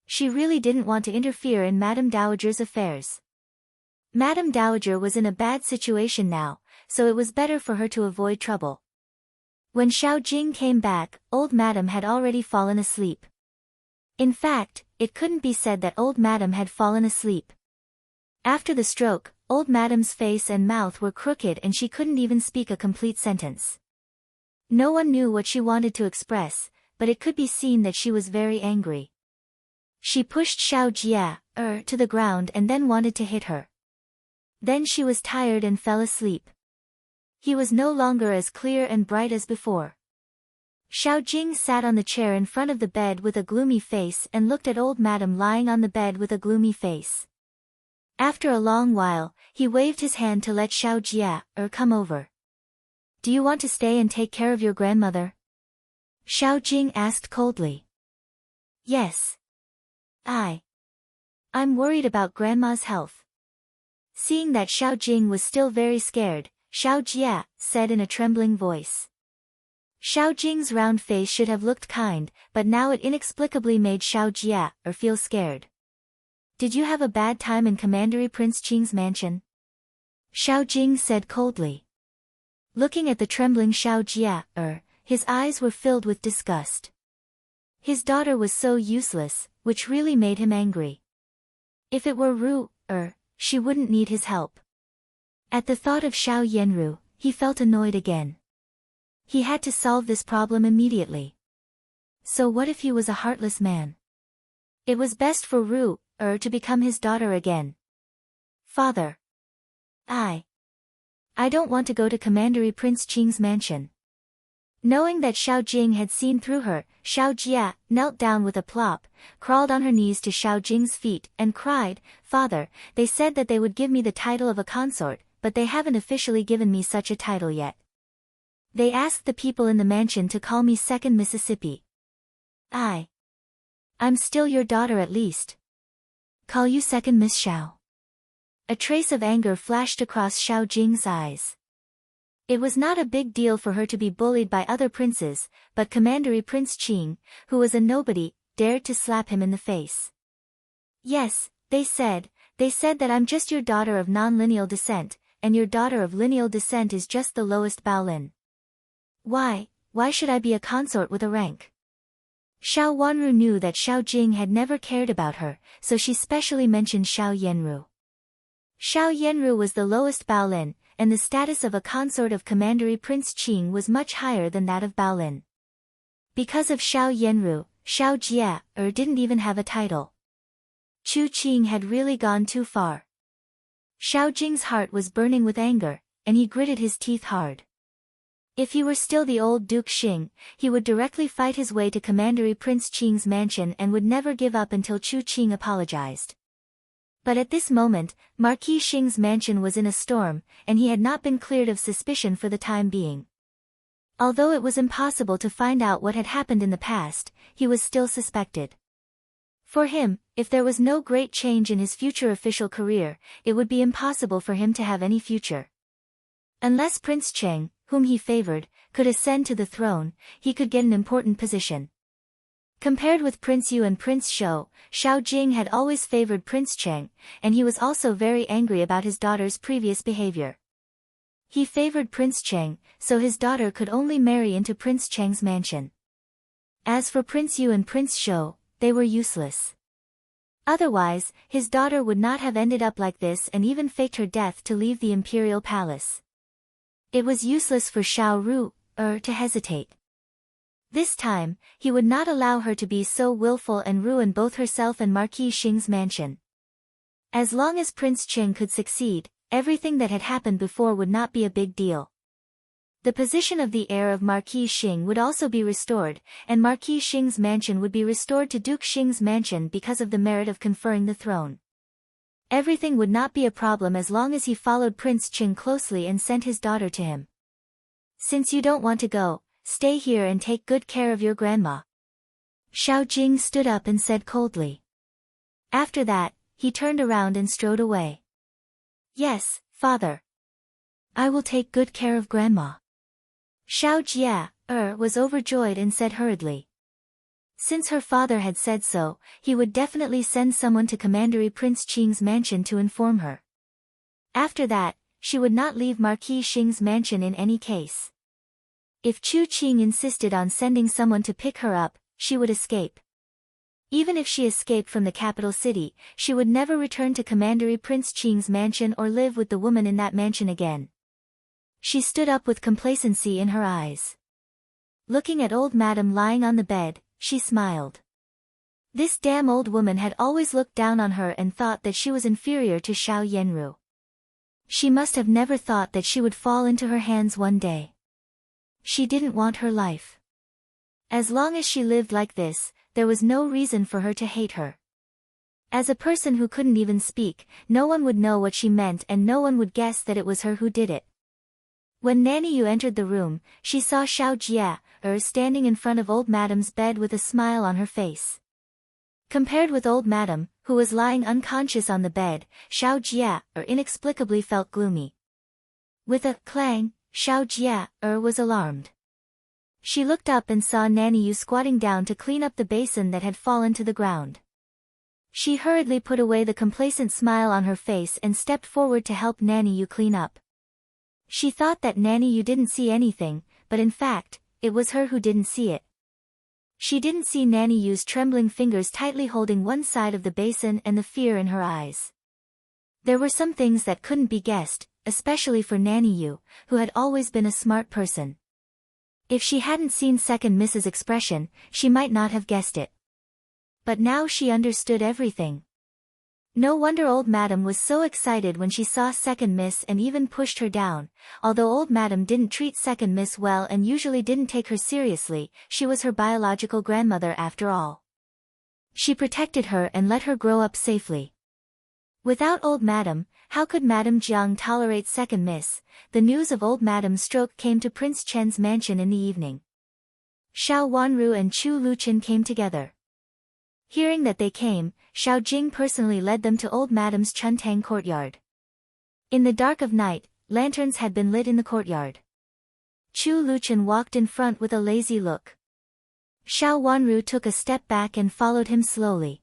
She really didn't want to interfere in Madame Dowager's affairs. Madame Dowager was in a bad situation now, so it was better for her to avoid trouble. When Xiao Jing came back, old Madame had already fallen asleep. In fact, it couldn't be said that old Madame had fallen asleep. After the stroke, old Madame's face and mouth were crooked and she couldn't even speak a complete sentence. No one knew what she wanted to express, but it could be seen that she was very angry. She pushed Xiao Jia, to the ground and then wanted to hit her. Then she was tired and fell asleep. He was no longer as clear and bright as before. Xiao Jing sat on the chair in front of the bed with a gloomy face and looked at old madam lying on the bed with a gloomy face. After a long while, he waved his hand to let Xiao Jia come over. Do you want to stay and take care of your grandmother? Xiao Jing asked coldly. Yes. I'm worried about grandma's health. Seeing that Xiao Jing was still very scared, Xiao Jia said in a trembling voice. Xiao Jing's round face should have looked kind, but now it inexplicably made Xiao Jia feel scared. Did you have a bad time in Commandery Prince Qing's mansion? Xiao Jing said coldly. Looking at the trembling Xiao Jia, his eyes were filled with disgust. His daughter was so useless, which really made him angry. If it were Ru, she wouldn't need his help. At the thought of Xiao Yanru, he felt annoyed again. He had to solve this problem immediately. So what if he was a heartless man? It was best for Ru, to become his daughter again. Father. I don't want to go to Commandery Prince Qing's mansion. Knowing that Xiao Jing had seen through her, Xiao Jia knelt down with a plop, crawled on her knees to Xiao Jing's feet, and cried, Father, they said that they would give me the title of a consort, but they haven't officially given me such a title yet. They asked the people in the mansion to call me Second Mississippi. I'm still your daughter at least. Call you Second Miss Xiao. A trace of anger flashed across Xiao Jing's eyes. It was not a big deal for her to be bullied by other princes, but Commandery Prince Qing, who was a nobody, dared to slap him in the face. Yes, they said that I'm just your daughter of non-lineal descent, and your daughter of lineal descent is just the lowest Baolin. Why should I be a consort with a rank? Xiao Wanru knew that Xiao Jing had never cared about her, so she specially mentioned Xiao Yanru. Xiao Yanru was the lowest Baolin, and the status of a consort of Commandery Prince Qing was much higher than that of Baolin. Because of Xiao Yanru, Xiao Jia didn't even have a title. Chu Qing had really gone too far. Xiao Jing's heart was burning with anger, and he gritted his teeth hard. If he were still the old Duke Xing, he would directly fight his way to Commandery Prince Qing's mansion and would never give up until Chu Qing apologized. But at this moment, Marquis Xing's mansion was in a storm, and he had not been cleared of suspicion for the time being. Although it was impossible to find out what had happened in the past, he was still suspected. For him, if there was no great change in his future official career, it would be impossible for him to have any future. Unless Prince Cheng, whom he favored, could ascend to the throne, he could get an important position. Compared with Prince Yu and Prince Shou, Xiao Jing had always favored Prince Cheng, and he was also very angry about his daughter's previous behavior. He favored Prince Cheng, so his daughter could only marry into Prince Cheng's mansion. As for Prince Yu and Prince Shou, they were useless. Otherwise, his daughter would not have ended up like this and even faked her death to leave the imperial palace. It was useless for Xiao Ru to hesitate. This time, he would not allow her to be so willful and ruin both herself and Marquis Xing's mansion. As long as Prince Cheng could succeed, everything that had happened before would not be a big deal. The position of the heir of Marquis Xing would also be restored, and Marquis Xing's mansion would be restored to Duke Xing's mansion because of the merit of conferring the throne. Everything would not be a problem as long as he followed Prince Cheng closely and sent his daughter to him. Since you don't want to go, stay here and take good care of your grandma. Xiao Jing stood up and said coldly. After that, he turned around and strode away. Yes, father. I will take good care of grandma. Xiao Jia was overjoyed and said hurriedly. Since her father had said so, he would definitely send someone to Commandery Prince Qing's mansion to inform her. After that, she would not leave Marquis Xing's mansion in any case. If Chu Qing insisted on sending someone to pick her up, she would escape. Even if she escaped from the capital city, she would never return to Commandery Prince Qing's mansion or live with the woman in that mansion again. She stood up with complacency in her eyes. Looking at old madam lying on the bed, she smiled. This damn old woman had always looked down on her and thought that she was inferior to Xiao Yanru. She must have never thought that she would fall into her hands one day. She didn't want her life. As long as she lived like this, there was no reason for her to hate her. As a person who couldn't even speak, no one would know what she meant and no one would guess that it was her who did it. When Nanny Yu entered the room, she saw Xiao Jia standing in front of old Madam's bed with a smile on her face. Compared with old Madam, who was lying unconscious on the bed, Xiao Jia inexplicably felt gloomy. With a clang, Xiao Jia was alarmed. She looked up and saw Nanny Yu squatting down to clean up the basin that had fallen to the ground. She hurriedly put away the complacent smile on her face and stepped forward to help Nanny Yu clean up. She thought that Nanny Yu didn't see anything, but in fact, it was her who didn't see it. She didn't see Nanny Yu's trembling fingers tightly holding one side of the basin and the fear in her eyes. There were some things that couldn't be guessed, especially for Nanny Yu, who had always been a smart person. If she hadn't seen Second Miss's expression, she might not have guessed it. But now she understood everything. No wonder old Madam was so excited when she saw Second Miss and even pushed her down. Although old Madam didn't treat Second Miss well and usually didn't take her seriously, she was her biological grandmother after all. She protected her and let her grow up safely. Without old Madam, how could Madame Jiang tolerate Second Miss? The news of old Madam's stroke came to Prince Chen's mansion in the evening. Xiao Wanru and Chu Luqin came together. Hearing that they came, Xiao Jing personally led them to old Madam's Chuntang courtyard. In the dark of night, lanterns had been lit in the courtyard. Chu Luqin walked in front with a lazy look. Xiao Wanru took a step back and followed him slowly.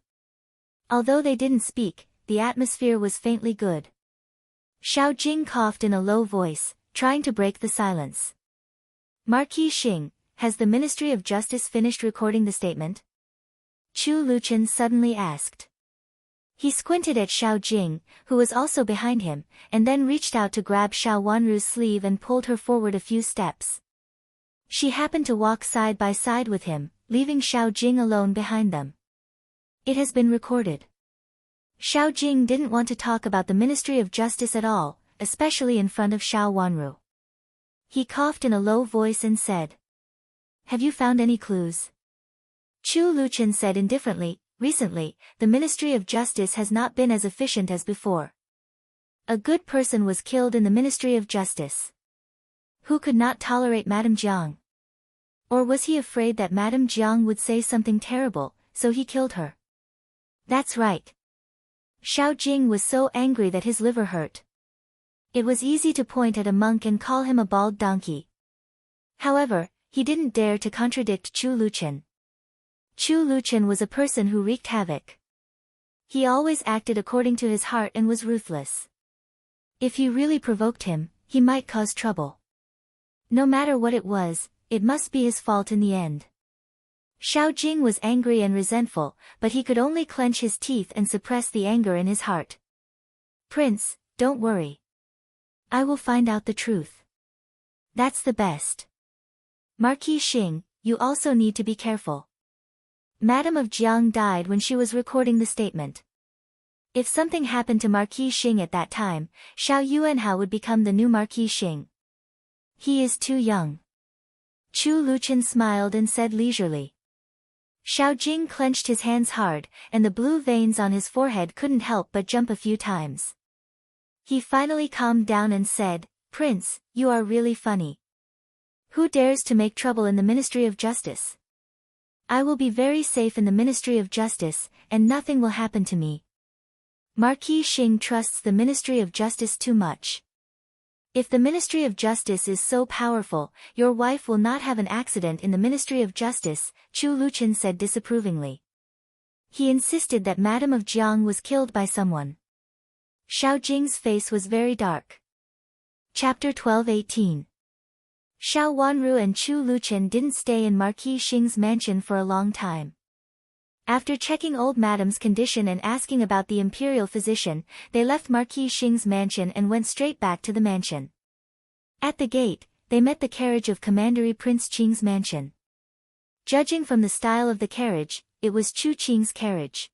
Although they didn't speak, the atmosphere was faintly good. Xiao Jing coughed in a low voice, trying to break the silence. Marquis Xing, has the Ministry of Justice finished recording the statement? Chu Luqin suddenly asked. He squinted at Xiao Jing, who was also behind him, and then reached out to grab Xiao Wanru's sleeve and pulled her forward a few steps. She happened to walk side by side with him, leaving Xiao Jing alone behind them. It has been recorded. Xiao Jing didn't want to talk about the Ministry of Justice at all, especially in front of Xiao Wanru. He coughed in a low voice and said, "Have you found any clues?" Chu Luqin said indifferently, "Recently, the Ministry of Justice has not been as efficient as before. A good person was killed in the Ministry of Justice. Who could not tolerate Madame Jiang? Or was he afraid that Madame Jiang would say something terrible, so he killed her?" That's right. Xiao Jing was so angry that his liver hurt. It was easy to point at a monk and call him a bald donkey. However, he didn't dare to contradict Chu Luqin. Chu Luqin was a person who wreaked havoc. He always acted according to his heart and was ruthless. If you really provoked him, he might cause trouble. No matter what it was, it must be his fault in the end. Xiao Jing was angry and resentful, but he could only clench his teeth and suppress the anger in his heart. "Prince, don't worry. I will find out the truth. That's the best. Marquis Xing, you also need to be careful. Madame of Jiang died when she was recording the statement. If something happened to Marquis Xing at that time, Xiao Yuanhao would become the new Marquis Xing. He is too young." Chu Luqin smiled and said leisurely. Xiao Jing clenched his hands hard, and the blue veins on his forehead couldn't help but jump a few times. He finally calmed down and said, "Prince, you are really funny. Who dares to make trouble in the Ministry of Justice? I will be very safe in the Ministry of Justice, and nothing will happen to me." Marquis Xing trusts the Ministry of Justice too much. If the Ministry of Justice is so powerful, your wife will not have an accident in the Ministry of Justice, Chu Luqin said disapprovingly. He insisted that Madame of Jiang was killed by someone. Xiao Jing's face was very dark. Chapter 12:18. Xiao Wanru and Chu Luqin didn't stay in Marquis Xing's mansion for a long time. After checking old Madame's condition and asking about the imperial physician, they left Marquis Xing's mansion and went straight back to the mansion. At the gate, they met the carriage of Commandery Prince Qing's mansion. Judging from the style of the carriage, it was Chu Qing's carriage.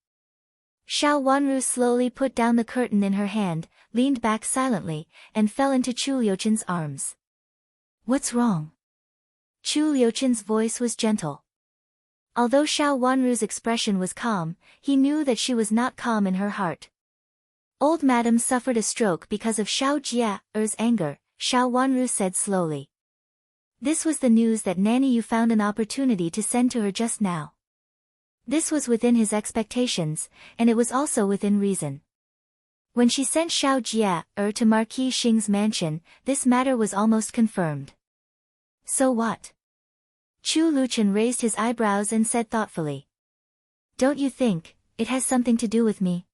Xiao Wanru slowly put down the curtain in her hand, leaned back silently, and fell into Chu Liuchen's arms. What's wrong? Chu Liuchen's voice was gentle. Although Xiao Wanru's expression was calm, he knew that she was not calm in her heart. Old madam suffered a stroke because of Xiao Jie's anger, Xiao Wanru said slowly. This was the news that Nanny Yu found an opportunity to send to her just now. This was within his expectations, and it was also within reason. When she sent Xiao Jie to Marquis Xing's mansion, this matter was almost confirmed. So what? Chu Luchen raised his eyebrows and said thoughtfully. Don't you think it has something to do with me?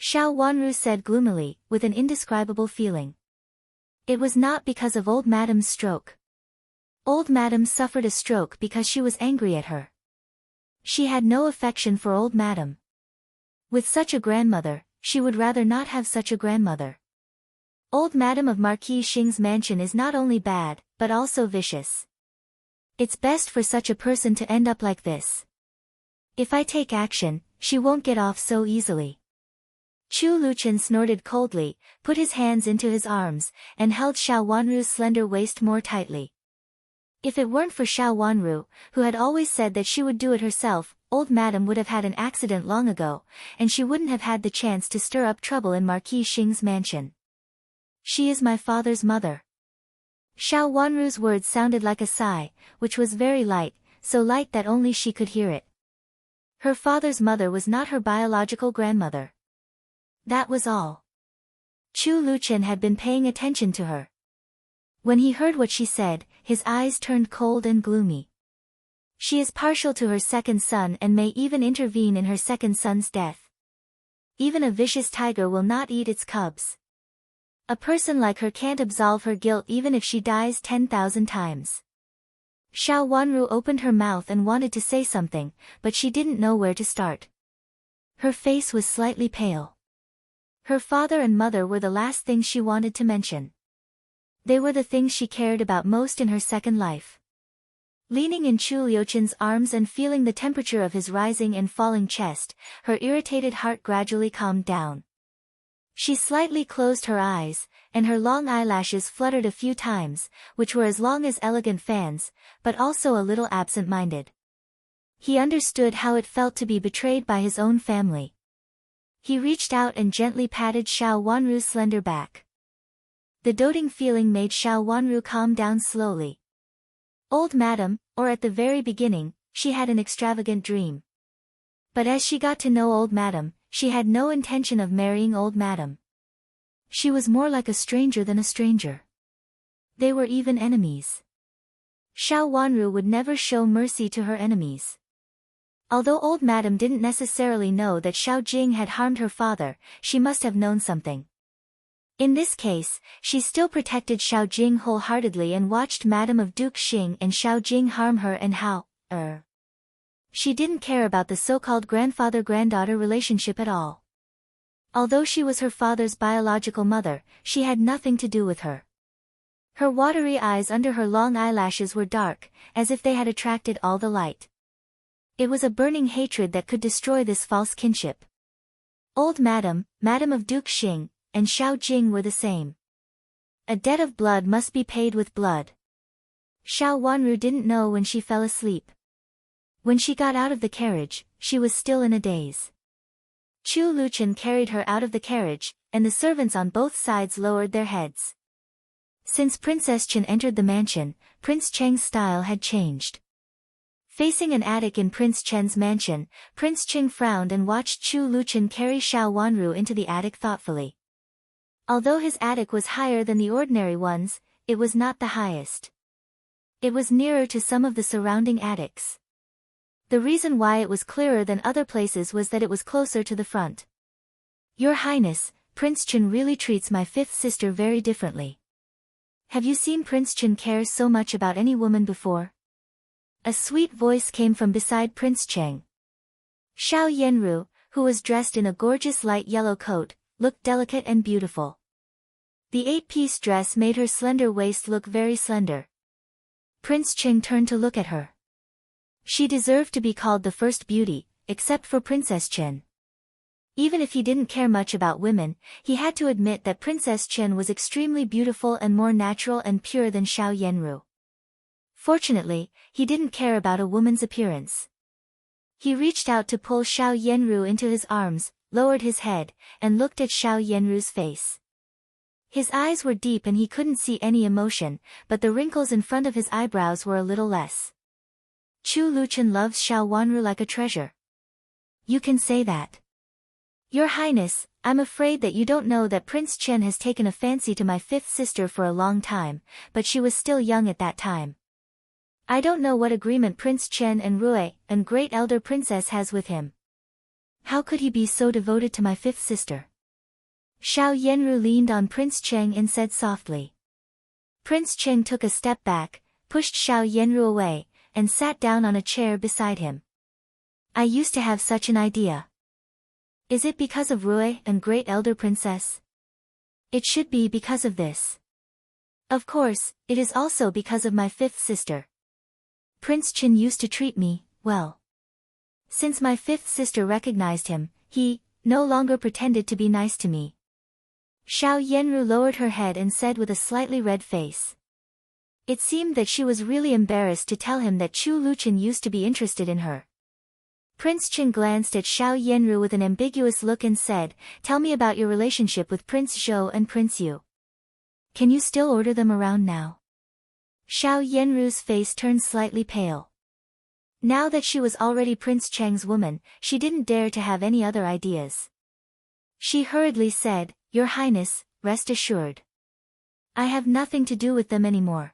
Xiao Wanru said gloomily, with an indescribable feeling. It was not because of old madam's stroke. Old madam suffered a stroke because she was angry at her. She had no affection for old madam. With such a grandmother, she would rather not have such a grandmother. Old madam of Marquis Xing's mansion is not only bad, but also vicious. It's best for such a person to end up like this. If I take action, she won't get off so easily. Chu Luchen snorted coldly, put his hands into his arms, and held Xiao Wanru's slender waist more tightly. If it weren't for Xiao Wanru, who had always said that she would do it herself, old madam would have had an accident long ago, and she wouldn't have had the chance to stir up trouble in Marquis Xing's mansion. She is my father's mother. Xiao Wanru's words sounded like a sigh, which was very light, so light that only she could hear it. Her father's mother was not her biological grandmother. That was all. Chu Luchen had been paying attention to her. When he heard what she said, his eyes turned cold and gloomy. She is partial to her second son and may even intervene in her second son's death. Even a vicious tiger will not eat its cubs. A person like her can't absolve her guilt even if she dies 10,000 times. Xiao Wanru opened her mouth and wanted to say something, but she didn't know where to start. Her face was slightly pale. Her father and mother were the last things she wanted to mention. They were the things she cared about most in her second life. Leaning in Chu Liuchen's arms and feeling the temperature of his rising and falling chest, her irritated heart gradually calmed down. She slightly closed her eyes, and her long eyelashes fluttered a few times, which were as long as elegant fans, but also a little absent-minded. He understood how it felt to be betrayed by his own family. He reached out and gently patted Xiao Wanru's slender back. The doting feeling made Xiao Wanru calm down slowly. Old madam, or at the very beginning, she had an extravagant dream. But as she got to know old madam, she had no intention of marrying old madam. She was more like a stranger than a stranger. They were even enemies. Xiao Wanru would never show mercy to her enemies. Although old madam didn't necessarily know that Xiao Jing had harmed her father, she must have known something. In this case, she still protected Xiao Jing wholeheartedly and watched Madam of Duke Xing and Xiao Jing harm her and how. She didn't care about the so-called grandfather-granddaughter relationship at all. Although she was her father's biological mother, she had nothing to do with her. Her watery eyes under her long eyelashes were dark, as if they had attracted all the light. It was a burning hatred that could destroy this false kinship. Old Madam, Madam of Duke Xing, and Xiao Jing were the same. A debt of blood must be paid with blood. Xiao Wanru didn't know when she fell asleep. When she got out of the carriage, she was still in a daze. Chu Luchen carried her out of the carriage, and the servants on both sides lowered their heads. Since Princess Chen entered the mansion, Prince Cheng's style had changed. Facing an attic in Prince Chen's mansion, Prince Cheng frowned and watched Chu Luchen carry Xiao Wanru into the attic thoughtfully. Although his attic was higher than the ordinary ones, it was not the highest. It was nearer to some of the surrounding attics. The reason why it was clearer than other places was that it was closer to the front. Your Highness, Prince Chen really treats my fifth sister very differently. Have you seen Prince Chen care so much about any woman before? A sweet voice came from beside Prince Cheng. Xiao Yanru, who was dressed in a gorgeous light yellow coat, looked delicate and beautiful. The 8-piece dress made her slender waist look very slender. Prince Cheng turned to look at her. She deserved to be called the first beauty, except for Princess Chen. Even if he didn't care much about women, he had to admit that Princess Chen was extremely beautiful and more natural and pure than Xiao Yenru. Fortunately, he didn't care about a woman's appearance. He reached out to pull Xiao Yenru into his arms, lowered his head, and looked at Xiao Yenru's face. His eyes were deep and he couldn't see any emotion, but the wrinkles in front of his eyebrows were a little less. Chu Luchen loves Xiao Wanru like a treasure. You can say that. Your Highness, I'm afraid that you don't know that Prince Chen has taken a fancy to my fifth sister for a long time, but she was still young at that time. I don't know what agreement Prince Chen and Rui, and great elder princess has with him. How could he be so devoted to my fifth sister? Xiao Yenru leaned on Prince Cheng and said softly. Prince Cheng took a step back, pushed Xiao Yenru away, and sat down on a chair beside him. I used to have such an idea. Is it because of Rui and great elder princess? It should be because of this. Of course, it is also because of my fifth sister. Prince Chen used to treat me well. Since my fifth sister recognized him, he no longer pretended to be nice to me. Xiao Yenru lowered her head and said with a slightly red face. It seemed that she was really embarrassed to tell him that Chu Luchen used to be interested in her. Prince Chen glanced at Xiao Yenru with an ambiguous look and said, Tell me about your relationship with Prince Zhou and Prince Yu. Can you still order them around now? Xiao Yenru's face turned slightly pale. Now that she was already Prince Cheng's woman, she didn't dare to have any other ideas. She hurriedly said, Your Highness, rest assured. I have nothing to do with them anymore.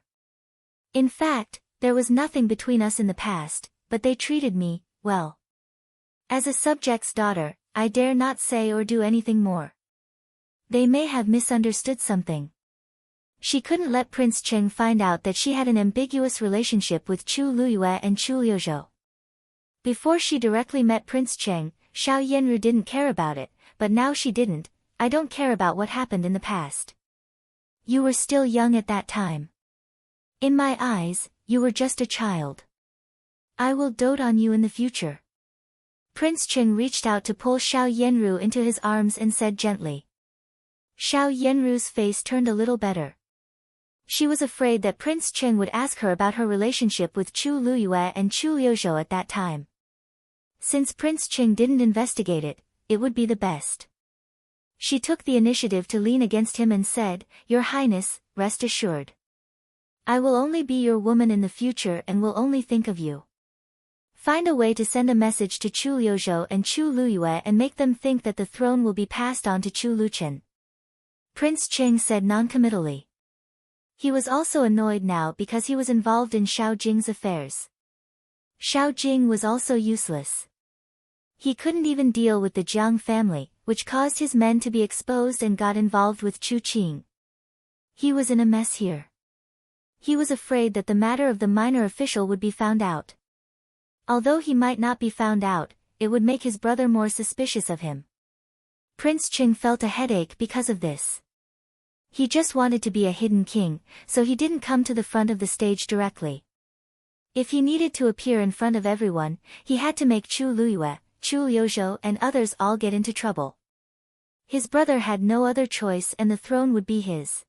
In fact, there was nothing between us in the past, but they treated me well. As a subject's daughter, I dare not say or do anything more. They may have misunderstood something. She couldn't let Prince Cheng find out that she had an ambiguous relationship with Chu Luyue and Chu Liuzhou. Before she directly met Prince Cheng, Xiao Yenru didn't care about it, but now she didn't. I don't care about what happened in the past. You were still young at that time. In my eyes, you were just a child. I will dote on you in the future. Prince Cheng reached out to pull Xiao Yenru into his arms and said gently. Xiao Yenru's face turned a little better. She was afraid that Prince Cheng would ask her about her relationship with Chu Luyue and Chu Liuzhou at that time. Since Prince Cheng didn't investigate it, it would be the best. She took the initiative to lean against him and said, Your Highness, rest assured. I will only be your woman in the future and will only think of you. Find a way to send a message to Chu Liuzhou and Chu Luyue and make them think that the throne will be passed on to Chu Luchen. Prince Cheng said noncommittally. He was also annoyed now because he was involved in Xiao Jing's affairs. Xiao Jing was also useless. He couldn't even deal with the Jiang family, which caused his men to be exposed and got involved with Chu Qing. He was in a mess here. He was afraid that the matter of the minor official would be found out. Although he might not be found out, it would make his brother more suspicious of him. Prince Cheng felt a headache because of this. He just wanted to be a hidden king, so he didn't come to the front of the stage directly. If he needed to appear in front of everyone, he had to make Chu Luyue, Chu Liuzhou and others all get into trouble. His brother had no other choice and the throne would be his.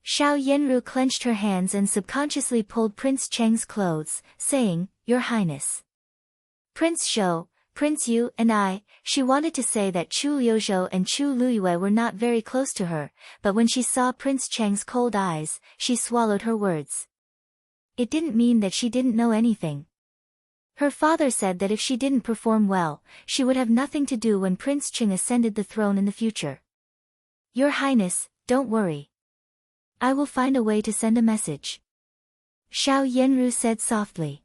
Xiao Yenru clenched her hands and subconsciously pulled Prince Cheng's clothes, saying, Your Highness. Prince Zhou, Prince Yu and she wanted to say that Chu Liuzhou and Chu Luyue were not very close to her, but when she saw Prince Cheng's cold eyes, she swallowed her words. It didn't mean that she didn't know anything. Her father said that if she didn't perform well, she would have nothing to do when Prince Cheng ascended the throne in the future. Your Highness, don't worry. I will find a way to send a message. Xiao Yenru said softly.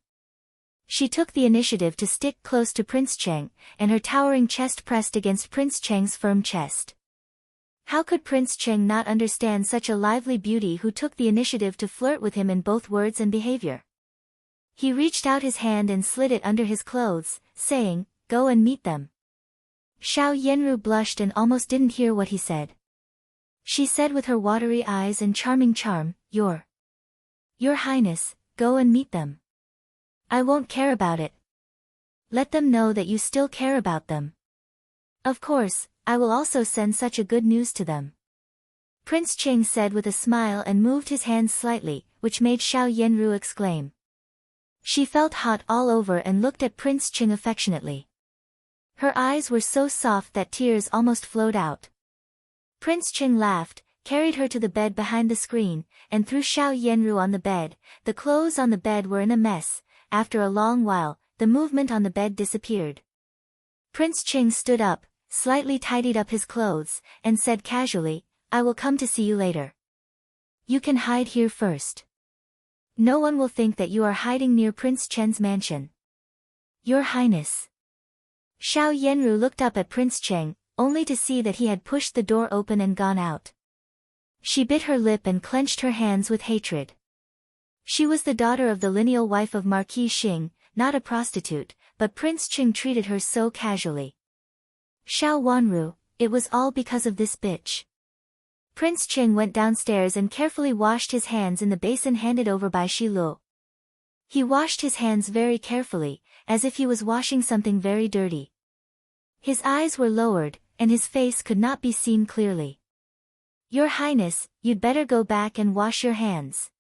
She took the initiative to stick close to Prince Cheng, and her towering chest pressed against Prince Cheng's firm chest. How could Prince Cheng not understand such a lively beauty who took the initiative to flirt with him in both words and behavior? He reached out his hand and slid it under his clothes, saying, Go and meet them. Xiao Yenru blushed and almost didn't hear what he said. She said with her watery eyes and charming charm, Your Highness, go and meet them. I won't care about it. Let them know that you still care about them. Of course, I will also send such a good news to them. Prince Ching said with a smile and moved his hands slightly, which made Xiao Yanru exclaim. She felt hot all over and looked at Prince Ching affectionately. Her eyes were so soft that tears almost flowed out. Prince Ching laughed, carried her to the bed behind the screen, and threw Xiao Yanru on the bed. The clothes on the bed were in a mess. After a long while, the movement on the bed disappeared. Prince Ching stood up, slightly tidied up his clothes, and said casually, I will come to see you later. You can hide here first. No one will think that you are hiding near Prince Chen's mansion. Your Highness. Xiao Yanru looked up at Prince Cheng, only to see that he had pushed the door open and gone out. She bit her lip and clenched her hands with hatred. She was the daughter of the lineal wife of Marquis Xing, not a prostitute, but Prince Cheng treated her so casually. Xiao Wanru, it was all because of this bitch. Prince Cheng went downstairs and carefully washed his hands in the basin handed over by Shi Lu. He washed his hands very carefully, as if he was washing something very dirty. His eyes were lowered, and his face could not be seen clearly. Your Highness, you'd better go back and wash your hands.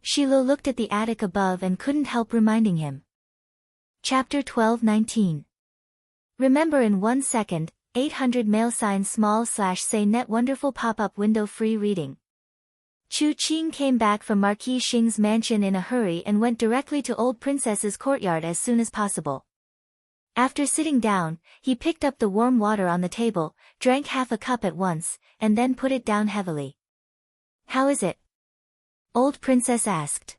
Shi Lu looked at the attic above and couldn't help reminding him. Chapter 12:19. Remember in 1 second, 800 mail sign /say net wonderful pop-up window free reading. Chu Qing came back from Marquis Xing's mansion in a hurry and went directly to Old Princess's courtyard as soon as possible. After sitting down, he picked up the warm water on the table, drank half a cup at once, and then put it down heavily. How is it? Old Princess asked.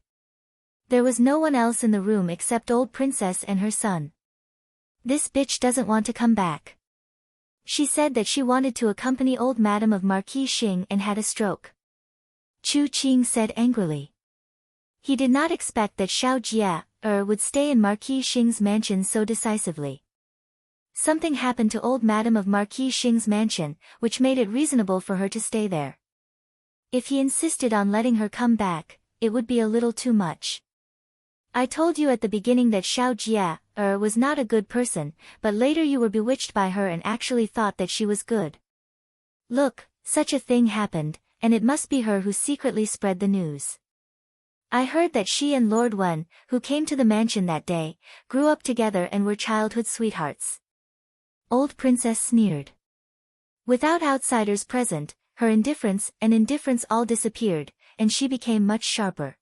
There was no one else in the room except Old Princess and her son. This bitch doesn't want to come back. She said that she wanted to accompany old Madam of Marquis Xing and had a stroke. Chu Qing said angrily. He did not expect that Xiao Jia would stay in Marquis Xing's mansion so decisively. Something happened to old Madam of Marquis Xing's mansion, which made it reasonable for her to stay there. If he insisted on letting her come back, it would be a little too much. I told you at the beginning that Xiao Jia was not a good person, but later you were bewitched by her and actually thought that she was good. Look, such a thing happened, and it must be her who secretly spread the news. I heard that she and Lord Wen, who came to the mansion that day, grew up together and were childhood sweethearts. Old Princess sneered. Without outsiders present, her indifference all disappeared, and she became much sharper.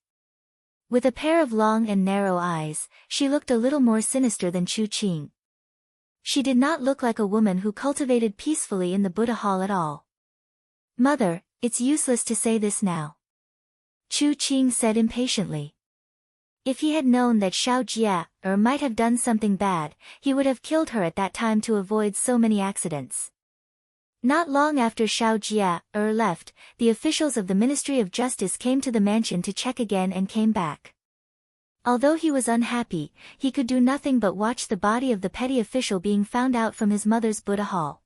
With a pair of long and narrow eyes, she looked a little more sinister than Chu Qing. She did not look like a woman who cultivated peacefully in the Buddha Hall at all. Mother, it's useless to say this now. Chu Qing said impatiently. If he had known that Xiao Jia might have done something bad, he would have killed her at that time to avoid so many accidents. Not long after Xiao Jia left, the officials of the Ministry of Justice came to the mansion to check again and came back. Although he was unhappy, he could do nothing but watch the body of the petty official being found out from his mother's Buddha Hall.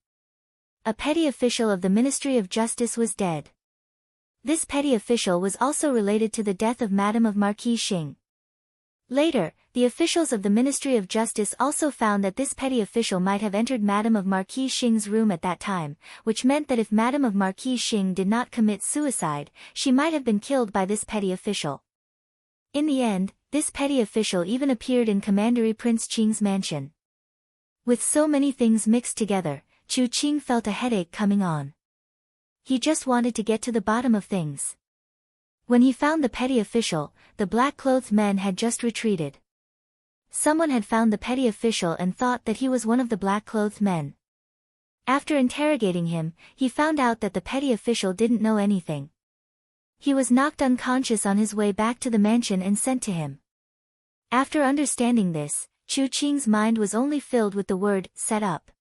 A petty official of the Ministry of Justice was dead. This petty official was also related to the death of Madame of Marquis Xing. Later, the officials of the Ministry of Justice also found that this petty official might have entered Madame of Marquis Xing's room at that time, which meant that if Madame of Marquis Xing did not commit suicide, she might have been killed by this petty official. In the end, this petty official even appeared in Commandery Prince Qing's mansion. With so many things mixed together, Chu Qing felt a headache coming on. He just wanted to get to the bottom of things. When he found the petty official, the black-clothed men had just retreated. Someone had found the petty official and thought that he was one of the black-clothed men. After interrogating him, he found out that the petty official didn't know anything. He was knocked unconscious on his way back to the mansion and sent to him. After understanding this, Chu Qing's mind was only filled with the word, set up.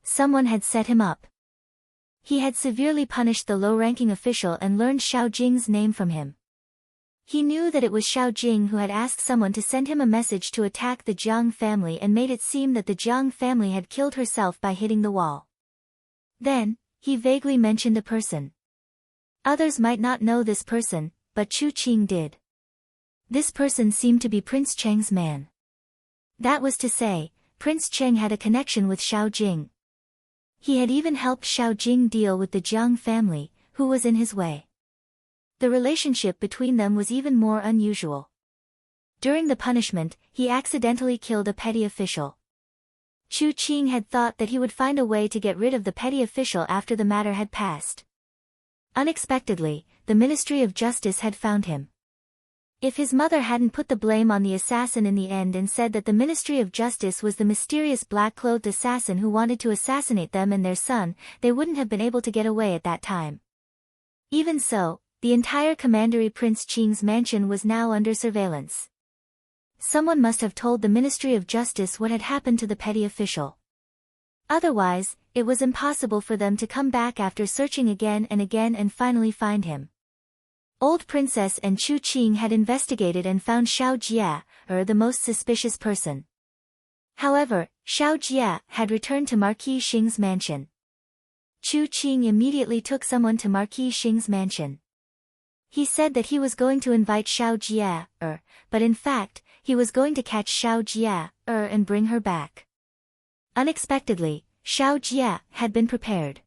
Someone had set him up. He had severely punished the low-ranking official and learned Xiao Jing's name from him. He knew that it was Xiao Jing who had asked someone to send him a message to attack the Jiang family and made it seem that the Jiang family had killed herself by hitting the wall. Then, he vaguely mentioned a person. Others might not know this person, but Chu Qing did. This person seemed to be Prince Cheng's man. That was to say, Prince Cheng had a connection with Xiao Jing. He had even helped Xiao Jing deal with the Jiang family, who was in his way. The relationship between them was even more unusual. During the punishment, he accidentally killed a petty official. Chu Qing had thought that he would find a way to get rid of the petty official after the matter had passed. Unexpectedly, the Ministry of Justice had found him. If his mother hadn't put the blame on the assassin in the end and said that the Ministry of Justice was the mysterious black-clothed assassin who wanted to assassinate them and their son, they wouldn't have been able to get away at that time. Even so, the entire Commandery Prince Qing's mansion was now under surveillance. Someone must have told the Ministry of Justice what had happened to the petty official. Otherwise, it was impossible for them to come back after searching again and finally find him. Old Princess and Chu Qing had investigated and found Xiao Jia, the most suspicious person. However, Xiao Jia had returned to Marquis Xing's mansion. Chu Qing immediately took someone to Marquis Xing's mansion. He said that he was going to invite Xiao Jia, but in fact, he was going to catch Xiao Jia, and bring her back. Unexpectedly, Xiao Jia had been prepared.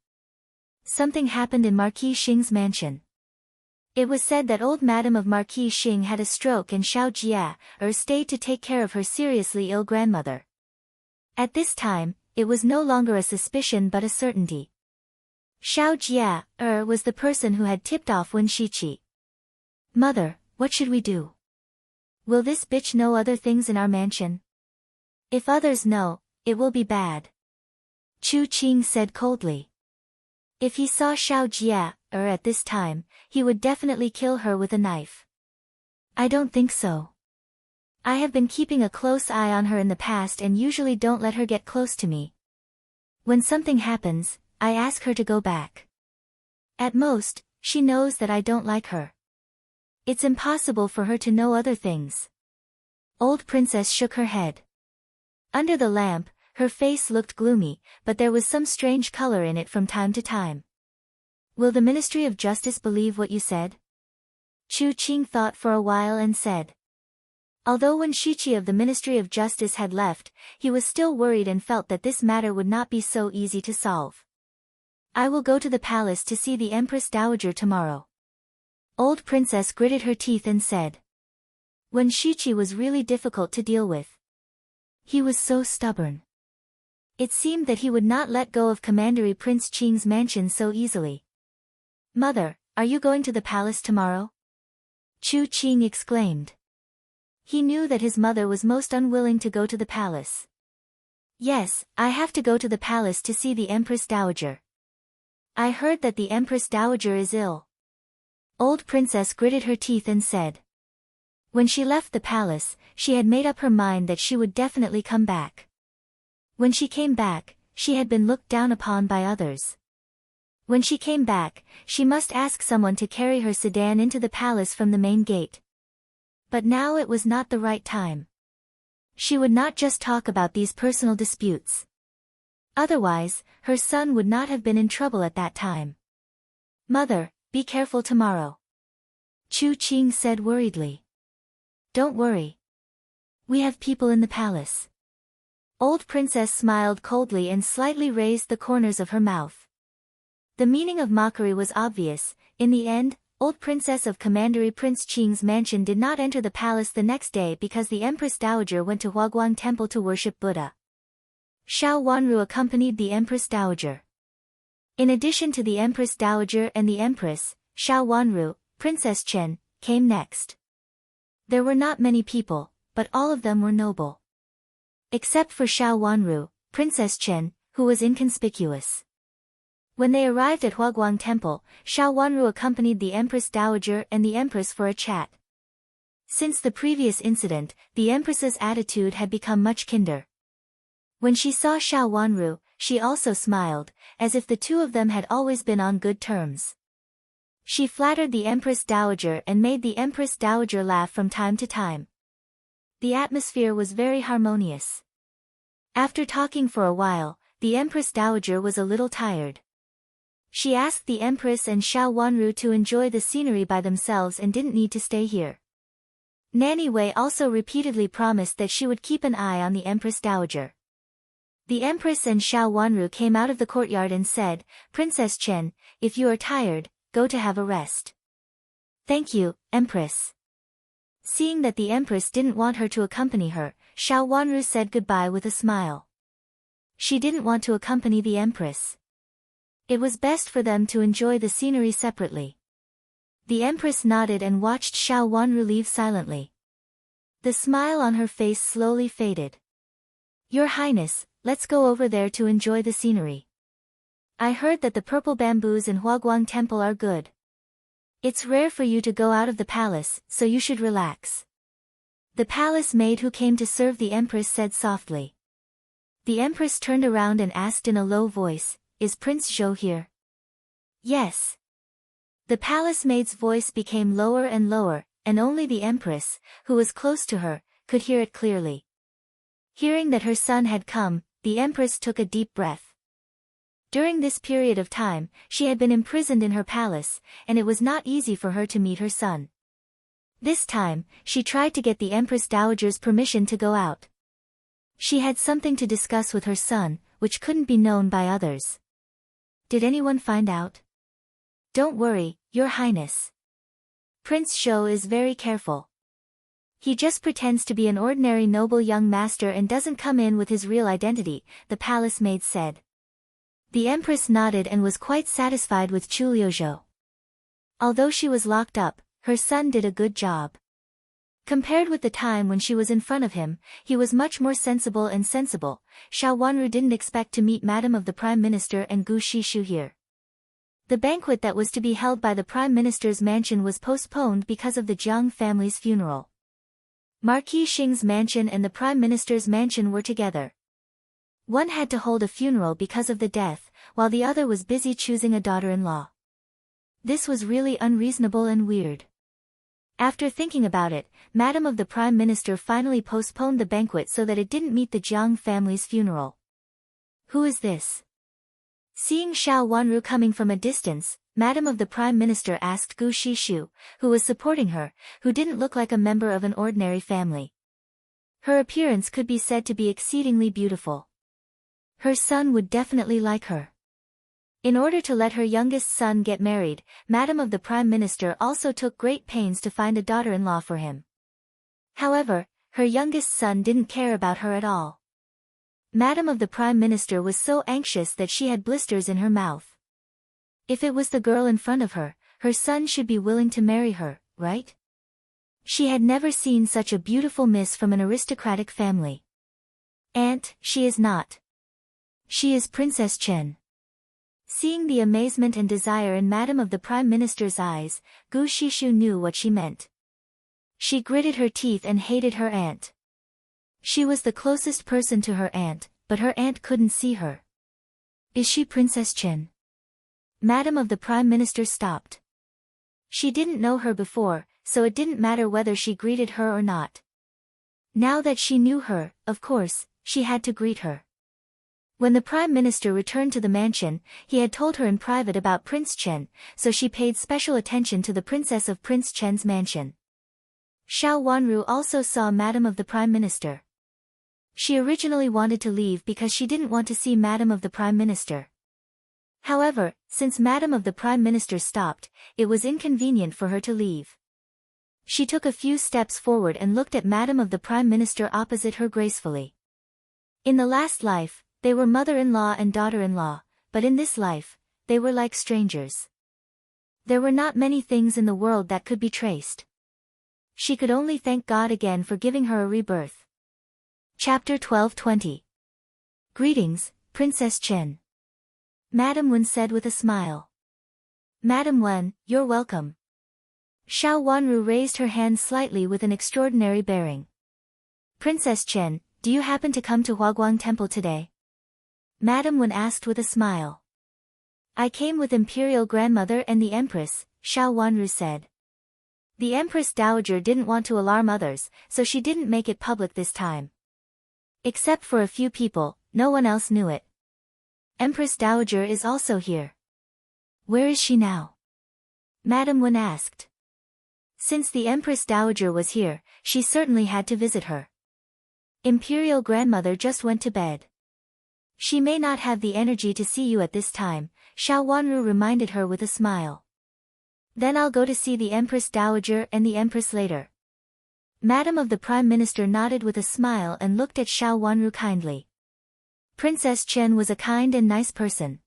Something happened in Marquis Xing's mansion. It was said that old Madam of Marquis Xing had a stroke and Xiao Jia, stayed to take care of her seriously ill grandmother. At this time, it was no longer a suspicion but a certainty. Xiao Jia, was the person who had tipped off Wen Shiqi. Mother, what should we do? Will this bitch know other things in our mansion? If others know, it will be bad. Chu Qing said coldly. If he saw Xiao Jia, at this time, he would definitely kill her with a knife. I don't think so. I have been keeping a close eye on her in the past and usually don't let her get close to me. When something happens, I ask her to go back. At most, she knows that I don't like her. It's impossible for her to know other things. Old Princess shook her head. Under the lamp, her face looked gloomy, but there was some strange color in it from time to time. Will the Ministry of Justice believe what you said? Chu Qing thought for a while and said. Although Wen Shiqi of the Ministry of Justice had left, he was still worried and felt that this matter would not be so easy to solve. I will go to the palace to see the Empress Dowager tomorrow. Old Princess gritted her teeth and said. Wen Shiqi was really difficult to deal with. He was so stubborn. It seemed that he would not let go of Commandery Prince Qing's mansion so easily. Mother, are you going to the palace tomorrow? Chu Qing exclaimed. He knew that his mother was most unwilling to go to the palace. Yes, I have to go to the palace to see the Empress Dowager. I heard that the Empress Dowager is ill. Old Princess gritted her teeth and said. When she left the palace, she had made up her mind that she would definitely come back. When she came back, she had been looked down upon by others. When she came back, she must ask someone to carry her sedan into the palace from the main gate. But now it was not the right time. She would not just talk about these personal disputes. Otherwise, her son would not have been in trouble at that time. Mother, be careful tomorrow. Chu Qing said worriedly. Don't worry. We have people in the palace. Old Princess smiled coldly and slightly raised the corners of her mouth. The meaning of mockery was obvious. In the end, Old Princess of Commandery Prince Qing's mansion did not enter the palace the next day because the Empress Dowager went to Huaguang Temple to worship Buddha. Xiao Wanru accompanied the Empress Dowager. In addition to the Empress Dowager and the Empress, Xiao Wanru, Princess Chen, came next. There were not many people, but all of them were noble. Except for Xiao Wanru, Princess Chen, who was inconspicuous. When they arrived at Huaguang Temple, Xiao Wanru accompanied the Empress Dowager and the Empress for a chat. Since the previous incident, the Empress's attitude had become much kinder. When she saw Xiao Wanru, she also smiled, as if the two of them had always been on good terms. She flattered the Empress Dowager and made the Empress Dowager laugh from time to time. The atmosphere was very harmonious. After talking for a while, the Empress Dowager was a little tired. She asked the Empress and Xiao Wanru to enjoy the scenery by themselves and didn't need to stay here. Nanny Wei also repeatedly promised that she would keep an eye on the Empress Dowager. The Empress and Xiao Wanru came out of the courtyard and said, "Princess Chen, if you are tired, go to have a rest." "Thank you, Empress." Seeing that the Empress didn't want her to accompany her, Xiao Wanru said goodbye with a smile. She didn't want to accompany the Empress. It was best for them to enjoy the scenery separately. The Empress nodded and watched Xiao Wanru leave silently. The smile on her face slowly faded. "Your Highness, let's go over there to enjoy the scenery. I heard that the purple bamboos in Huaguang Temple are good. It's rare for you to go out of the palace, so you should relax." The palace maid who came to serve the Empress said softly. The Empress turned around and asked in a low voice, "Is Prince Zhou here?" "Yes." The palace maid's voice became lower and lower, and only the Empress, who was close to her, could hear it clearly. Hearing that her son had come, the Empress took a deep breath. During this period of time, she had been imprisoned in her palace, and it was not easy for her to meet her son. This time, she tried to get the Empress Dowager's permission to go out. She had something to discuss with her son, which couldn't be known by others. "Did anyone find out?" "Don't worry, Your Highness. Prince Zhou is very careful. He just pretends to be an ordinary noble young master and doesn't come in with his real identity," the palace maid said. The Empress nodded and was quite satisfied with Chu Liuzhou. Although she was locked up, her son did a good job. Compared with the time when she was in front of him, he was much more sensible and sensible. Xiao Wanru didn't expect to meet Madam of the Prime Minister and Gu Shishu here. The banquet that was to be held by the Prime Minister's mansion was postponed because of the Jiang family's funeral. Marquis Xing's mansion and the Prime Minister's mansion were together. One had to hold a funeral because of the death, while the other was busy choosing a daughter-in-law. This was really unreasonable and weird. After thinking about it, Madam of the Prime Minister finally postponed the banquet so that it didn't meet the Jiang family's funeral. "Who is this?" Seeing Xiao Wanru coming from a distance, Madam of the Prime Minister asked Gu Shishu, who was supporting her, who didn't look like a member of an ordinary family. Her appearance could be said to be exceedingly beautiful. Her son would definitely like her. In order to let her youngest son get married, Madam of the Prime Minister also took great pains to find a daughter-in-law for him. However, her youngest son didn't care about her at all. Madam of the Prime Minister was so anxious that she had blisters in her mouth. If it was the girl in front of her, her son should be willing to marry her, right? She had never seen such a beautiful miss from an aristocratic family. "Aunt, she is not. She is Princess Chen." Seeing the amazement and desire in Madam of the Prime Minister's eyes, Gu Shishu knew what she meant. She gritted her teeth and hated her aunt. She was the closest person to her aunt, but her aunt couldn't see her. "Is she Princess Chen?" Madam of the Prime Minister stopped. She didn't know her before, so it didn't matter whether she greeted her or not. Now that she knew her, of course, she had to greet her. When the Prime Minister returned to the mansion, he had told her in private about Prince Chen, so she paid special attention to the princess of Prince Chen's mansion. Xiao Wanru also saw Madam of the Prime Minister. She originally wanted to leave because she didn't want to see Madam of the Prime Minister. However, since Madam of the Prime Minister stopped, it was inconvenient for her to leave. She took a few steps forward and looked at Madam of the Prime Minister opposite her gracefully. In the last life, they were mother-in-law and daughter-in-law, but in this life, they were like strangers. There were not many things in the world that could be traced. She could only thank God again for giving her a rebirth. Chapter 12:20. Greetings, Princess Chen. Madam Wen said with a smile. "Madam Wen, you're welcome." Xiao Wanru raised her hand slightly with an extraordinary bearing. "Princess Chen, do you happen to come to Huaguang Temple today?" Madam Wen asked with a smile. "I came with Imperial Grandmother and the Empress," Xiao Wanru said. The Empress Dowager didn't want to alarm others, so she didn't make it public this time. Except for a few people, no one else knew it. "Empress Dowager is also here." "Where is she now?" Madam Wen asked. Since the Empress Dowager was here, she certainly had to visit her. Imperial Grandmother just went to bed. She may not have the energy to see you at this time, Xiao Wanru reminded her with a smile. Then I'll go to see the Empress Dowager and the Empress later. Madam of the Prime Minister nodded with a smile and looked at Xiao Wanru kindly. Princess Chen was a kind and nice person.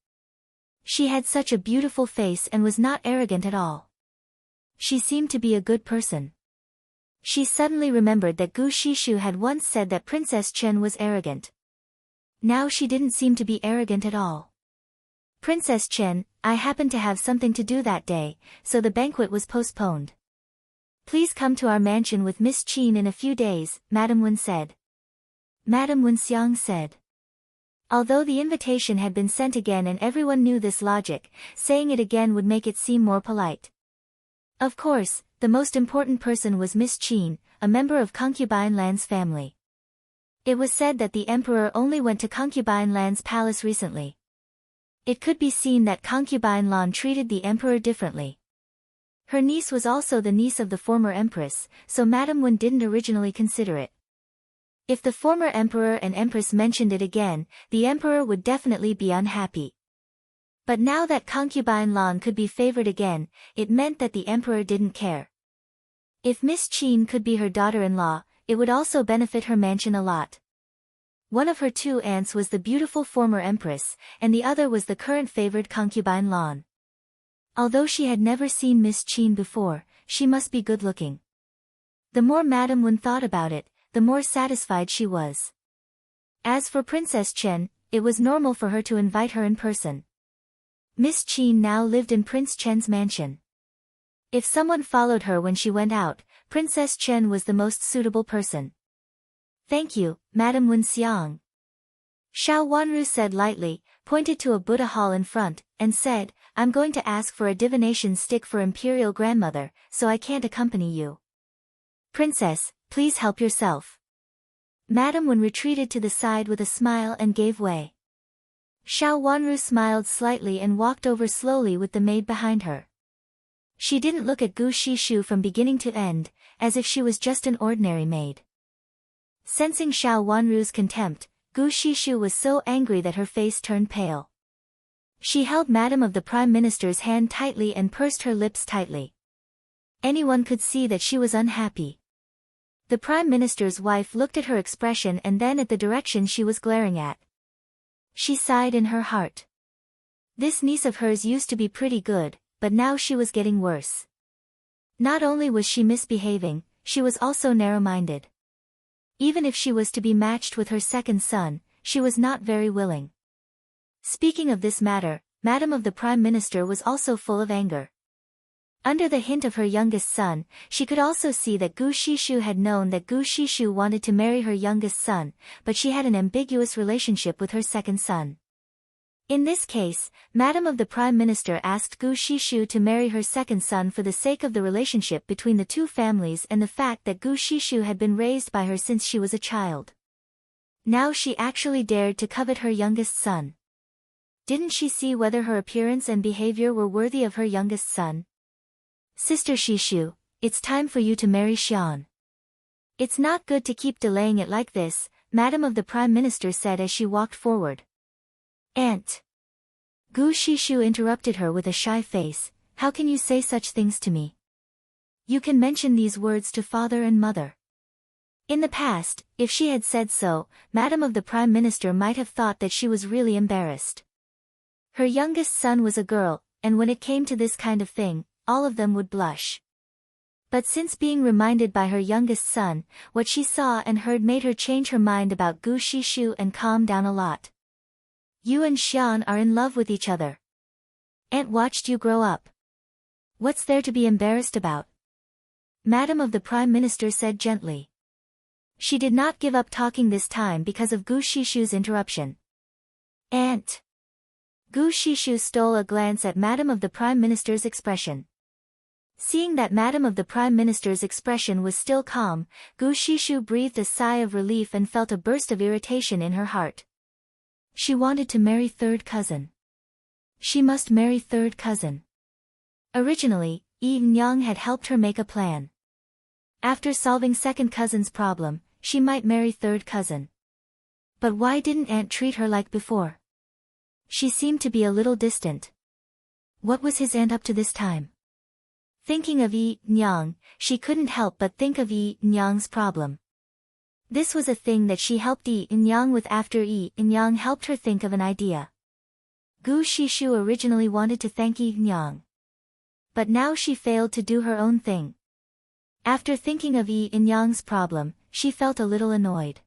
She had such a beautiful face and was not arrogant at all. She seemed to be a good person. She suddenly remembered that Gu Shishu had once said that Princess Chen was arrogant. Now she didn't seem to be arrogant at all. Princess Chen, I happened to have something to do that day, so the banquet was postponed. Please come to our mansion with Miss Qin in a few days, Madame Wen said. Madame Wen Xiang said. Although the invitation had been sent again and everyone knew this logic, saying it again would make it seem more polite. Of course, the most important person was Miss Qin, a member of Concubine Lan's family. It was said that the emperor only went to Concubine Lan's palace recently. It could be seen that Concubine Lan treated the emperor differently. Her niece was also the niece of the former empress, so Madame Wen didn't originally consider it. If the former emperor and empress mentioned it again, the emperor would definitely be unhappy. But now that Concubine Lan could be favored again, it meant that the emperor didn't care. If Miss Qin could be her daughter-in-law, it would also benefit her mansion a lot. One of her two aunts was the beautiful former empress, and the other was the current favored Concubine Lan. Although she had never seen Miss Qin before, she must be good-looking. The more Madame Wen thought about it, the more satisfied she was. As for Princess Chen, it was normal for her to invite her in person. Miss Qin now lived in Prince Chen's mansion. If someone followed her when she went out, Princess Chen was the most suitable person. Thank you, Madame Wen Xiang. Xiao Wanru said lightly, pointed to a Buddha hall in front, and said, I'm going to ask for a divination stick for Imperial Grandmother, so I can't accompany you. Princess, please help yourself. Madame Wen retreated to the side with a smile and gave way. Xiao Wanru smiled slightly and walked over slowly with the maid behind her. She didn't look at Gu Shishu from beginning to end, as if she was just an ordinary maid. Sensing Xiao Wanru's contempt, Gu Shishu was so angry that her face turned pale. She held Madame of the Prime Minister's hand tightly and pursed her lips tightly. Anyone could see that she was unhappy. The Prime Minister's wife looked at her expression and then at the direction she was glaring at. She sighed in her heart. This niece of hers used to be pretty good, but now she was getting worse. Not only was she misbehaving, she was also narrow-minded. Even if she was to be matched with her second son, she was not very willing. Speaking of this matter, Madame of the Prime Minister was also full of anger. Under the hint of her youngest son, she could also see that Gu Shishu had known that Gu Shishu wanted to marry her youngest son, but she had an ambiguous relationship with her second son. In this case, Madame of the Prime Minister asked Gu Shishu to marry her second son for the sake of the relationship between the two families and the fact that Gu Shishu had been raised by her since she was a child. Now she actually dared to covet her youngest son. Didn't she see whether her appearance and behavior were worthy of her youngest son? Sister Shishu, it's time for you to marry Xian. It's not good to keep delaying it like this, Madame of the Prime Minister said as she walked forward. Aunt. Gu Shishu interrupted her with a shy face, how can you say such things to me? You can mention these words to father and mother. In the past, if she had said so, Madame of the Prime Minister might have thought that she was really embarrassed. Her youngest son was a girl, and when it came to this kind of thing, all of them would blush. But since being reminded by her youngest son, what she saw and heard made her change her mind about Gu Shishu and calm down a lot. You and Xian are in love with each other. Aunt watched you grow up. What's there to be embarrassed about? Madame of the Prime Minister said gently. She did not give up talking this time because of Gu Shishu's interruption. Aunt. Gu Shishu stole a glance at Madame of the Prime Minister's expression. Seeing that Madame of the Prime Minister's expression was still calm, Gu Shishu breathed a sigh of relief and felt a burst of irritation in her heart. She wanted to marry third cousin. She must marry third cousin. Originally, Yi Nyang had helped her make a plan. After solving second cousin's problem, she might marry third cousin. But why didn't Aunt treat her like before? She seemed to be a little distant. What was his aunt up to this time? Thinking of Yi Nyang, she couldn't help but think of Yi Nyang's problem. This was a thing that she helped Yi Nyang with after Yi Nyang helped her think of an idea. Gu Shishu originally wanted to thank Yi Nyang. But now she failed to do her own thing. After thinking of Yi Nyang's problem, she felt a little annoyed.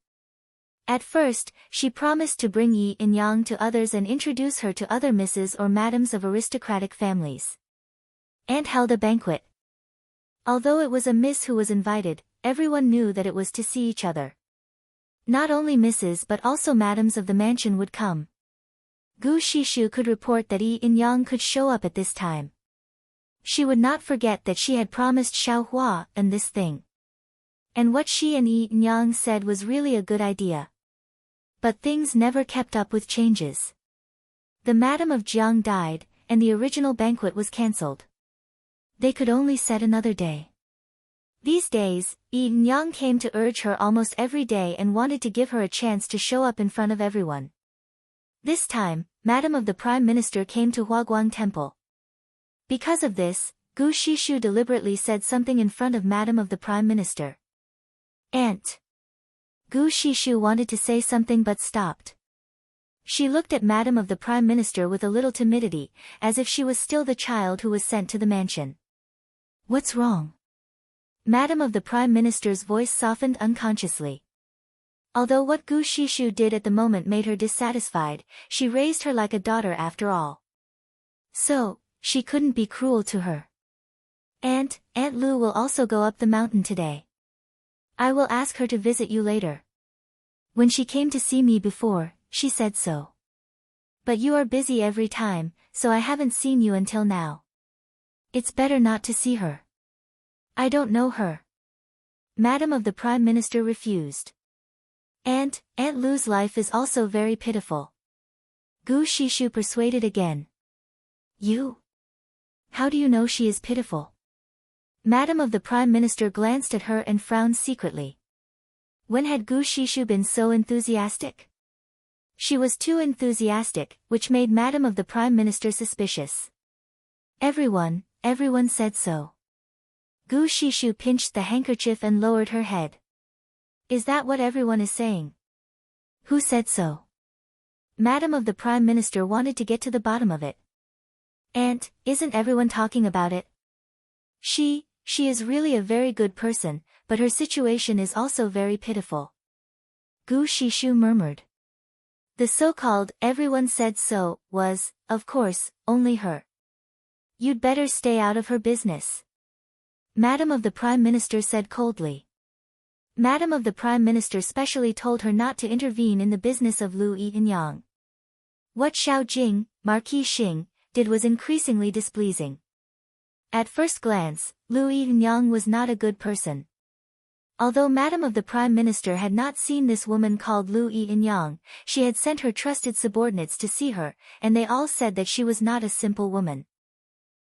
At first, she promised to bring Yi Nyang to others and introduce her to other misses or madams of aristocratic families. Aunt held a banquet. Although it was a miss who was invited, everyone knew that it was to see each other. Not only misses but also madams of the mansion would come. Gu Shishu could report that Yi Nyang could show up at this time. She would not forget that she had promised Xiao Hua and this thing. And what she and Yi Nyang said was really a good idea. But things never kept up with changes. The Madam of Jiang died, and the original banquet was cancelled. They could only set another day. These days, Yi Nyang came to urge her almost every day and wanted to give her a chance to show up in front of everyone. This time, Madam of the Prime Minister came to Huaguang Temple. Because of this, Gu Shishu deliberately said something in front of Madam of the Prime Minister. Aunt. Gu Shishu wanted to say something but stopped. She looked at Madam of the Prime Minister with a little timidity, as if she was still the child who was sent to the mansion. What's wrong? Madam of the Prime Minister's voice softened unconsciously. Although what Gu Shishu did at the moment made her dissatisfied, she raised her like a daughter after all. So, she couldn't be cruel to her. Aunt Lu will also go up the mountain today. I will ask her to visit you later. When she came to see me before, she said so. But you are busy every time, so I haven't seen you until now. It's better not to see her. I don't know her. Madam of the Prime Minister refused. Aunt Lu's life is also very pitiful. Gu Shishu persuaded again. You? How do you know she is pitiful? Madam of the Prime Minister glanced at her and frowned secretly. When had Gu Shishu been so enthusiastic? She was too enthusiastic, which made Madam of the Prime Minister suspicious. Everyone said so. Gu Shishu pinched the handkerchief and lowered her head. Is that what everyone is saying? Who said so? Madam of the Prime Minister wanted to get to the bottom of it. Aunt, isn't everyone talking about it? She is really a very good person, but her situation is also very pitiful. Gu Shishu murmured. The so-called everyone said so was, of course, only her. You'd better stay out of her business. Madam of the Prime Minister said coldly. Madam of the Prime Minister specially told her not to intervene in the business of Lu Yinyang. What Xiao Jing, Marquis Xing, did was increasingly displeasing. At first glance, Lu Yinyang was not a good person. Although Madam of the Prime Minister had not seen this woman called Lu Yinyang, she had sent her trusted subordinates to see her, and they all said that she was not a simple woman.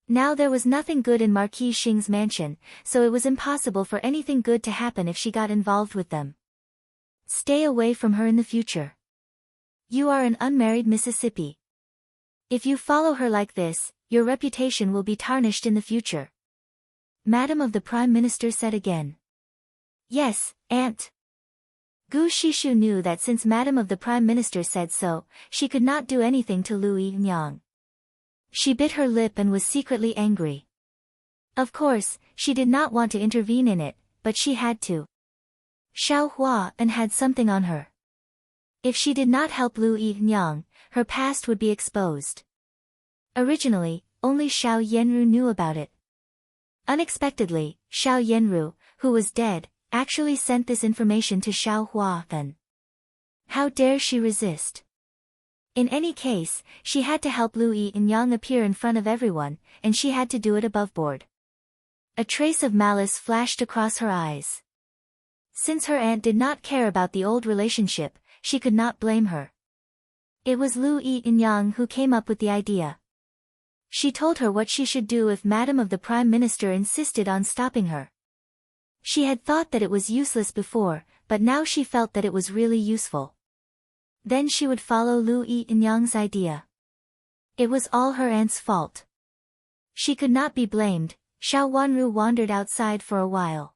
Now there was nothing good in Marquis Xing's mansion, so it was impossible for anything good to happen if she got involved with them. Stay away from her in the future. You are an unmarried Mississippi. If you follow her like this, your reputation will be tarnished in the future. Madam of the Prime Minister said again. Yes, Aunt. Gu Shishu knew that since Madam of the Prime Minister said so, she could not do anything to Lu Yinyang. She bit her lip and was secretly angry. Of course, she did not want to intervene in it, but she had to. Xiao Hua and had something on her. If she did not help Lu Yinyang, her past would be exposed. Originally, only Xiao Yenru knew about it. Unexpectedly, Xiao Yenru, who was dead, actually sent this information to Xiao Hua then. How dare she resist? In any case, she had to help Lu Yinyang appear in front of everyone, and she had to do it above board. A trace of malice flashed across her eyes. Since her aunt did not care about the old relationship, she could not blame her. It was Lu Yinyang who came up with the idea. She told her what she should do if Madam of the Prime Minister insisted on stopping her. She had thought that it was useless before, but now she felt that it was really useful. Then she would follow Lu Yiyang's idea. It was all her aunt's fault. She could not be blamed. Xiao Wanru wandered outside for a while.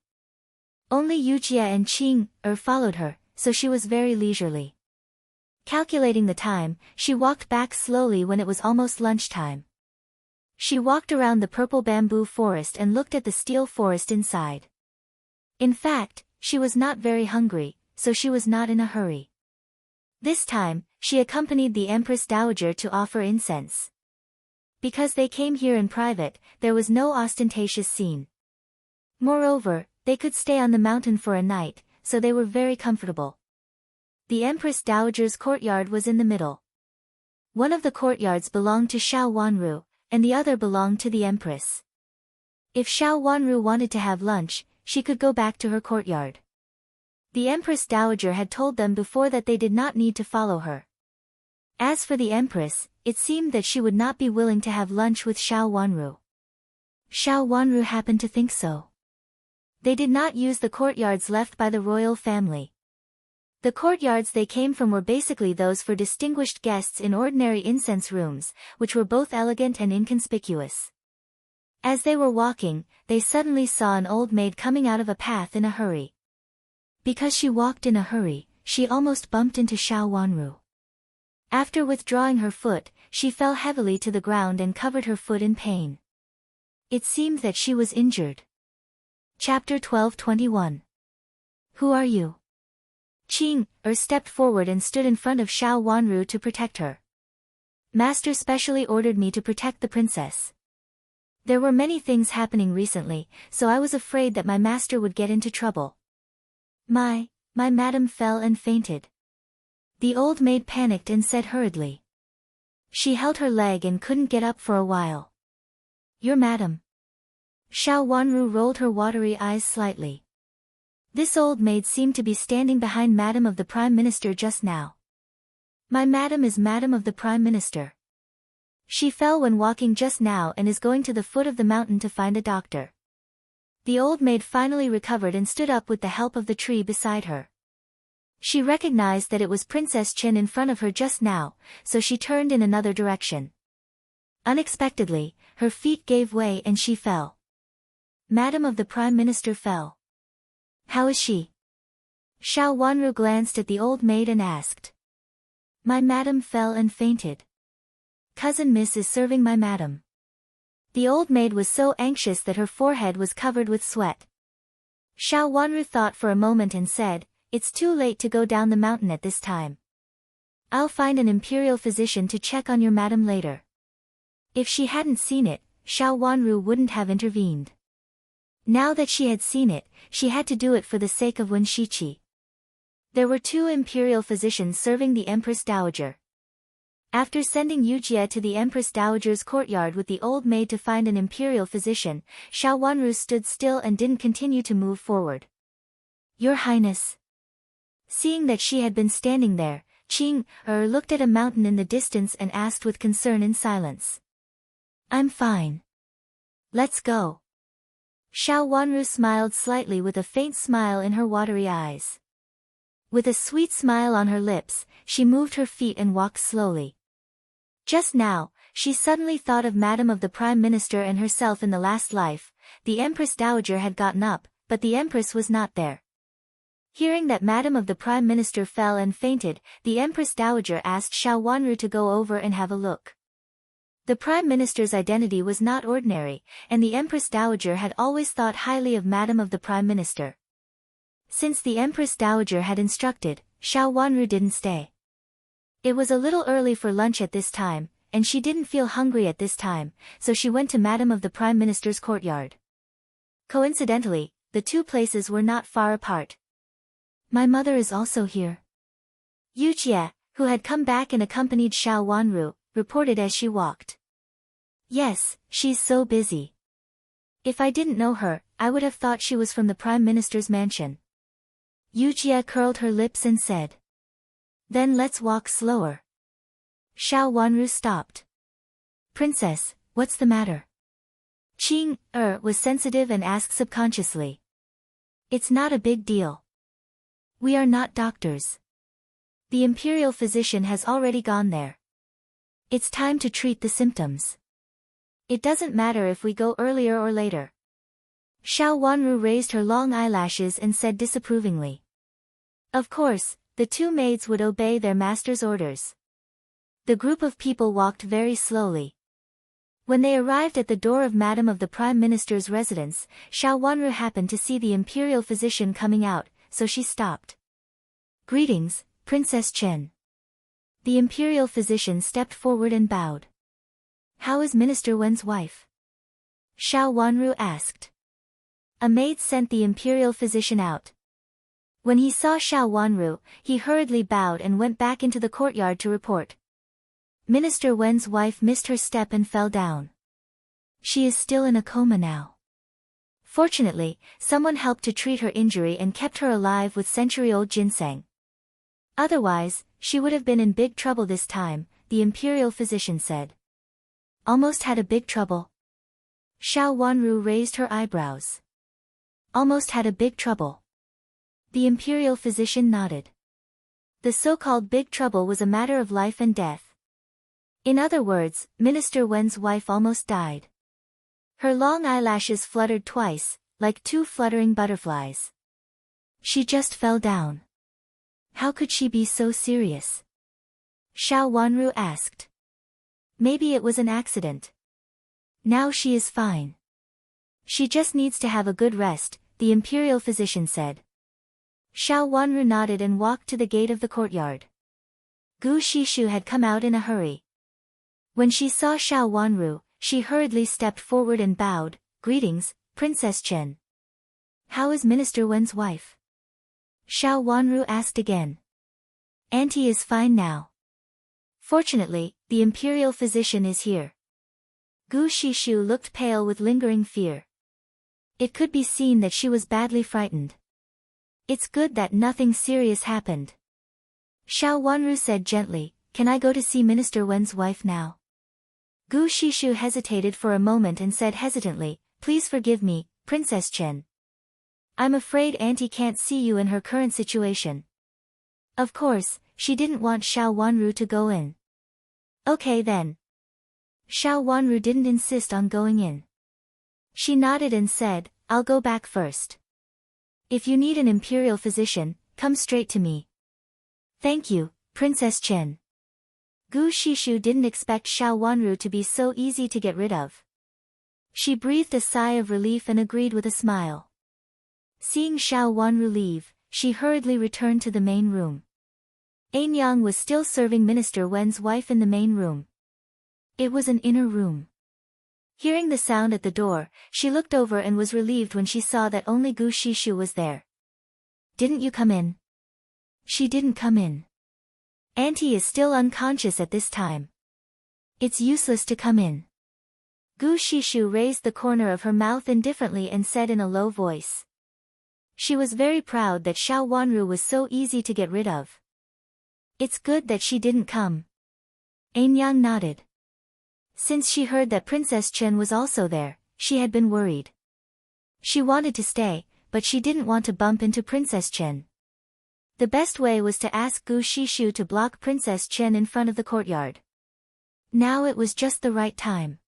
Only Yujia and Qing followed her, so she was very leisurely. Calculating the time, she walked back slowly when it was almost lunchtime. She walked around the purple bamboo forest and looked at the steel forest inside. In fact, she was not very hungry, so she was not in a hurry. This time, she accompanied the Empress Dowager to offer incense. Because they came here in private, there was no ostentatious scene. Moreover, they could stay on the mountain for a night, so they were very comfortable. The Empress Dowager's courtyard was in the middle. One of the courtyards belonged to Xiao Wanru, and the other belonged to the Empress. If Xiao Wanru wanted to have lunch, she could go back to her courtyard. The Empress Dowager had told them before that they did not need to follow her. As for the Empress, it seemed that she would not be willing to have lunch with Xiao Wanru. Xiao Wanru happened to think so. They did not use the courtyards left by the royal family. The courtyards they came from were basically those for distinguished guests in ordinary incense rooms, which were both elegant and inconspicuous. As they were walking, they suddenly saw an old maid coming out of a path in a hurry. Because she walked in a hurry, she almost bumped into Xiao Wanru. After withdrawing her foot, she fell heavily to the ground and covered her foot in pain. It seemed that she was injured. Chapter 12:21. Who are you? Qing stepped forward and stood in front of Xiao Wanru to protect her. Master specially ordered me to protect the princess. There were many things happening recently, so I was afraid that my master would get into trouble. My madam fell and fainted. The old maid panicked and said hurriedly. She held her leg and couldn't get up for a while. Your madam. Xiao Wanru rolled her watery eyes slightly. This old maid seemed to be standing behind Madam of the Prime Minister just now. My madam is Madam of the Prime Minister. She fell when walking just now and is going to the foot of the mountain to find a doctor. The old maid finally recovered and stood up with the help of the tree beside her. She recognized that it was Princess Qin in front of her just now, so she turned in another direction. Unexpectedly, her feet gave way and she fell. Madam of the Prime Minister fell. How is she? Xiao Wanru glanced at the old maid and asked. My madam fell and fainted. Cousin Miss is serving my madam. The old maid was so anxious that her forehead was covered with sweat. Xiao Wanru thought for a moment and said, It's too late to go down the mountain at this time. I'll find an imperial physician to check on your madam later. If she hadn't seen it, Xiao Wanru wouldn't have intervened. Now that she had seen it, she had to do it for the sake of Wen Shiqi. There were 2 imperial physicians serving the Empress Dowager. After sending Yujia to the Empress Dowager's courtyard with the old maid to find an imperial physician, Xiao Wanru stood still and didn't continue to move forward. Your Highness. Seeing that she had been standing there, Qing looked at a mountain in the distance and asked with concern in silence. I'm fine. Let's go. Xiao Wanru smiled slightly with a faint smile in her watery eyes. With a sweet smile on her lips, she moved her feet and walked slowly. Just now, she suddenly thought of Madam of the Prime Minister and herself in the last life. The Empress Dowager had gotten up, but the Empress was not there. Hearing that Madam of the Prime Minister fell and fainted, the Empress Dowager asked Xiao Wanru to go over and have a look. The Prime Minister's identity was not ordinary, and the Empress Dowager had always thought highly of Madam of the Prime Minister. Since the Empress Dowager had instructed, Xiao Wanru didn't stay. It was a little early for lunch at this time, and she didn't feel hungry at this time, so she went to Madam of the Prime Minister's courtyard. Coincidentally, the 2 places were not far apart. My mother is also here. Yujia, who had come back and accompanied Xiao Wanru, reported as she walked. Yes, she's so busy. If I didn't know her, I would have thought she was from the Prime Minister's mansion. Yujia curled her lips and said. Then let's walk slower. Xiao Wanru stopped. Princess, what's the matter? Qing was sensitive and asked subconsciously. It's not a big deal. We are not doctors. The imperial physician has already gone there. It's time to treat the symptoms. It doesn't matter if we go earlier or later. Xiao Wanru raised her long eyelashes and said disapprovingly. Of course, the two maids would obey their master's orders. The group of people walked very slowly. When they arrived at the door of Madam of the Prime Minister's residence, Xiao Wanru happened to see the imperial physician coming out, so she stopped. Greetings, Princess Chen. The imperial physician stepped forward and bowed. How is Minister Wen's wife? Xiao Wanru asked. A maid sent the imperial physician out. When he saw Xiao Wanru, he hurriedly bowed and went back into the courtyard to report. Minister Wen's wife missed her step and fell down. She is still in a coma now. Fortunately, someone helped to treat her injury and kept her alive with century-old ginseng. Otherwise, she would have been in big trouble this time, the imperial physician said. Almost had a big trouble? Xiao Wanru raised her eyebrows. Almost had a big trouble. The imperial physician nodded. The so-called big trouble was a matter of life and death. In other words, Minister Wen's wife almost died. Her long eyelashes fluttered twice, like two fluttering butterflies. She just fell down. How could she be so serious? Xiao Wanru asked. Maybe it was an accident. Now she is fine. She just needs to have a good rest, the imperial physician said. Xiao Wanru nodded and walked to the gate of the courtyard. Gu Shishu had come out in a hurry. When she saw Xiao Wanru, she hurriedly stepped forward and bowed. Greetings, Princess Chen. How is Minister Wen's wife? Xiao Wanru asked again. Auntie is fine now. Fortunately, the imperial physician is here. Gu Shishu looked pale with lingering fear. It could be seen that she was badly frightened. It's good that nothing serious happened. Xiao Wanru said gently, can I go to see Minister Wen's wife now? Gu Shishu hesitated for a moment and said hesitantly, please forgive me, Princess Chen. I'm afraid Auntie can't see you in her current situation. Of course, she didn't want Xiao Wanru to go in. Okay then. Xiao Wanru didn't insist on going in. She nodded and said, I'll go back first. If you need an imperial physician, come straight to me. Thank you, Princess Chen. Gu Shishu didn't expect Xiao Wanru to be so easy to get rid of. She breathed a sigh of relief and agreed with a smile. Seeing Xiao Wanru leave, she hurriedly returned to the main room. Anyang was still serving Minister Wen's wife in the main room. It was an inner room. Hearing the sound at the door, she looked over and was relieved when she saw that only Gu Shishu was there. Didn't you come in? She didn't come in. Auntie is still unconscious at this time. It's useless to come in. Gu Shishu raised the corner of her mouth indifferently and said in a low voice. She was very proud that Xiao Wanru was so easy to get rid of. It's good that she didn't come. Anyang nodded. Since she heard that Princess Chen was also there, she had been worried. She wanted to stay, but she didn't want to bump into Princess Chen. The best way was to ask Gu Shishu to block Princess Chen in front of the courtyard. Now it was just the right time.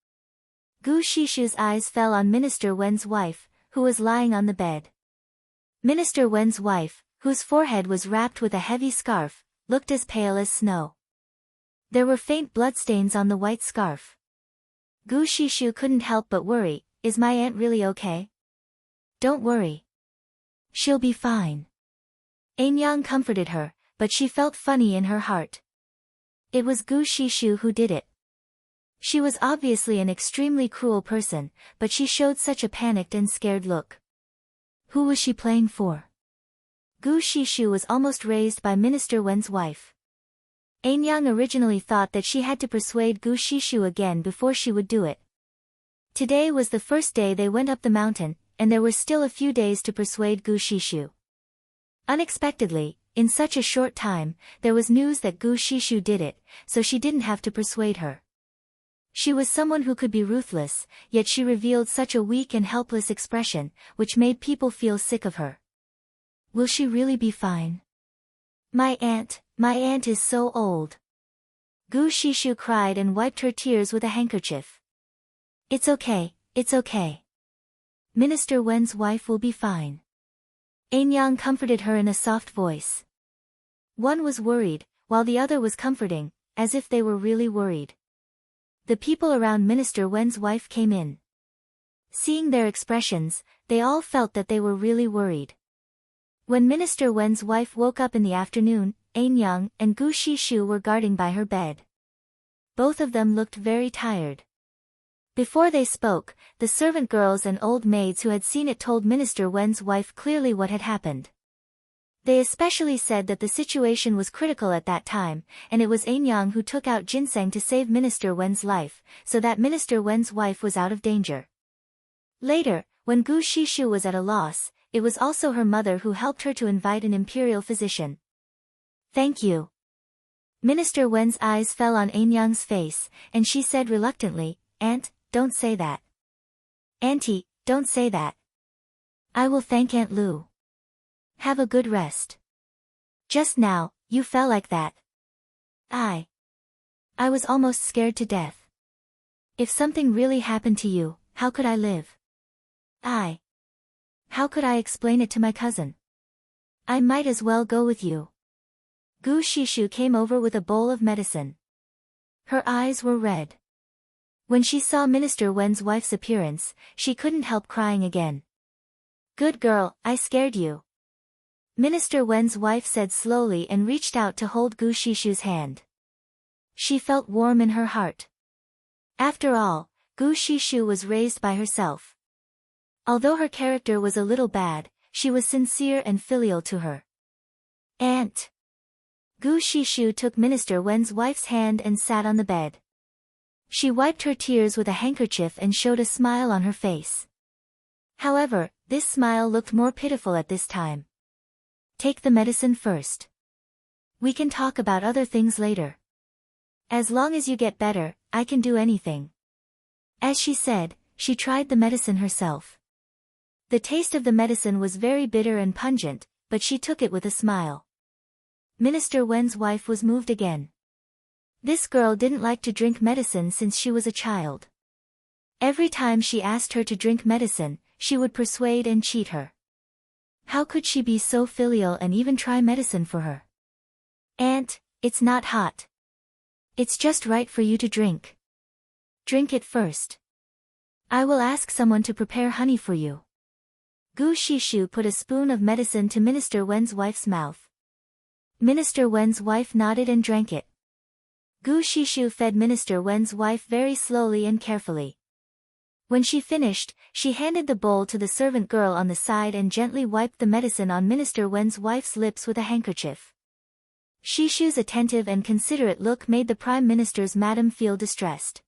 Gu Shishu's eyes fell on Minister Wen's wife, who was lying on the bed. Minister Wen's wife, whose forehead was wrapped with a heavy scarf, looked as pale as snow. There were faint bloodstains on the white scarf. Gu Shishu couldn't help but worry, is my aunt really okay? Don't worry. She'll be fine. Anyang comforted her, but she felt funny in her heart. It was Gu Shishu who did it. She was obviously an extremely cruel person, but she showed such a panicked and scared look. Who was she playing for? Gu Shishu was almost raised by Minister Wen's wife. Anyang originally thought that she had to persuade Gu Shishu again before she would do it. Today was the first day they went up the mountain, and there were still a few days to persuade Gu Shishu. Unexpectedly, in such a short time, there was news that Gu Shishu did it, so she didn't have to persuade her. She was someone who could be ruthless, yet she revealed such a weak and helpless expression, which made people feel sick of her. Will she really be fine? My aunt is so old. Gu Shishu cried and wiped her tears with a handkerchief. It's okay, it's okay. Minister Wen's wife will be fine. Anyang comforted her in a soft voice. One was worried, while the other was comforting, as if they were really worried. The people around Minister Wen's wife came in. Seeing their expressions, they all felt that they were really worried. When Minister Wen's wife woke up in the afternoon, Anyang and Gu Shishu were guarding by her bed. Both of them looked very tired. Before they spoke, the servant girls and old maids who had seen it told Minister Wen's wife clearly what had happened. They especially said that the situation was critical at that time, and it was Anyang who took out ginseng to save Minister Wen's life, so that Minister Wen's wife was out of danger. Later, when Gu Shishu was at a loss, it was also her mother who helped her to invite an imperial physician. Thank you. Minister Wen's eyes fell on Anyang's face, and she said reluctantly, Aunt, don't say that. Auntie, don't say that. I will thank Aunt Lu. Have a good rest. Just now, you fell like that. I was almost scared to death. If something really happened to you, how could I live? How could I explain it to my cousin? I might as well go with you. Gu Shishu came over with a bowl of medicine. Her eyes were red. When she saw Minister Wen's wife's appearance, she couldn't help crying again. Good girl, I scared you. Minister Wen's wife said slowly and reached out to hold Gu Shishu's hand. She felt warm in her heart. After all, Gu Shishu was raised by herself. Although her character was a little bad, she was sincere and filial to her. Aunt. Gu Shishu took Minister Wen's wife's hand and sat on the bed. She wiped her tears with a handkerchief and showed a smile on her face. However, this smile looked more pitiful at this time. Take the medicine first. We can talk about other things later. As long as you get better, I can do anything. As she said, she tried the medicine herself. The taste of the medicine was very bitter and pungent, but she took it with a smile. Minister Wen's wife was moved again. This girl didn't like to drink medicine since she was a child. Every time she asked her to drink medicine, she would persuade and cheat her. How could she be so filial and even try medicine for her? Aunt, it's not hot. It's just right for you to drink. Drink it first. I will ask someone to prepare honey for you. Gu Shishu put a spoon of medicine to Minister Wen's wife's mouth. Minister Wen's wife nodded and drank it. Gu Shishu fed Minister Wen's wife very slowly and carefully. When she finished, she handed the bowl to the servant girl on the side and gently wiped the medicine on Minister Wen's wife's lips with a handkerchief. Shishu's attentive and considerate look made the Prime Minister's madam feel distressed.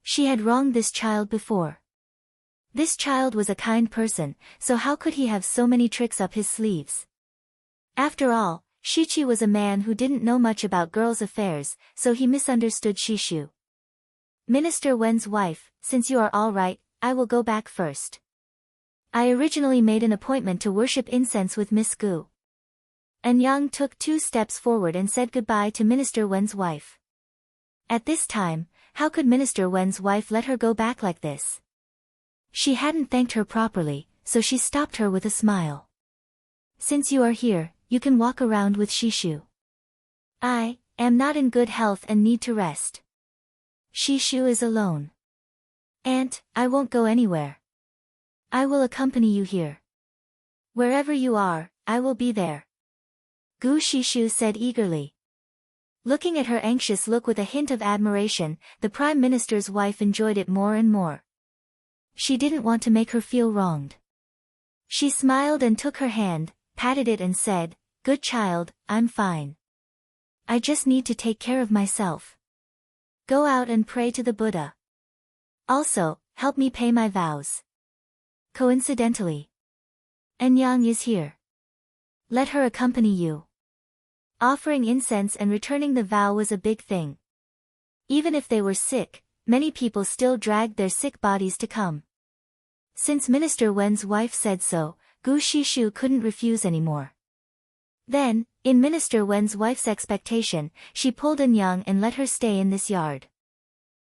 She had wronged this child before. This child was a kind person, so how could he have so many tricks up his sleeves? After all, Shichi was a man who didn't know much about girls' affairs, so he misunderstood Shishu. Minister Wen's wife, since you are all right, I will go back first. I originally made an appointment to worship incense with Miss Gu. Anyang took 2 steps forward and said goodbye to Minister Wen's wife. At this time, how could Minister Wen's wife let her go back like this? She hadn't thanked her properly, so she stopped her with a smile. Since you are here, you can walk around with Shishu. I am not in good health and need to rest. Shishu is alone. Aunt, I won't go anywhere. I will accompany you here. Wherever you are, I will be there. Gu Shishu said eagerly. Looking at her anxious look with a hint of admiration, the Prime Minister's wife enjoyed it more and more. She didn't want to make her feel wronged. She smiled and took her hand, patted it and said, Good child, I'm fine. I just need to take care of myself. Go out and pray to the Buddha. Also, help me pay my vows. Coincidentally, Anyang is here. Let her accompany you. Offering incense and returning the vow was a big thing. Even if they were sick, many people still dragged their sick bodies to come. Since Minister Wen's wife said so, Gu Shishu couldn't refuse anymore. Then, In Minister Wen's wife's expectation, she pulled Young and let her stay in this yard.